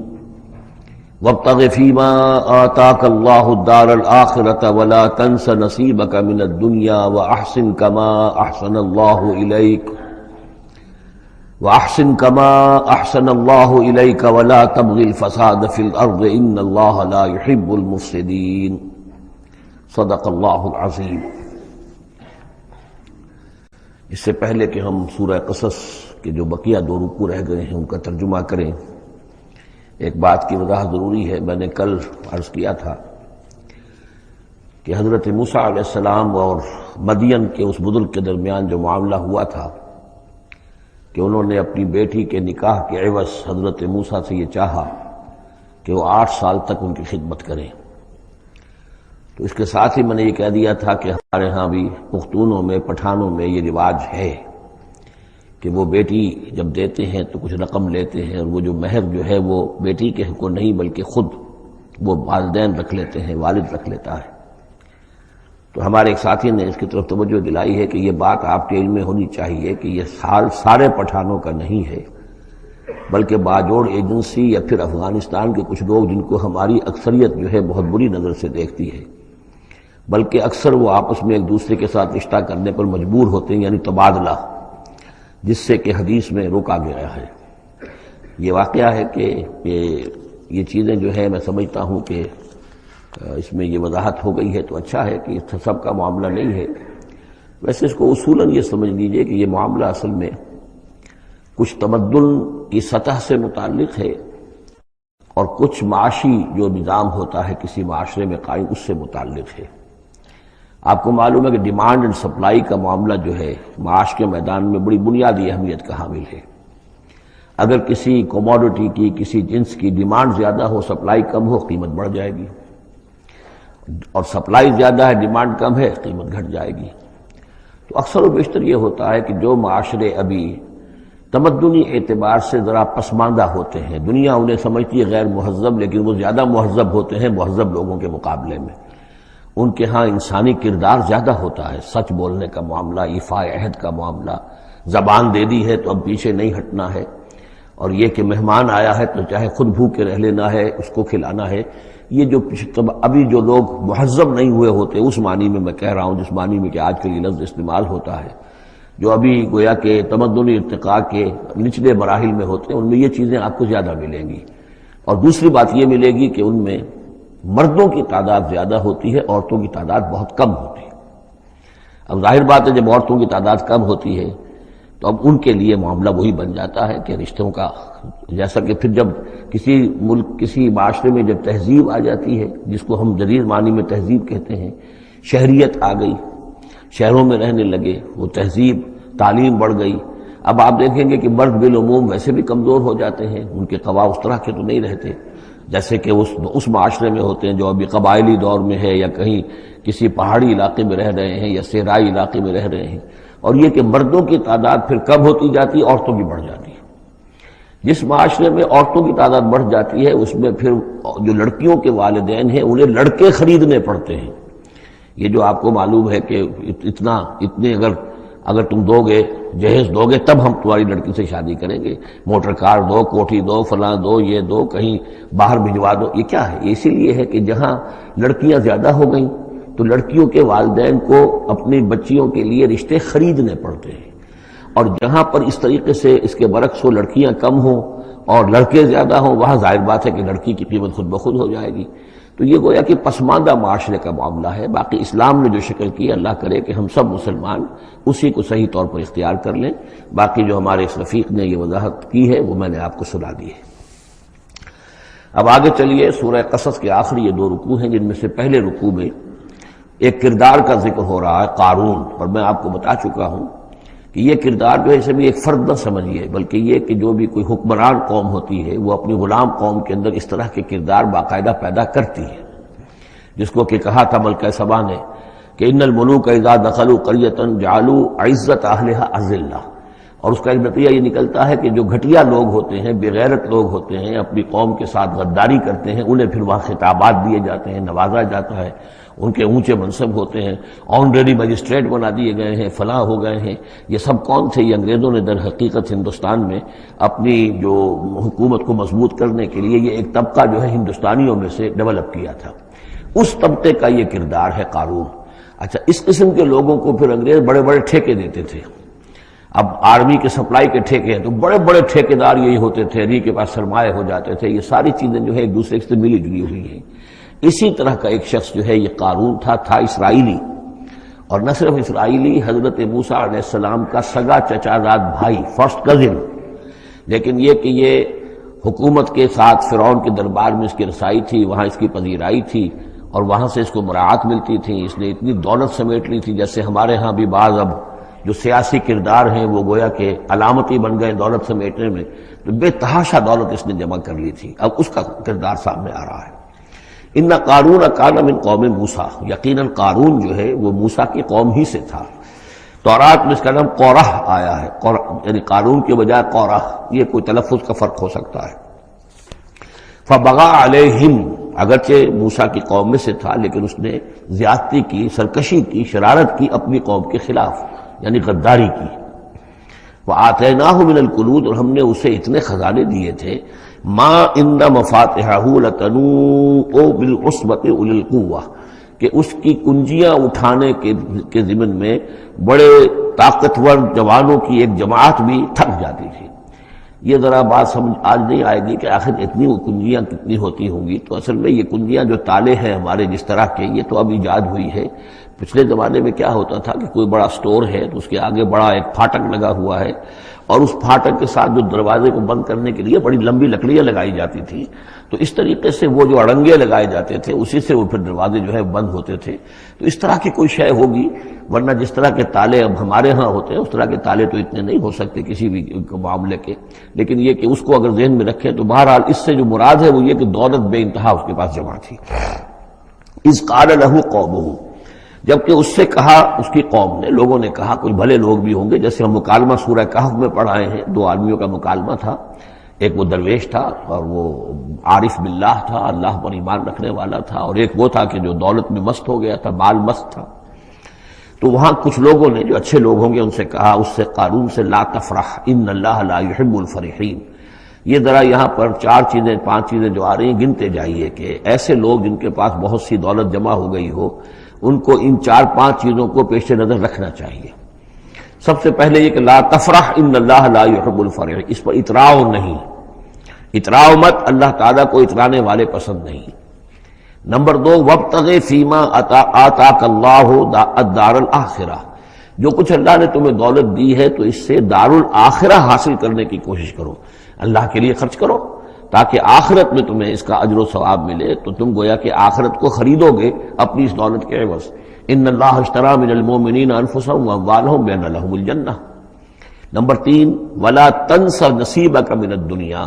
وابتغ فيما آتاك الله الدار الآخرة ولا تنس نصيبك من الدنيا وأحسن كما أحسن الله إليك ولا تبغ الفساد في الأرض إن الله لا يحب المفسدين صدق اللہ العظیم۔ اس سے پہلے کہ ہم سورہ قصص کے جو بقیہ دو رکوع رہ گئے ہیں ان کا ترجمہ کریں، ایک بات کی وضاحت ضروری ہے۔ میں نے کل عرض کیا تھا کہ حضرت موسیٰ علیہ السلام اور مدین کے اس بزرگ کے درمیان جو معاملہ ہوا تھا کہ انہوں نے اپنی بیٹی کے نکاح کے عوض حضرت موسیٰ سے یہ چاہا کہ وہ 8 سال تک ان کی خدمت کریں، تو اس کے ساتھ ہی میں نے یہ کہہ دیا تھا کہ ہمارے ہاں بھی پختونوں میں، پٹھانوں میں یہ رواج ہے کہ وہ بیٹی جب دیتے ہیں تو کچھ رقم لیتے ہیں، اور وہ جو مہر جو ہے وہ بیٹی کے حق کو نہیں بلکہ خود وہ والدین رکھ لیتے ہیں، والد رکھ لیتا ہے۔ تو ہمارے ایک ساتھی نے اس کی طرف توجہ دلائی ہے کہ یہ بات آپ کے علم میں ہونی چاہیے کہ یہ سارے پٹھانوں کا نہیں ہے، بلکہ باجوڑ ایجنسی یا پھر افغانستان کے کچھ لوگ جن کو ہماری اکثریت جو ہے بہت بری نظر سے دیکھتی ہے، بلکہ اکثر وہ آپس میں ایک دوسرے کے ساتھ رشتہ کرنے پر مجبور ہوتے ہیں، یعنی تبادلہ، جس سے کہ حدیث میں روکا گیا ہے۔ یہ واقعہ ہے کہ یہ چیزیں جو ہے میں سمجھتا ہوں کہ اس میں یہ وضاحت ہو گئی ہے تو اچھا ہے کہ اس سب کا معاملہ نہیں ہے۔ ویسے اس کو اصولاً یہ سمجھ لیجئے کہ یہ معاملہ اصل میں کچھ تمدن کی سطح سے متعلق ہے اور کچھ معاشی جو نظام ہوتا ہے کسی معاشرے میں قائم اس سے متعلق ہے۔ آپ کو معلوم ہے کہ ڈیمانڈ اینڈ سپلائی کا معاملہ جو ہے معاش کے میدان میں بڑی بنیادی اہمیت کا حامل ہے۔ اگر کسی کوموڈٹی کی، کسی جنس کی ڈیمانڈ زیادہ ہو، سپلائی کم ہو، قیمت بڑھ جائے گی، اور سپلائی زیادہ ہے، ڈیمانڈ کم ہے، قیمت گھٹ جائے گی۔ تو اکثر و بیشتر یہ ہوتا ہے کہ جو معاشرے ابھی تمدنی اعتبار سے ذرا پسماندہ ہوتے ہیں، دنیا انہیں سمجھتی ہے غیر مہذب، لیکن وہ زیادہ مہذب ہوتے ہیں مہذب لوگوں کے مقابلے میں۔ ان کے ہاں انسانی کردار زیادہ ہوتا ہے، سچ بولنے کا معاملہ، ایفاء عہد کا معاملہ، زبان دے دی ہے تو اب پیچھے نہیں ہٹنا ہے، اور یہ کہ مہمان آیا ہے تو چاہے خود بھوکے رہ لینا ہے، اس کو کھلانا ہے۔ یہ جو ابھی جو لوگ مہذب نہیں ہوئے ہوتے، اس معنی میں میں کہہ رہا ہوں جس معنی میں کہ آج کل یہ لفظ استعمال ہوتا ہے، جو ابھی گویا کہ تمدنی ارتقاء کے نچلے مراحل میں ہوتے ہیں، ان میں یہ چیزیں آپ کو زیادہ ملیں گی۔ اور دوسری بات یہ ملے گی کہ ان میں مردوں کی تعداد زیادہ ہوتی ہے، عورتوں کی تعداد بہت کم ہوتی ہے۔ اب ظاہر بات ہے جب عورتوں کی تعداد کم ہوتی ہے تو اب ان کے لیے معاملہ وہی بن جاتا ہے کہ رشتوں کا، جیسا کہ پھر جب کسی ملک، کسی معاشرے میں جب تہذیب آ جاتی ہے، جس کو ہم جدید معنی میں تہذیب کہتے ہیں، شہریت آ گئی، شہروں میں رہنے لگے، وہ تہذیب، تعلیم بڑھ گئی، اب آپ دیکھیں گے کہ مرد بالعموم ویسے بھی کمزور ہو جاتے ہیں، ان کے قوا اس طرح کے تو نہیں رہتے جیسے کہ اس معاشرے میں ہوتے ہیں جو ابھی قبائلی دور میں ہے، یا کہیں کسی پہاڑی علاقے میں رہ رہے ہیں یا صحرائی علاقے میں رہ رہے ہیں۔ اور یہ کہ مردوں کی تعداد پھر کم ہوتی جاتی ہے، عورتوں کی بڑھ جاتی ہے۔ جس معاشرے میں عورتوں کی تعداد بڑھ جاتی ہے اس میں پھر جو لڑکیوں کے والدین ہیں انہیں لڑکے خریدنے پڑتے ہیں۔ یہ جو آپ کو معلوم ہے کہ اتنے اگر تم دو گے، جہیز دو گے تب ہم تمہاری لڑکی سے شادی کریں گے، موٹر کار دو، کوٹھی دو، فلاں دو، یہ دو، کہیں باہر بھجوا دو۔ یہ کیا ہے؟ اسی لیے ہے کہ جہاں لڑکیاں زیادہ ہو گئیں تو لڑکیوں کے والدین کو اپنی بچیوں کے لیے رشتے خریدنے پڑتے ہیں، اور جہاں پر اس طریقے سے اس کے برعکس ہو لڑکیاں کم ہوں اور لڑکے زیادہ ہوں، وہاں ظاہر بات ہے کہ لڑکی کی قیمت خود بخود ہو جائے گی۔ تو یہ گویا کہ پسماندہ معاشرے کا معاملہ ہے۔ باقی اسلام نے جو شکل کی، اللہ کرے کہ ہم سب مسلمان اسی کو صحیح طور پر اختیار کر لیں۔ باقی جو ہمارے اس رفیق نے یہ وضاحت کی ہے وہ میں نے آپ کو سنا دی ہے۔ اب آگے چلیے، سورہ قصص کے آخری یہ 2 رکوع ہیں، جن میں سے پہلے رکوع میں ایک کردار کا ذکر ہو رہا ہے، قارون، اور میں آپ کو بتا چکا ہوں کہ یہ کردار جو ہے اسے بھی ایک فرد نہ سمجھیے، بلکہ یہ کہ جو بھی کوئی حکمران قوم ہوتی ہے وہ اپنی غلام قوم کے اندر اس طرح کے کردار باقاعدہ پیدا کرتی ہے، جس کو کہ کہا تھا ملکہ سبا نے کہ ان الملوک اذا دخلوا قریۃ جعلوا عزت اہلھا اذلہ، اور اس کا ایک نتیجہ یہ نکلتا ہے کہ جو گھٹیا لوگ ہوتے ہیں، بے غیرت لوگ ہوتے ہیں، اپنی قوم کے ساتھ غداری کرتے ہیں، انہیں پھر وہاں خطابات دیے جاتے ہیں، نوازا جاتا ہے، ان کے اونچے منصب ہوتے ہیں، آنریری مجسٹریٹ بنا دیے گئے ہیں، فلاں ہو گئے ہیں۔ یہ سب کون تھے؟ یہ انگریزوں نے در حقیقت ہندوستان میں اپنی جو حکومت کو مضبوط کرنے کے لیے یہ ایک طبقہ جو ہے ہندوستانیوں میں سے ڈیولپ کیا تھا، اس طبقے کا یہ کردار ہے قارون۔ اچھا، اس قسم کے لوگوں کو پھر انگریز بڑے بڑے ٹھیکے دیتے تھے۔ اب آرمی کے سپلائی کے ٹھیکے ہیں تو بڑے بڑے ٹھیکیدار یہی ہوتے تھے، انہی کے پاس سرمایہ ہو جاتے تھے۔ یہ ساری چیزیں جو ہے ایک دوسرے سے ملی جلی ہوئی ہیں۔ اسی طرح کا ایک شخص جو ہے یہ قارون تھا اسرائیلی، اور نہ صرف اسرائیلی، حضرت موسیٰ علیہ السلام کا سگا چچا زاد بھائی، فرسٹ کزن، لیکن یہ کہ یہ حکومت کے ساتھ فرعون کے دربار میں اس کی رسائی تھی، وہاں اس کی پذیرائی تھی، اور وہاں سے اس کو مراعات ملتی تھی۔ اس نے اتنی دولت سمیٹ لی تھی، جیسے ہمارے ہاں بھی بعض اب جو سیاسی کردار ہیں وہ گویا کہ علامتی بن گئے دولت سمیٹنے میں، تو بے تحاشا دولت اس نے جمع کر لی تھی۔ اب اس کا کردار سامنے آ رہا ہے۔ ان قارون کان من قوم موسیٰ، یقیناً قارون جو ہے وہ موسیٰ کی قوم ہی سے تھا۔ تورات میں اس کا نام قورح آیا ہے، یعنی قارون کے بجائے قورح، یہ کوئی تلفظ کا فرق ہو سکتا ہے۔ فبغى علیہم، اگرچہ موسیٰ کی قوم میں سے تھا لیکن اس نے زیادتی کی، سرکشی کی، شرارت کی اپنی قوم کے خلاف، یعنی غداری کی۔ وآتیناہ من الکنوز، اور ہم نے اسے اتنے خزانے دیے تھے، ما ان مفاتحہ لتنوء بالعصبۃ اولي القوہ، کہ اس کی کنجیاں اٹھانے کے ضمن میں بڑے طاقتور جوانوں کی ایک جماعت بھی تھک جاتی تھی۔ یہ ذرا بات سمجھ آج نہیں آئے گی کہ آخر اتنی وہ کنجیاں کتنی ہوتی ہوں گی، تو اصل میں یہ کنجیاں جو تالے ہیں ہمارے جس طرح کے، یہ تو اب ایجاد ہوئی ہے۔ پچھلے زمانے میں کیا ہوتا تھا کہ کوئی بڑا سٹور ہے تو اس کے آگے بڑا ایک پھاٹک لگا ہوا ہے، اور اس پھاٹک کے ساتھ جو دروازے کو بند کرنے کے لیے بڑی لمبی لکڑیاں لگائی جاتی تھی، تو اس طریقے سے وہ جو اڑنگے لگائے جاتے تھے اسی سے وہ پھر دروازے جو ہے بند ہوتے تھے۔ تو اس طرح کی کوئی شے ہوگی، ورنہ جس طرح کے تالے اب ہمارے ہاں ہوتے ہیں اس طرح کے تالے تو اتنے نہیں ہو سکتے کسی بھی معاملے کے۔ لیکن یہ کہ اس کو اگر ذہن میں رکھیں تو بہرحال اس سے جو مراد ہے وہ یہ کہ دولت بے انتہا اس کے پاس جمع تھی۔ اذ قال له قومه، جبکہ اس سے کہا اس کی قوم نے، لوگوں نے کہا، کچھ بھلے لوگ بھی ہوں گے، جیسے ہم مکالمہ سورہ کہف میں پڑھائے ہیں، 2 آدمیوں کا مکالمہ تھا، ایک وہ درویش تھا اور وہ عارف باللہ تھا، اللہ پر ایمان رکھنے والا تھا، اور ایک وہ تھا کہ جو دولت میں مست ہو گیا تھا، مال مست تھا۔ تو وہاں کچھ لوگوں نے جو اچھے لوگ ہوں گے ان سے کہا، اس سے قارون سے، لا تفرح ان اللہ لا يحب الفرحین۔ یہ ذرا یہاں پر 5 چیزیں جو آ رہی ہیں گنتے جائیے کہ ایسے لوگ جن کے پاس بہت سی دولت جمع ہو گئی ہو ان کو ان 4-5 چیزوں کو پیش نظر رکھنا چاہیے۔ سب سے پہلے یہ کہ لا تفرح ان اللہ لا يحب الفرح، اس پر اتراؤ نہیں، اتراؤ مت، اللہ تعالیٰ کو اترانے والے پسند نہیں۔ نمبر 2، وابتغ فیما آتاک اللہ الدار الآخرہ، جو کچھ اللہ نے تمہیں دولت دی ہے تو اس سے دار الآخرہ حاصل کرنے کی کوشش کرو، اللہ کے لیے خرچ کرو تاکہ آخرت میں تمہیں اس کا اجر و ثواب ملے، تو تم گویا کہ آخرت کو خریدو گے اپنی اس دولت کے عوض۔ ان اللہ اشتری من المؤمنین انفسهم واموالهم بان لهم الجنہ۔ نمبر 3، ولا تنس نصیبک من الدنیا،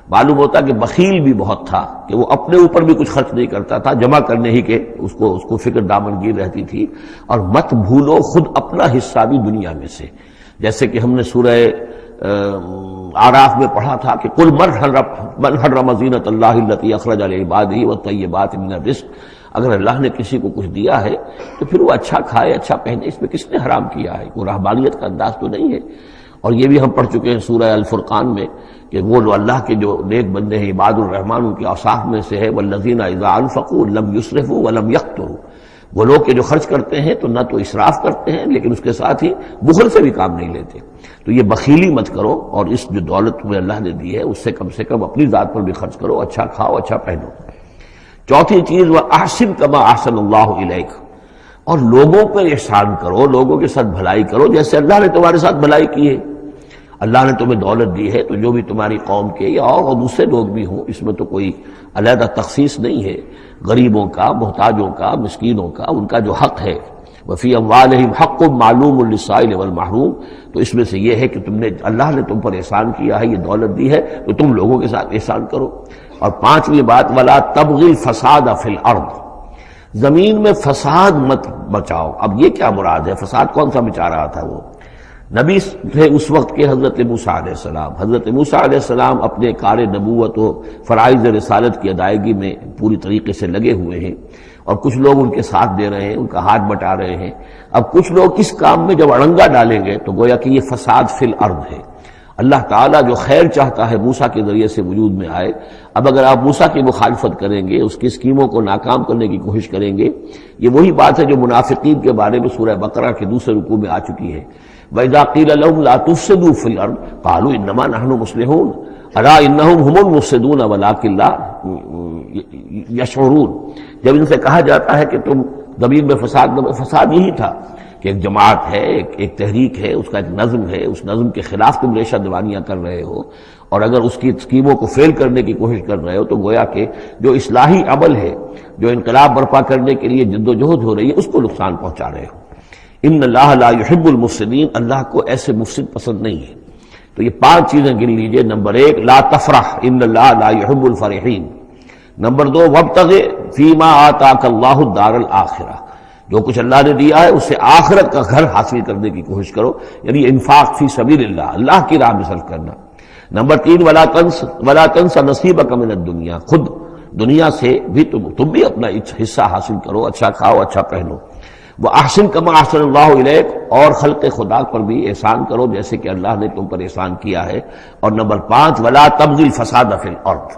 معلوم ہوتا کہ بخیل بھی بہت تھا کہ وہ اپنے اوپر بھی کچھ خرچ نہیں کرتا تھا، جمع کرنے ہی کے اس کو فکر دامنگیر رہتی تھی۔ اور مت بھولو خود اپنا حصہ بھی دنیا میں سے، جیسے کہ ہم نے سورہ اعراف میں پڑھا تھا کہ قل من حرم زینۃ اللہ التی اخرج لعبادہ والطیبات من الرزق، اگر اللہ نے کسی کو کچھ دیا ہے تو پھر وہ اچھا کھائے، اچھا پہنے، اس میں کس نے حرام کیا ہے؟ کوئی رہبانیت کا انداز تو نہیں ہے۔ اور یہ بھی ہم پڑھ چکے ہیں سورہ الفرقان میں کہ وہ جو اللہ کے جو نیک بندے ہیں عباد الرحمن، ان کے اوصاف میں سے ہے والذین اذا انفقوا لم یسرفوا ولم یقتروا، وہ لوگ کہ جو خرچ کرتے ہیں تو نہ تو اسراف کرتے ہیں لیکن اس کے ساتھ ہی بخل سے بھی کام نہیں لیتے. تو یہ بخیلی مت کرو، اور اس جو دولت تمہیں اللہ نے دی ہے اس سے کم اپنی ذات پر بھی خرچ کرو، اچھا کھاؤ اچھا پہنو. چوتھی چیز وَأَحْسِنْ كَمَا أَحْسَنَ اللَّهُ إِلَيْكَ، اور لوگوں پر احسان کرو، لوگوں کے ساتھ بھلائی کرو جیسے اللہ نے تمہارے ساتھ بھلائی کی ہے. اللہ نے تمہیں دولت دی ہے تو جو بھی تمہاری قوم کے یا اور دوسرے لوگ بھی ہوں، اس میں تو کوئی علیحدہ تخصیص نہیں ہے، غریبوں کا، محتاجوں کا، مسکینوں کا، ان کا جو حق ہے وفی اموالہم حق معلوم للسائل والمحروم، تو اس میں سے یہ ہے کہ اللہ نے تم پر احسان کیا ہے، یہ دولت دی ہے تو تم لوگوں کے ساتھ احسان کرو. اور پانچویں بات ولا تبغی الفساد فی الارض، زمین میں فساد مت بچاؤ. اب یہ کیا مراد ہے؟ فساد کون سا مچا رہا تھا؟ وہ نبی تھے اس وقت کے حضرت موسیٰ علیہ السلام. حضرت موسیٰ علیہ السلام اپنے کار نبوت و فرائض رسالت کی ادائیگی میں پوری طریقے سے لگے ہوئے ہیں، اور کچھ لوگ ان کے ساتھ دے رہے ہیں، ان کا ہاتھ بٹا رہے ہیں. اب کچھ لوگ اس کام میں جب اڑنگا ڈالیں گے تو گویا کہ یہ فساد فی الارض ہے. اللہ تعالیٰ جو خیر چاہتا ہے موسیٰ کے ذریعے سے وجود میں آئے، اب اگر آپ موسیٰ کی مخالفت کریں گے، اس کی اسکیموں کو ناکام کرنے کی کوشش کریں گے، یہ وہی بات ہے جو منافقین کے بارے میں سورہ بقرہ کے دوسرے رکوع میں آ چکی ہے. وَإِذَا قِيلَ لَهُمْ لَا تُفْسِدُوا فِي الْأَرْضِ قَالُوا إِنَّمَا نَحْنُ مُصْلِحُونَ أَلَا إِنَّهُمْ هُمُ الْمُفْسِدُونَ وَلَٰكِن لَا يَشْعُرُونَ. جب ان سے کہا جاتا ہے کہ تم زمین میں فساد یہی تھا کہ ایک جماعت ہے، ایک تحریک ہے، اس کا ایک نظم ہے، اس نظم کے خلاف تم ریشہ دوانیاں کر رہے ہو، اور اگر اس کی اسکیموں کو فیل کرنے کی کوشش کر رہے ہو تو گویا کہ جو اصلاحی عمل ہے، جو انقلاب برپا کرنے کے لیے جد و جہد ہو رہی ہے، اس کو نقصان پہنچا رہے ہو. ان اللہ لا يحب المفسدین، اللہ کو ایسے مفسد پسند نہیں ہے. تو یہ 5 چیزیں گن لیجئے. نمبر 1 لا تفرح ان اللہ لا يحب الفرحین. نمبر 2 وابتغ فیما آتاک اللہ الدار الآخرہ، جو کچھ اللہ نے دیا ہے اس سے آخرت کا گھر حاصل کرنے کی کوشش کرو، یعنی انفاق فی سبیل اللہ، اللہ کی راہ میں صرف کرنا. نمبر 3 ولا تنس نصیبک من الدنیا، خود دنیا سے بھی تم بھی اپنا حصہ حاصل کرو، اچھا کھاؤ اچھا پہنو. وَأَحْسِنْ كَمَا أَحْسَنَ اللَّهُ إِلَيْكَ، اور خلق خدا پر بھی احسان کرو جیسے کہ اللہ نے تم پر احسان کیا ہے. اور نمبر 5 ولا تبغی الفساد فی الارض،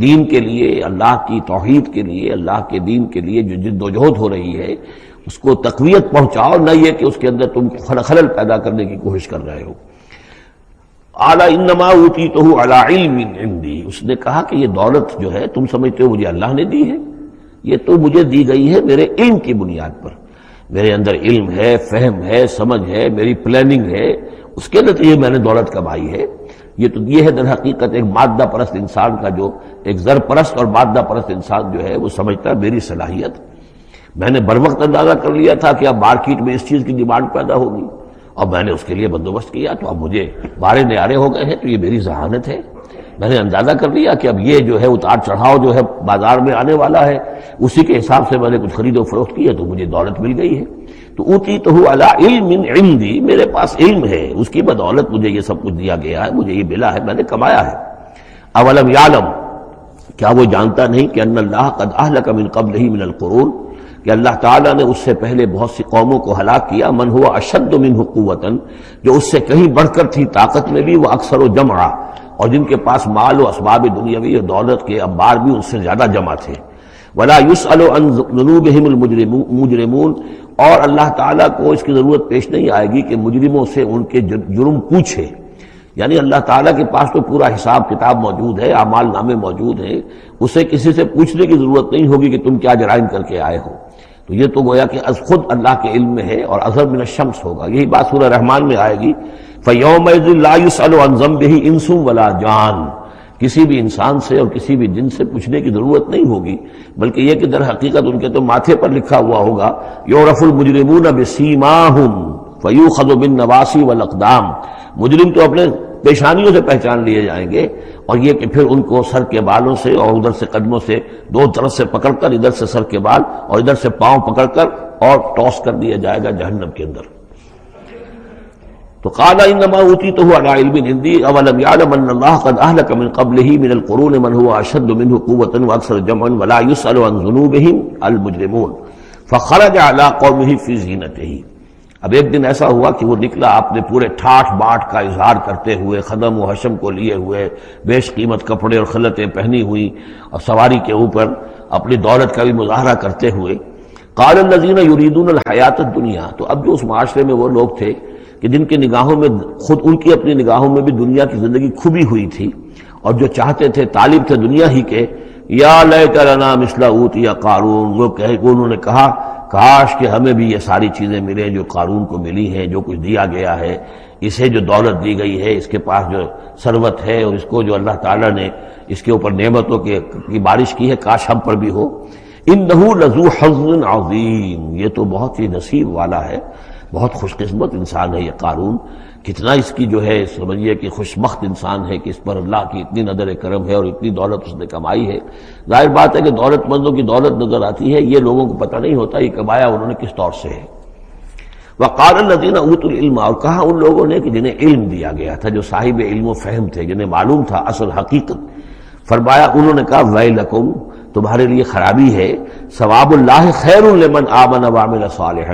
دین کے لیے، اللہ کی توحید کے لیے، اللہ کے دین کے لیے جو جد و جہد ہو رہی ہے اس کو تقویت پہنچاؤ، نہ یہ کہ اس کے اندر تم خلل پیدا کرنے کی کوشش کر رہے ہو. اعلیٰ انما اوتیتہ علی علم عندی، اس نے کہا کہ یہ دولت جو ہے تم سمجھتے ہو مجھے اللہ نے دی ہے، یہ تو مجھے دی گئی ہے میرے علم کی بنیاد پر. میرے اندر علم ہے، فہم ہے، سمجھ ہے، میری پلاننگ ہے، اس کے نتیجے میں نے دولت کمائی ہے. یہ ہے در حقیقت ایک مادہ پرست انسان کا، جو ایک زر پرست اور مادہ پرست انسان جو ہے وہ سمجھتا ہے میری صلاحیت، میں نے بر وقت اندازہ کر لیا تھا کہ اب مارکیٹ میں اس چیز کی ڈیمانڈ پیدا ہوگی اور میں نے اس کے لیے بندوبست کیا، تو اب مجھے بارے نیارے ہو گئے ہیں، تو یہ میری ذہانت ہے. میں نے اندازہ کر لیا کہ اب یہ جو ہے اتار چڑھاؤ جو ہے بازار میں آنے والا ہے، اسی کے حساب سے میں نے کچھ خرید و فروخت کی ہے تو مجھے دولت مل گئی ہے. تو اوتیتہ علی علم عندی، میرے پاس علم ہے، اس کی بدولت مجھے یہ سب کچھ دیا گیا ہے، مجھے یہ ملا ہے، میں نے کمایا ہے. اولم یعلم، کیا وہ جانتا نہیں کہ ان اللہ قد اہلک من قبلہ من القرون، کہ اللہ تعالیٰ نے اس سے پہلے بہت سی قوموں کو ہلاک کیا، من ہوا اشد منہ قوۃ، جو اس سے کہیں بڑھ کر تھی طاقت میں بھی، وہ اکثر و جمعا، اور جن کے پاس مال و اسباب دنیاوی اور دولت کے انبار بھی ان سے زیادہ جمع تھے. ولا يسأل عن ذنوبهم المجرمون، اور اللہ تعالیٰ کو اس کی ضرورت پیش نہیں آئے گی کہ مجرموں سے ان کے جرم پوچھے. یعنی اللہ تعالیٰ کے پاس تو پورا حساب کتاب موجود ہے، اعمال نامے موجود ہیں، اسے کسی سے پوچھنے کی ضرورت نہیں ہوگی کہ تم کیا جرائم کر کے آئے ہو. تو یہ تو گویا کہ از خود اللہ کے علم میں ہے، اور اظہر من الشمس ہوگا. یہی بات سورہ رحمان میں آئے گی فَيَوْمَئِذٍ لَا يُسْأَلُ عَنْ ذَنبِهِ إِنسٌ وَلَا جَانٌ، کسی بھی انسان سے اور کسی بھی جن سے پوچھنے کی ضرورت نہیں ہوگی، بلکہ یہ کہ در حقیقت ان کے تو ماتھے پر لکھا ہوا ہوگا یعرف المجرمون بسیماہم فیؤخذ بالنواصی والاقدام، مجرم تو اپنے پیشانیوں سے پہچان لیے جائیں گے، اور یہ کہ پھر ان کو سر کے بالوں سے اور ادھر سے قدموں سے دو طرف سے پکڑ کر، ادھر سے سر کے بال اور ادھر سے پاؤں پکڑ کر اور ٹاس کر دیا جائے گا جہنم کے اندر. تو قال انما اوتیتہ علی علم عندی اولم یعلم ان اللہ قد اہلک من قبلہ من القرون من هو اشد منہ قوۃ واکثر جمعا ولا یسأل عن ذنوبہم المجرمون فخرج علی قومہ فی زینتہ. اب ایک دن ایسا ہوا کہ وہ نکلا اپنے پورے ٹھاٹ باٹ کا اظہار کرتے ہوئے، خدم و حشم کو لیے ہوئے، بیش قیمت کپڑے اور خلعتیں پہنی ہوئی، اور سواری کے اوپر اپنی دولت کا بھی مظاہرہ کرتے ہوئے. قال الذین یریدون الحیات الدنیا، تو اب جو اس معاشرے میں وہ لوگ تھے کہ جن کی نگاہوں میں خود ان کی اپنی نگاہوں میں بھی دنیا کی زندگی کھبی ہوئی تھی اور جو چاہتے تھے طالب تھے دنیا ہی کے، یا لیت لنا مثل اوتی قارون، وہ انہوں نے کہا کاش کہ ہمیں بھی یہ ساری چیزیں ملیں جو قارون کو ملی ہیں، جو کچھ دیا گیا ہے، اسے جو دولت دی گئی ہے، اس کے پاس جو ثروت ہے، اور اس کو جو اللہ تعالیٰ نے اس کے اوپر نعمتوں کی بارش کی ہے، کاش ہم پر بھی ہو۔ انہ لذو حظ عظیم، یہ تو بہت ہی نصیب والا ہے، بہت خوش قسمت انسان ہے یہ قارون، کتنا اس کی جو ہے سمجھیے کہ خوش بخت انسان ہے کہ اس پر اللہ کی اتنی نظر کرم ہے اور اتنی دولت اس نے کمائی ہے۔ ظاہر بات ہے کہ دولت مندوں کی دولت نظر آتی ہے، یہ لوگوں کو پتہ نہیں ہوتا یہ کمایا انہوں نے کس طور سے ہے۔ وقال الذین اوتوا العلم، اور کہا ان لوگوں نے کہ جنہیں علم دیا گیا تھا، جو صاحب علم و فہم تھے، جنہیں معلوم تھا اصل حقیقت، فرمایا انہوں نے کہا ویلکم، تمہارے لیے خرابی ہے، ثواب اللہ خیر لمن آمن وعمل صالحا،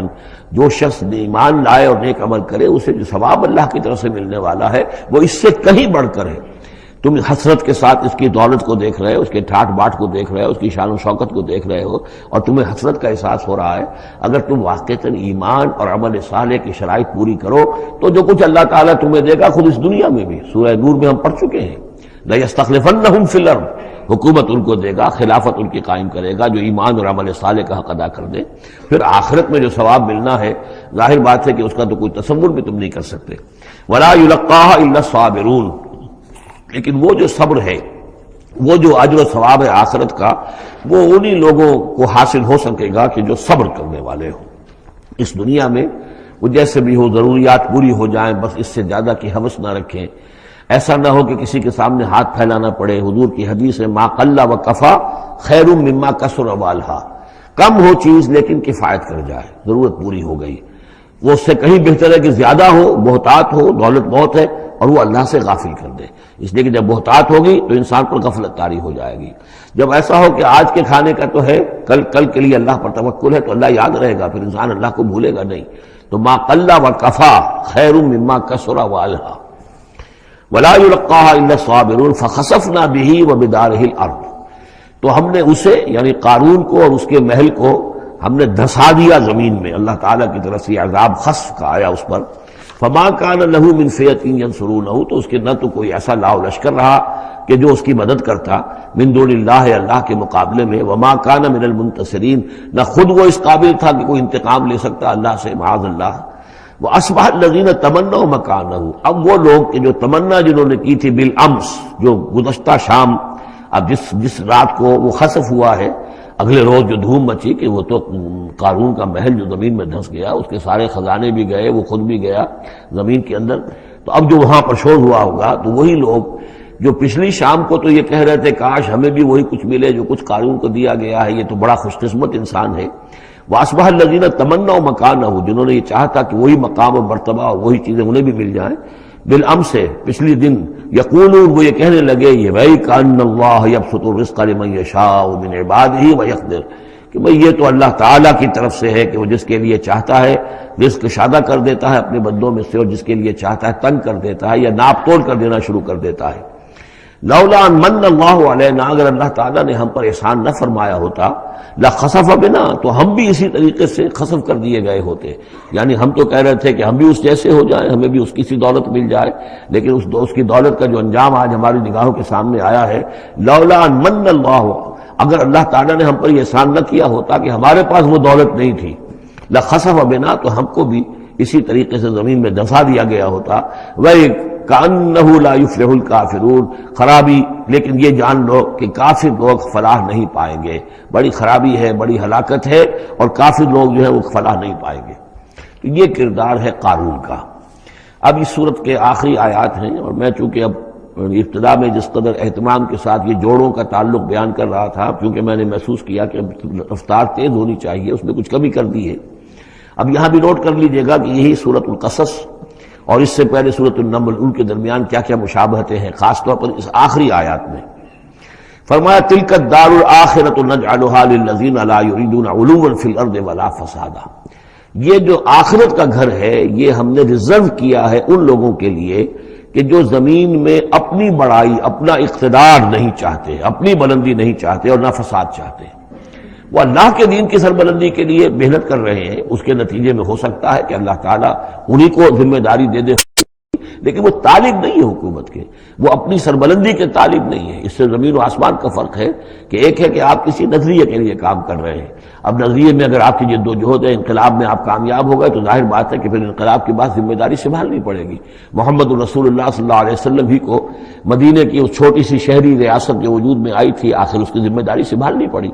جو شخص ایمان لائے اور نیک عمل کرے اسے جو ثواب اللہ کی طرف سے ملنے والا ہے وہ اس سے کہیں بڑھ کر ہے۔ تم حسرت کے ساتھ اس کی دولت کو دیکھ رہے ہو، اس کے ٹھاٹ باٹ کو دیکھ رہے ہو، اس کی شان و شوکت کو دیکھ رہے ہو، اور تمہیں حسرت کا احساس ہو رہا ہے۔ اگر تم واقعتاً ایمان اور عمل صالح کی شرائط پوری کرو تو جو کچھ اللہ تعالیٰ تمہیں دے گا خود اس دنیا میں بھی، سورہ نور میں ہم پڑھ چکے ہیں، لَيَسْتَخْلِفَنَّهُمْ فِي الْأَرْضِ، حکومت ان کو دے گا، خلافت ان کی قائم کرے گا جو ایمان اور عمل صالح کا حق ادا کر دے۔ پھر آخرت میں جو ثواب ملنا ہے ظاہر بات ہے کہ اس کا تو کوئی تصور بھی تم نہیں کر سکتے۔ وَلَا يُلَقَّاهَا إِلَّا الصَّابِرُونَ، لیکن وہ جو صبر ہے، وہ جو اجر و ثواب ہے آخرت کا، وہ انہی لوگوں کو حاصل ہو سکے گا کہ جو صبر کرنے والے ہوں۔ اس دنیا میں وہ جیسے بھی ہو ضروریات پوری ہو جائیں، بس اس سے زیادہ کی ہوس نہ رکھیں، ایسا نہ ہو کہ کسی کے سامنے ہاتھ پھیلانا پڑے۔ حضور کی حدیث ہے ما قل و کفا خیر مما کثر والہا، کم ہو چیز لیکن کفایت کر جائے، ضرورت پوری ہو گئی، وہ اس سے کہیں بہتر ہے کہ زیادہ ہو، بہتات ہو، دولت بہت ہے اور وہ اللہ سے غافل کر دے۔ اس لیے کہ جب بہتات ہوگی تو انسان پر غفلت طاری ہو جائے گی۔ جب ایسا ہو کہ آج کے کھانے کا تو ہے، کل کے لیے اللہ پر توکل ہے تو اللہ یاد رہے گا، پھر انسان اللہ کو بھولے گا نہیں۔ تو ما قل و کفا خیر مما کثر والہا ولا يلقاها الا الصابرون فخسفنا به وبداره الارض، تو ہم نے اسے یعنی قارون کو اور اس کے محل کو ہم نے دھسا دیا زمین میں، اللہ تعالیٰ کی طرف سے عذاب خسف کا آیا اس پر۔ فما كان له من فئة ينصرونه، تو اس کے نہ تو کوئی ایسا لاؤ لشکر رہا کہ جو اس کی مدد کرتا من دون اللہ، اللہ کے مقابلے میں، وما كان من المنتصرین، نہ خود وہ اس قابل تھا کہ کوئی انتقام لے سکتا اللہ سے، معاذ اللہ۔ وَأَصْبَحَ الَّذِينَ تَمَنَّوْا مَكَانَهُ، اب وہ لوگ کہ جو تمنا جنہوں نے کی تھی بالامس، جو گزشتہ شام، اب جس رات کو وہ خسف ہوا ہے، اگلے روز جو دھوم مچی کہ وہ تو قارون کا محل جو زمین میں دھس گیا، اس کے سارے خزانے بھی گئے، وہ خود بھی گیا زمین کے اندر، تو اب جو وہاں پر شور ہوا ہوگا تو وہی لوگ جو پچھلی شام کو تو یہ کہہ رہے تھے کاش ہمیں بھی وہی کچھ ملے جو کچھ قارون کو دیا گیا ہے، یہ تو بڑا خوش قسمت انسان ہے۔ وَأَصْبَحَ الَّذِينَ تَمَنَّوْا مَكَانَهُ، جنہوں نے یہ چاہا تھا کہ وہی مقام و مرتبہ اور وہی چیزیں انہیں بھی مل جائیں، بالامس سے پچھلی دن، یقولون، وہ یہ کہنے لگے، یہ بھائی کأن اللہ یبسط الرزق لمن یشاء من عبادہ ویقدر، کہ بھئی یہ تو اللہ تعالیٰ کی طرف سے ہے کہ وہ جس کے لیے چاہتا ہے رزق شادہ کر دیتا ہے اپنے بندوں میں سے، اور جس کے لیے چاہتا ہے تنگ کر دیتا ہے یا ناپ توڑ کر دینا شروع کر دیتا ہے۔ لولا ان من اللہ علینا، اگر اللہ تعالیٰ نے ہم پر احسان نہ فرمایا ہوتا، لخسف بنا، تو ہم بھی اسی طریقے سے خسف کر دیے گئے ہوتے، یعنی ہم تو کہہ رہے تھے کہ ہم بھی اس جیسے ہو جائیں، ہمیں بھی اس کی سی دولت مل جائے، لیکن اس کی دولت کا جو انجام آج ہماری نگاہوں کے سامنے آیا ہے، لولا ان من اللہ، اگر اللہ تعالیٰ نے ہم پر یہ احسان نہ کیا ہوتا کہ ہمارے پاس وہ دولت نہیں تھی، لخسف بنا، تو ہم کو بھی اسی طریقے سے زمین میں دفا دیا گیا ہوتا۔ وَكَأَنَّهُ لَا يُفْلِحُ الْكَافِرُونَ، خرابی، لیکن یہ جان لو کہ کافر لوگ فلاح نہیں پائیں گے، بڑی خرابی ہے، بڑی ہلاکت ہے، اور کافر لوگ جو ہے وہ فلاح نہیں پائیں گے۔ تو یہ کردار ہے قارون کا۔ اب اس صورت کے آخری آیات ہیں، اور میں چونکہ اب ابتدا میں جس قدر اہتمام کے ساتھ یہ جوڑوں کا تعلق بیان کر رہا تھا، کیونکہ میں نے محسوس کیا کہ رفتار تیز ہونی چاہیے، اس میں کچھ کمی کر دی ہے۔ اب یہاں بھی نوٹ کر لیجئے گا کہ یہی سورۃ القصص اور اس سے پہلے سورۃ النمل، ان کے درمیان کیا کیا مشابہتیں ہیں، خاص طور پر اس آخری آیات میں۔ فرمایا تلک الدار الآخرۃ نجعلها للذین لا یریدون علوا فی الارض ولا فسادا، یہ جو آخرت کا گھر ہے یہ ہم نے ریزرو کیا ہے ان لوگوں کے لیے کہ جو زمین میں اپنی بڑائی، اپنا اقتدار نہیں چاہتے، اپنی بلندی نہیں چاہتے اور نہ فساد چاہتے۔ وہ اللہ کے دین کی سربلندی کے لیے محنت کر رہے ہیں، اس کے نتیجے میں ہو سکتا ہے کہ اللہ تعالیٰ انہی کو ذمہ داری دے دے، لیکن وہ طالب نہیں ہے حکومت کے، وہ اپنی سربلندی کے طالب نہیں ہے۔ اس سے زمین و آسمان کا فرق ہے کہ ایک ہے کہ آپ کسی نظریے کے لیے کام کر رہے ہیں، اب نظریے میں اگر آپ کی جد و جہد ہے، انقلاب میں آپ کامیاب ہو گئے تو ظاہر بات ہے کہ پھر انقلاب کے بعد ذمہ داری سنبھالنی پڑے گی۔ محمد رسول اللہ صلی اللہ علیہ وسلم ہی کو مدینے کی اس چھوٹی سی شہری ریاست جو وجود میں آئی تھی، آخر اس کی ذمہ داری سنبھالنی پڑی،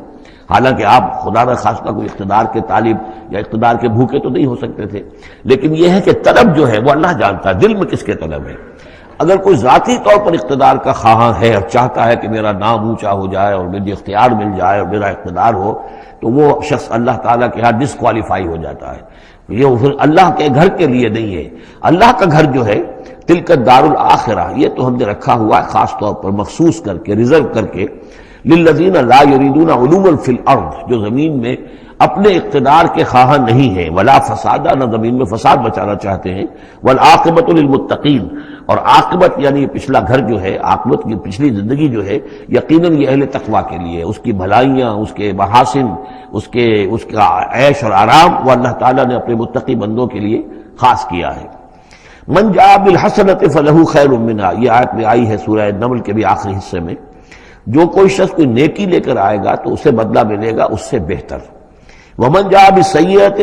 حالانکہ آپ خدا نخواستہ کوئی اقتدار کے طالب یا اقتدار کے بھوکے تو نہیں ہو سکتے تھے، لیکن یہ ہے کہ طلب جو ہے وہ اللہ جانتا ہے دل میں کس کے طلب ہے۔ اگر کوئی ذاتی طور پر اقتدار کا خواہاں ہے اور چاہتا ہے کہ میرا نام اونچا ہو جائے اور مجھے اختیار مل جائے اور میرا اقتدار ہو، تو وہ شخص اللہ تعالیٰ کے ہاں ڈسکوالیفائی ہو جاتا ہے۔ یہ پھر اللہ کے گھر کے لیے نہیں ہے۔ اللہ کا گھر جو ہے تلک الدار الآخرہ، یہ تو ہم نے رکھا ہوا ہے خاص طور پر مخصوص کر کے، ریزرو کر کے، للذین لا یریدون علوا فی الارض، جو زمین میں اپنے اقتدار کے خواہاں نہیں ہیں، ولا فسادہ، نہ زمین میں فساد بچانا چاہتے ہیں، والعاقبۃ للمتقین، اور عاقبت یعنی پچھلا گھر جو ہے، عاقبت کی پچھلی زندگی جو ہے یقیناً یہ اہل تقویٰ کے لیے، اس کی بھلائیاں، اس کے محاسن، اس کا عیش اور آرام وہ اللہ تعالیٰ نے اپنے متقی بندوں کے لیے خاص کیا ہے۔ من جاء بالحسنۃ فلہ خیر منہا، یہ آیت میں آئی ہے سورہ نمل کے بھی آخری حصے میں، جو کوئی شخص کوئی نیکی لے کر آئے گا تو اسے بدلہ ملے گا اس سے بہتر۔ ومن جاء بالسیئۃ،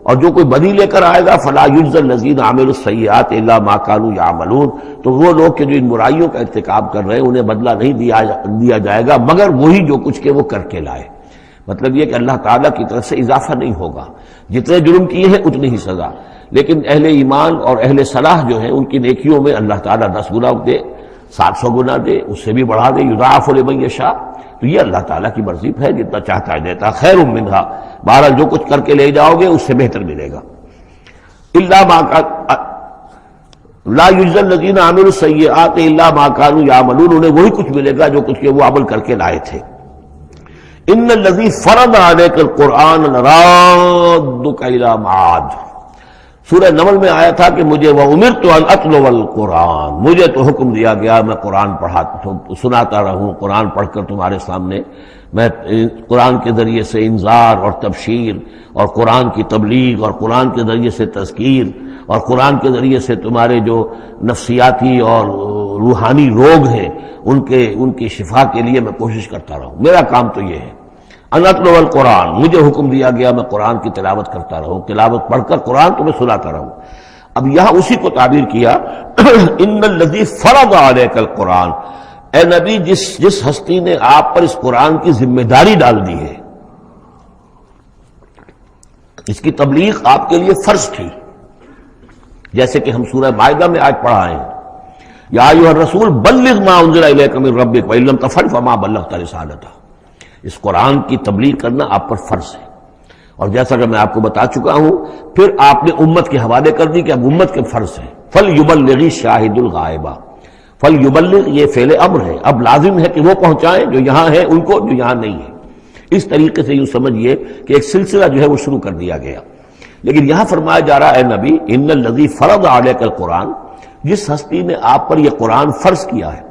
اور جو کوئی بدی لے کر آئے گا فلا یجزی الذین عملوا السیئات الا ما كانوا یعملون، تو وہ لوگ کہ جو ان برائیوں کا ارتکاب کر رہے ہیں انہیں بدلہ نہیں دیا جائے گا مگر وہی جو کچھ کہ وہ کر کے لائے۔ مطلب یہ کہ اللہ تعالیٰ کی طرف سے اضافہ نہیں ہوگا، جتنے جرم کیے ہیں اتنی ہی سزا، لیکن اہل ایمان اور اہل صلاح جو ہیں ان کی نیکیوں میں اللہ تعالیٰ 10 گنا دے، 700 گنا دے، اس سے بھی بڑھا دے، یضاعف لمن یشاء، تو یہ اللہ تعالیٰ کی مرضی ہے، جتنا چاہتا ہے دیتا، خیر منہا، بہرحال جو کچھ کر کے لے جاؤ گے اس سے بہتر ملے گا۔ الا ما لا یجزی الذین عملوا السیئات الا ما كانوا یعملون، انہیں وہی کچھ ملے گا جو کچھ کہ وہ عمل کر کے لائے تھے۔ ان الذی فرض علیک القرآن لرادک الی معاد، سورہ نمل میں آیا تھا کہ مجھے وَأُمِرْتُ أَنْ أَتْلُوَ الْقُرْآنَ، مجھے تو حکم دیا گیا میں قرآن سناتا رہوں، قرآن پڑھ کر تمہارے سامنے میں قرآن کے ذریعے سے انذار اور تبشیر اور قرآن کی تبلیغ اور قرآن کے ذریعے سے تذکیر اور قرآن کے ذریعے سے تمہارے جو نفسیاتی اور روحانی روگ ہیں ان کی شفا کے لیے میں کوشش کرتا رہوں، میرا کام تو یہ ہے۔ ان اتلو القرآن، مجھے حکم دیا گیا میں قرآن کی تلاوت کرتا رہوں، تلاوت پڑھ کر قرآن تمہیں سناتا رہوں۔ اب یہاں اسی کو تعبیر کیا ان الذی فرض علیک القرآن، اے نبی جس ہستی نے آپ پر اس قرآن کی ذمہ داری ڈال دی ہے، اس کی تبلیغ آپ کے لیے فرض تھی، جیسے کہ ہم سورہ مائدہ میں آج پڑھا ہے، یا ایھا الرسول بلغ ما انزل الیک من ربک وان لم تفعل فما بلغت رسالتہ، اس قرآن کی تبلیغ کرنا آپ پر فرض ہے۔ اور جیسا کہ میں آپ کو بتا چکا ہوں، پھر آپ نے امت کے حوالے کر دی کہ اب امت کے فرض ہے۔ فَلْيُبَلِّغِ الشَّاهِدُ الْغَائِبَ، فَلْيُبَلِّغ یہ فعل امر ہے، اب لازم ہے کہ وہ پہنچائیں جو یہاں ہے ان کو، جو یہاں نہیں ہے۔ اس طریقے سے یوں سمجھیے کہ ایک سلسلہ جو ہے وہ شروع کر دیا گیا، لیکن یہاں فرمایا جا رہا ہے نبی ان الذی فرض علیک القرآن، جس ہستی نے آپ پر یہ قرآن فرض کیا ہے،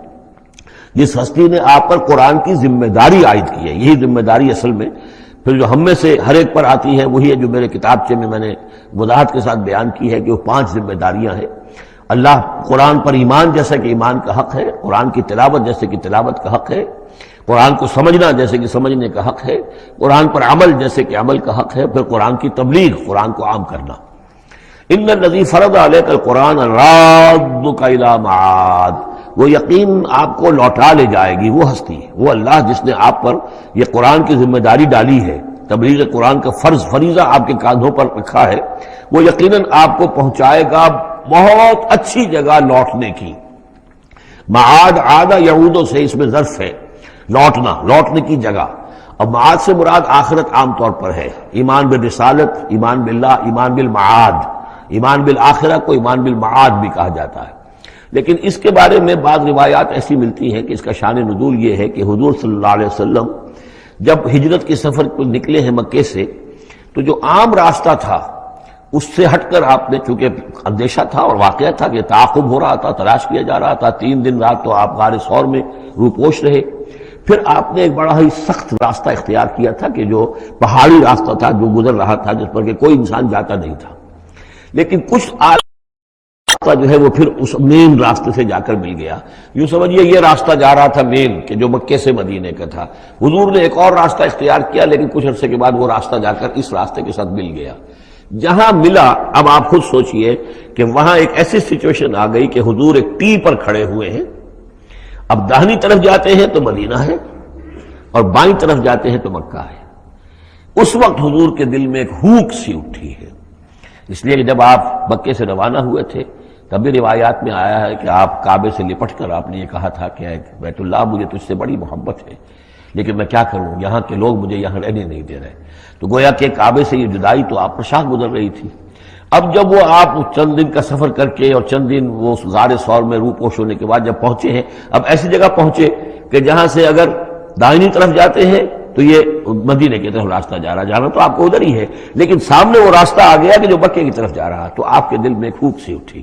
جس ہستی نے آپ پر قرآن کی ذمہ داری عائد کی ہے۔ یہی ذمہ داری اصل میں پھر جو ہم میں سے ہر ایک پر آتی ہے وہی ہے جو میرے کتابچے میں نے وضاحت کے ساتھ بیان کی ہے کہ وہ 5 ذمہ داریاں ہیں۔ اللہ قرآن پر ایمان جیسا کہ ایمان کا حق ہے، قرآن کی تلاوت جیسے کہ تلاوت کا حق ہے، قرآن کو سمجھنا جیسے کہ سمجھنے کا حق ہے، قرآن پر عمل جیسے کہ عمل کا حق ہے، پھر قرآن کی تبلیغ، قرآن کو عام کرنا۔ ان الذی فرض علیک القرآن رادک الی معاد، وہ یقین آپ کو لوٹا لے جائے گی، وہ ہستی، وہ اللہ جس نے آپ پر یہ قرآن کی ذمہ داری ڈالی ہے، تبلیغ قرآن کا فریضہ آپ کے کاندھوں پر رکھا ہے، وہ یقیناً آپ کو پہنچائے گا بہت اچھی جگہ لوٹنے کی۔ معاد عادہ یعودوں سے اس میں ظرف ہے، لوٹنا، لوٹنے کی جگہ۔ اب معاد سے مراد آخرت عام طور پر ہے، ایمان بالرسالت، ایمان باللہ، ایمان بالمعاد، ایمان بالآخرہ کو ایمان بالمعاد بھی کہا جاتا ہے۔ لیکن اس کے بارے میں بعض روایات ایسی ملتی ہیں کہ اس کا شان نزول یہ ہے کہ حضور صلی اللہ علیہ وسلم جب ہجرت کے سفر کو نکلے ہیں مکے سے، تو جو عام راستہ تھا اس سے ہٹ کر آپ نے، چونکہ اندیشہ تھا اور واقعہ تھا کہ تعاقب ہو رہا تھا، تلاش کیا جا رہا تھا، 3 دن رات تو آپ غار ثور میں روپوش رہے، پھر آپ نے ایک بڑا ہی سخت راستہ اختیار کیا تھا کہ جو پہاڑی راستہ تھا جو گزر رہا تھا، جس پر کہ کوئی انسان جاتا نہیں تھا، لیکن کچھ راستہ جو ہے وہ پھر اس مین راستے سے جا کر مل گیا. یوں سمجھیے یہ راستہ جا رہا تھا مین کہ جو مکے سے مدینے کا تھا. حضور نے ایک اور راستہ اختیار کیا، لیکن کچھ عرصے کے بعد وہ راستہ جا کر اس راستے کے ساتھ مل گیا. جہاں ملا، اب آپ خود سوچئے کہ وہاں ایک ایسی سچویشن آ گئی کہ حضور ایک ٹی پر کھڑے ہوئے ہیں. اب داہنی طرف جاتے ہیں تو مدینہ ہے اور بائیں طرف جاتے ہیں تو مکہ ہے. اس وقت حضور کے دل میں ایک ہوک سی اٹھی ہے، اس لیے کہ جب آپ مکے سے روانہ ہوئے تھے تب بھی روایات میں آیا ہے کہ آپ کعبے سے لپٹ کر آپ نے یہ کہا تھا کہ اے بیت اللہ، مجھے تجھ سے بڑی محبت ہے، لیکن میں کیا کروں، یہاں کے لوگ مجھے یہاں رہنے نہیں دے رہے. تو گویا کہ کعبے سے یہ جدائی تو آپ پر شاہ گزر رہی تھی. اب جب وہ آپ چند دن کا سفر کر کے اور چند دن وہ غار ثور میں روح پوش ہونے کے بعد جب پہنچے ہیں، اب ایسی جگہ پہنچے کہ جہاں سے اگر دائنی طرف جاتے ہیں تو یہ مدینے کی طرف راستہ جانا تو آپ کو ادھر ہی ہے، لیکن سامنے وہ راستہ آ گیا کہ جو مکے کی طرف جا رہا. تو آپ کے دل میں ایک پھوک سی اٹھی.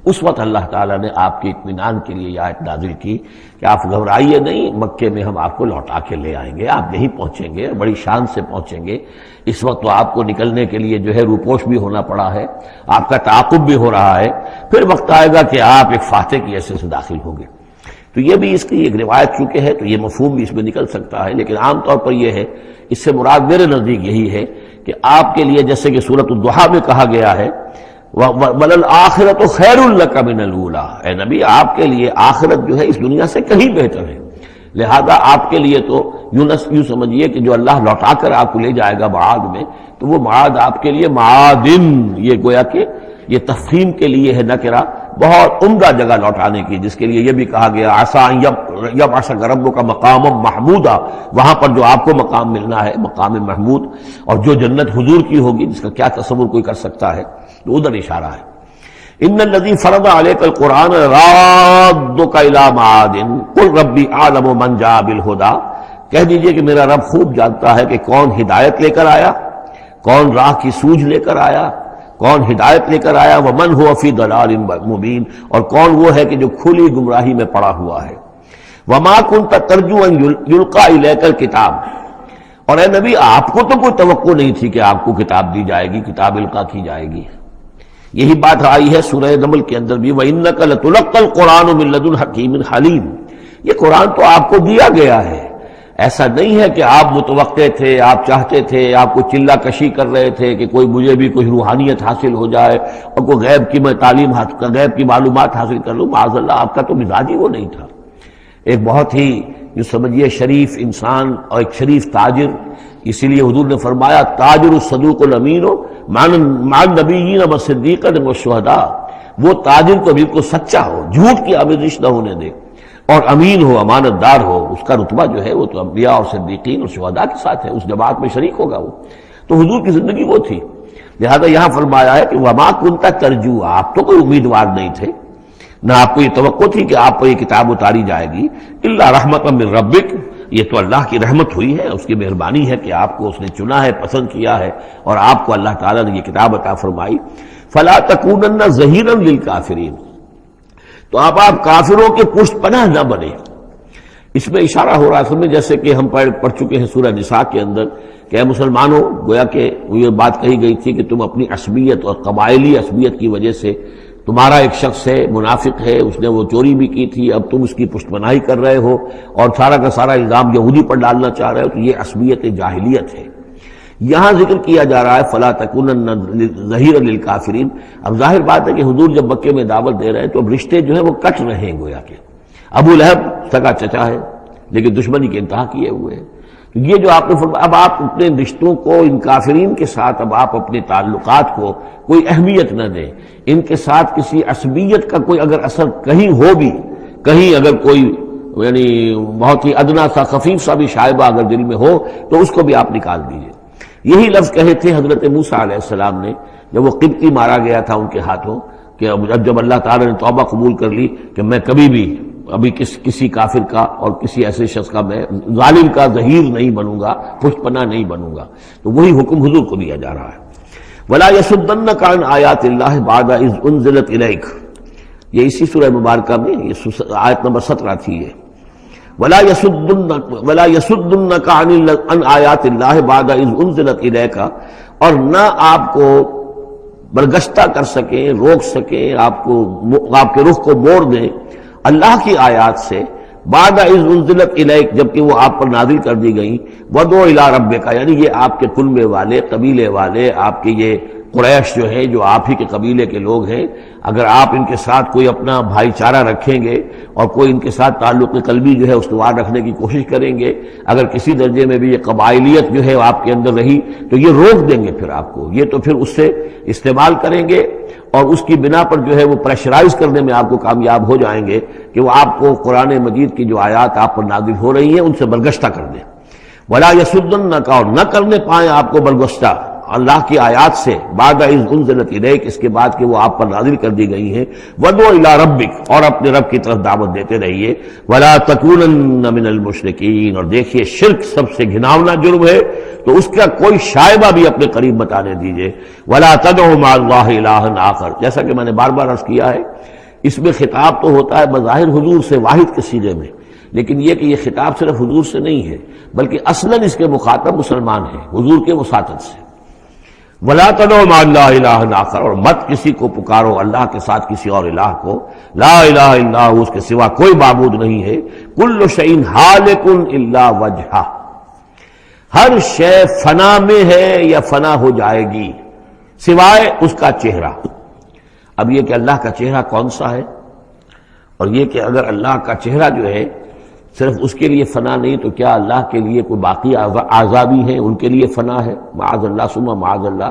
اس وقت اللہ تعالیٰ نے آپ کے اطمینان کے لیے یہ آیت نازل کی کہ آپ گھبرائیے نہیں، مکے میں ہم آپ کو لوٹا کے لے آئیں گے، آپ یہیں پہنچیں گے، بڑی شان سے پہنچیں گے. اس وقت تو آپ کو نکلنے کے لیے جو ہے روپوش بھی ہونا پڑا ہے، آپ کا تعاقب بھی ہو رہا ہے، پھر وقت آئے گا کہ آپ ایک فاتح کی حیثیت سے داخل ہوں گے. تو یہ بھی اس کی ایک روایت چونکہ ہے تو یہ مفہوم بھی اس میں نکل سکتا ہے، لیکن عام طور پر یہ ہے، اس سے مراد میرے نزدیک یہی ہے کہ آپ کے لیے جیسے کہ سورۃ الضحیٰ میں کہا گیا ہے وَلَلْآخِرَةُ خَيْرٌ لَكَ مِنَ الْأُولَىٰ، اے نبی آپ کے لیے آخرت جو ہے اس دنیا سے کہیں بہتر ہے. لہذا آپ کے لیے تو یوں سمجھیے کہ جو اللہ لوٹا کر آپ کو لے جائے گا معاد میں، تو وہ معاد آپ کے لیے معادن، یہ گویا کہ یہ تفخیم کے لیے ہے نکرہ، بہت عمدہ جگہ لوٹانے کی، جس کے لیے یہ بھی کہا گیا عسیٰ ان یبعثک ربک مقاما محمودا، وہاں پر جو آپ کو مقام ملنا ہے مقام محمود، اور جو جنت حضور کی ہوگی جس کا کیا تصور کوئی کر سکتا ہے، تو ادھر اشارہ ہے. ان الذی فرض علیک القرآن رادک الی معاد قل ربی اعلم من جاء بالہدی، کہہ دیجئے کہ میرا رب خوب جانتا ہے کہ کون ہدایت لے کر آیا، کون راہ کی سوجھ لے کر آیا، کون ہدایت لے کر آیا، ومن هو فی ضلال مبین، اور کون وہ ہے کہ جو کھلی گمراہی میں پڑا ہوا ہے. وما كنت ترجو ان یلقى الیک الکتاب، اور اے نبی آپ کو تو کوئی توقع نہیں تھی کہ آپ کو کتاب دی جائے گی، کتاب القا کی جائے گی. یہی بات آئی ہے سورہ نمل کے اندر بھی وَإِنَّكَ لَتُلَقَّى الْقُرْآنُ مِن لَّدُنْ حَكِيمٍ حَلِيمٍ، یہ قرآن تو آپ کو دیا گیا ہے، ایسا نہیں ہے کہ آپ متوقع تھے، آپ چاہتے تھے، آپ کو چلہ کشی کر رہے تھے کہ کوئی مجھے بھی کوئی روحانیت حاصل ہو جائے اور کوئی غیب کی میں تعلیم غیب کی معلومات حاصل کر لوں. معاذ اللہ، آپ کا تو مزاج ہی وہ نہیں تھا. ایک بہت ہی جو سمجھیے شریف انسان اور ایک شریف تاجر، اسی لیے حضور نے فرمایا تاجر الصدوق الامین مع النبیین والصدیقین والشہداء، وہ تاجر تو بالکل سچا ہو، جھوٹ کی آمیزش نہ ہونے دے، اور امین ہو، امانت دار ہو، اس کا رتبہ جو ہے وہ تو انبیاء اور صدیقین اور شہداء کے ساتھ ہے، اس جماعت میں شریک ہوگا وہ. تو حضور کی زندگی وہ تھی. لہذا یہاں فرمایا ہے کہ وما کنت ترجو، آپ تو کوئی امیدوار نہیں تھے، نہ آپ کو یہ توقع تھی کہ آپ پر یہ کتاب اتاری جائے گی، الا رحمۃ من ربک، یہ تو اللہ کی رحمت ہوئی ہے، اس کی مہربانی ہے کہ آپ کو اس نے چنا ہے، پسند کیا ہے، اور آپ کو اللہ تعالیٰ نے یہ کتاب عطا فرمائی. فلا تکونن ظہیرا للکافرین، تو آپ کافروں کے پشت پناہ نہ بنے. اس میں اشارہ ہو رہا ہے سمجھے، جیسے کہ ہم پڑھ چکے ہیں سورہ نساء کے اندر کہ اے مسلمانوں، گویا کہ یہ بات کہی گئی تھی کہ تم اپنی عصبیت اور قبائلی عصبیت کی وجہ سے، تمہارا ایک شخص ہے منافق ہے، اس نے وہ چوری بھی کی تھی، اب تم اس کی پشت پناہی کر رہے ہو اور سارا کا سارا الزام یہودی پر ڈالنا چاہ رہے ہو، تو یہ عصبیت جاہلیت ہے. یہاں ذکر کیا جا رہا ہے فلا تکونن ظہیرا للکافرین. اب ظاہر بات ہے کہ حضور جب مکے میں دعوت دے رہے ہیں تو اب رشتے جو ہیں وہ کٹ رہے ہیں، گویا کہ ابو لہب سگا چچا ہے لیکن دشمنی کے انتہا کیے ہوئے ہیں. یہ جو آپ نے فرمایا، اب آپ اپنے رشتوں کو ان کافرین کے ساتھ، اب آپ اپنے تعلقات کو کوئی اہمیت نہ دیں، ان کے ساتھ کسی عصبیت کا کوئی اگر اثر کہیں ہو بھی، کہیں اگر کوئی یعنی بہت ہی ادنا سا خفیف سا بھی شائبہ اگر دل میں ہو تو اس کو بھی آپ نکال دیجئے. یہی لفظ کہے تھے حضرت موسیٰ علیہ السلام نے جب وہ قبطی مارا گیا تھا ان کے ہاتھوں، کہ جب اللہ تعالیٰ نے توبہ قبول کر لی کہ میں کبھی بھی ابھی کسی کافر کا اور کسی ایسے شخص کا، میں ظالم کا ظہیر نہیں بنوں گا، پشت پناہ نہیں بنوں گا. تو وہی حکم حضور کو دیا جا رہا ہے. وَلَا يَصُدَّنَّكَ عَنْ آيَاتِ اللَّهِ بَعْدَ إِذْ أُنزِلَتْ إِلَيْكَ، یہ اسی سورہ مبارکہ میں یہ آیت نمبر 17 تھی. یہ ولا يصدنك عن آیات اللہ بعد اذ انزلت الیک، اور نہ آپ کو برگشتہ کر سکیں، روک سکیں، آپ کے رخ کو موڑ دیں اللہ کی آیات سے، بعد اذ انزلت الیک، جبکہ وہ آپ پر نازل کر دی گئیں، ودعو الی ربک، یعنی یہ آپ کے کنبے والے، قبیلے والے، آپ کے یہ قریش جو ہے، جو آپ ہی کے قبیلے کے لوگ ہیں، اگر آپ ان کے ساتھ کوئی اپنا بھائی چارہ رکھیں گے اور کوئی ان کے ساتھ تعلق قلبی جو ہے استوار رکھنے کی کوشش کریں گے، اگر کسی درجے میں بھی یہ قبائلیت جو ہے آپ کے اندر رہی تو یہ روک دیں گے پھر آپ کو، یہ تو پھر اس سے استعمال کریں گے اور اس کی بنا پر جو ہے وہ پریشرائز کرنے میں آپ کو کامیاب ہو جائیں گے کہ وہ آپ کو قرآن مجید کی جو آیات آپ پر نازل ہو رہی ہیں ان سے برگشتہ کر دیں۔ ولا یصدنک، اور نہ کرنے پائیں آپ کو برگشتہ اللہ کی آیات سے، بعد اذ انزلت الیک، اس کے بعد کہ وہ آپ پر نازل کر دی گئی ہیں، ودعو الی ربک، اور اپنے رب کی طرف دعوت دیتے رہیے، ولا تکونن من المشرکین، اور دیکھیے شرک سب سے گھناؤنا جرم ہے تو اس کا کوئی شائبہ بھی اپنے قریب بتانے دیجیے، ولا تدعوا مع اللہ الہا آخر، جیسا کہ میں نے بار بار عرض کیا ہے، اس میں خطاب تو ہوتا ہے بظاہر حضور سے واحد کے صیغے میں، لیکن یہ کہ یہ خطاب صرف حضور سے نہیں ہے بلکہ اصلاً اس کے مخاطب مسلمان ہیں حضور کے وساطت سے۔ وَلَا تَدْعُوا مَعَ اللَّهِ إِلَٰهًا آخر، اور مت کسی کو پکارو اللہ کے ساتھ کسی اور الہ کو، لا الہ الا ہو، اس کے سوا کوئی معبود نہیں ہے، کل شیء ہالک الا وجہہ، ہر شے فنا میں ہے یا فنا ہو جائے گی سوائے اس کا چہرہ۔ اب یہ کہ اللہ کا چہرہ کون سا ہے، اور یہ کہ اگر اللہ کا چہرہ جو ہے صرف اس کے لیے فنا نہیں تو کیا اللہ کے لیے کوئی باقی اعضاء بھی ہیں، ان کے لیے فنا ہے؟ معاذ اللہ ثم معاذ اللہ۔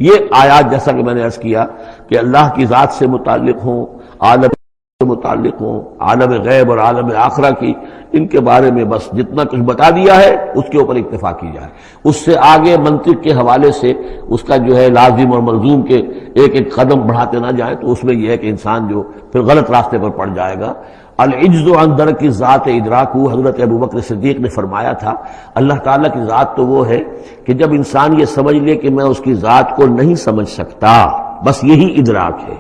یہ آیات جیسا کہ میں نے عرض کیا کہ اللہ کی ذات سے متعلق ہوں، عالم سے متعلق ہوں، عالم غیب اور عالم آخرہ کی، ان کے بارے میں بس جتنا کچھ بتا دیا ہے اس کے اوپر اکتفا کی جائے، اس سے آگے منطق کے حوالے سے اس کا جو ہے لازم اور ملزوم کے ایک ایک قدم بڑھاتے نہ جائیں تو اس میں یہ ہے کہ انسان جو پھر غلط راستے پر پڑ جائے گا۔ العجز عن درک ذات ادراکو، حضرت ابوبکر صدیق نے فرمایا تھا اللہ تعالیٰ کی ذات تو وہ ہے کہ جب انسان یہ سمجھ لے کہ میں اس کی ذات کو نہیں سمجھ سکتا، بس یہی ادراک ہے،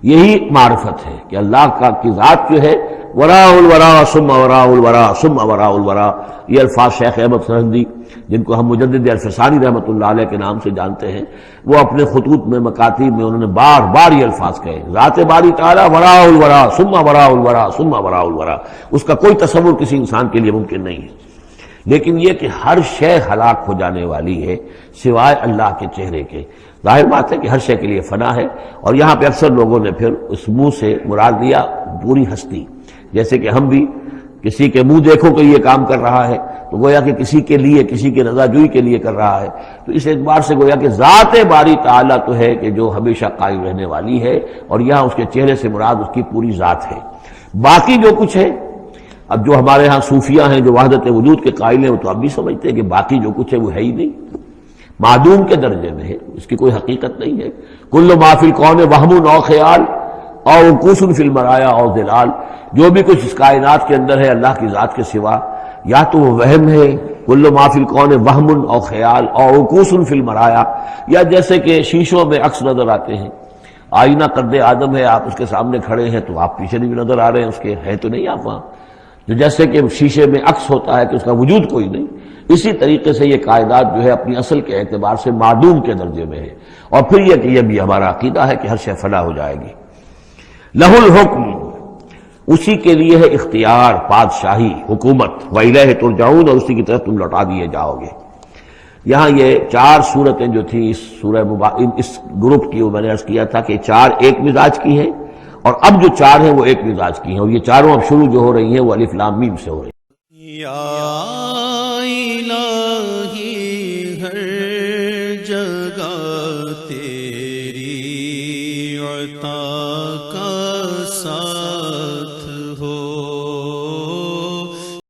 یہی معرفت ہے کہ اللہ کی ذات جو ہے وراء الورا ثم وراء الورا ثم وراء الورا، یہ الفاظ شیخ احمد سرہندی جن کو ہم مجدد الفسانی رحمۃ اللہ علیہ کے نام سے جانتے ہیں، وہ اپنے خطوط میں مکاتیب میں انہوں نے بار بار یہ الفاظ کہے، ذات باری تعالیٰ وراء الورا ثم وراء الورا ثم وراء الورا، اس کا کوئی تصور کسی انسان کے لیے ممکن نہیں ہے۔ لیکن یہ کہ ہر شے ہلاک ہو جانے والی ہے سوائے اللہ کے چہرے کے، ظاہر بات ہے کہ ہر شے کے لیے فنا ہے، اور یہاں پہ اکثر لوگوں نے پھر اس منہ سے مراد لیا پوری ہستی، جیسے کہ ہم بھی کسی کے منہ دیکھو کہ یہ کام کر رہا ہے تو گویا کہ کسی کے لیے، کسی کے رضا جوئی کے لیے کر رہا ہے، تو اس اعتبار سے گویا کہ ذات باری تعالیٰ تو ہے کہ جو ہمیشہ قائم رہنے والی ہے، اور یہاں اس کے چہرے سے مراد اس کی پوری ذات ہے۔ باقی جو کچھ ہے، اب جو ہمارے ہاں صوفیہ ہیں جو وحدت وجود کے قائل ہیں وہ تو اب بھی سمجھتے ہیں کہ باقی جو کچھ ہے وہ ہے ہی نہیں، معدوم کے درجے میں ہے، اس کی کوئی حقیقت نہیں ہے۔ کل ما فی الکون وہم او خیال او وقوف فی المرایا او ظلال، جو بھی کچھ اس کائنات کے اندر ہے اللہ کی ذات کے سوا یا تو وہ وہم ہے، کل ما فی الکون وہم او خیال او وقوف فی المرایا، یا جیسے کہ شیشوں میں عکس نظر آتے ہیں، آئینہ قد آدم ہے، آپ اس کے سامنے کھڑے ہیں تو آپ پیچھے بھی نظر آ رہے ہیں، اس کے ہے تو نہیں آپ وہاں، جو جیسے کہ شیشے میں عکس ہوتا ہے کہ اس کا وجود کوئی نہیں، اسی طریقے سے یہ کائنات جو ہے اپنی اصل کے اعتبار سے معدوم کے درجے میں ہے۔ اور پھر یہ کہ یہ بھی ہمارا عقیدہ ہے کہ ہر شے فنا ہو جائے گی۔ لہ الحکم، اسی کے لیے ہے اختیار، بادشاہی، حکومت، وَإِلَيْهِ تُرْجَعُونَ، اور اسی کی طرف تم لوٹا دیے جاؤ گے۔ یہاں یہ چار صورتیں جو تھیں اس سورہ اس گروپ کی، وہ میں نے عرض کیا تھا کہ چار ایک مزاج کی ہیں، اور اب جو چار ہیں وہ ایک مزاج کی ہیں، اور یہ چاروں اب شروع جو ہو رہی ہیں وہ الف لام میم سے ہو رہی ہیں۔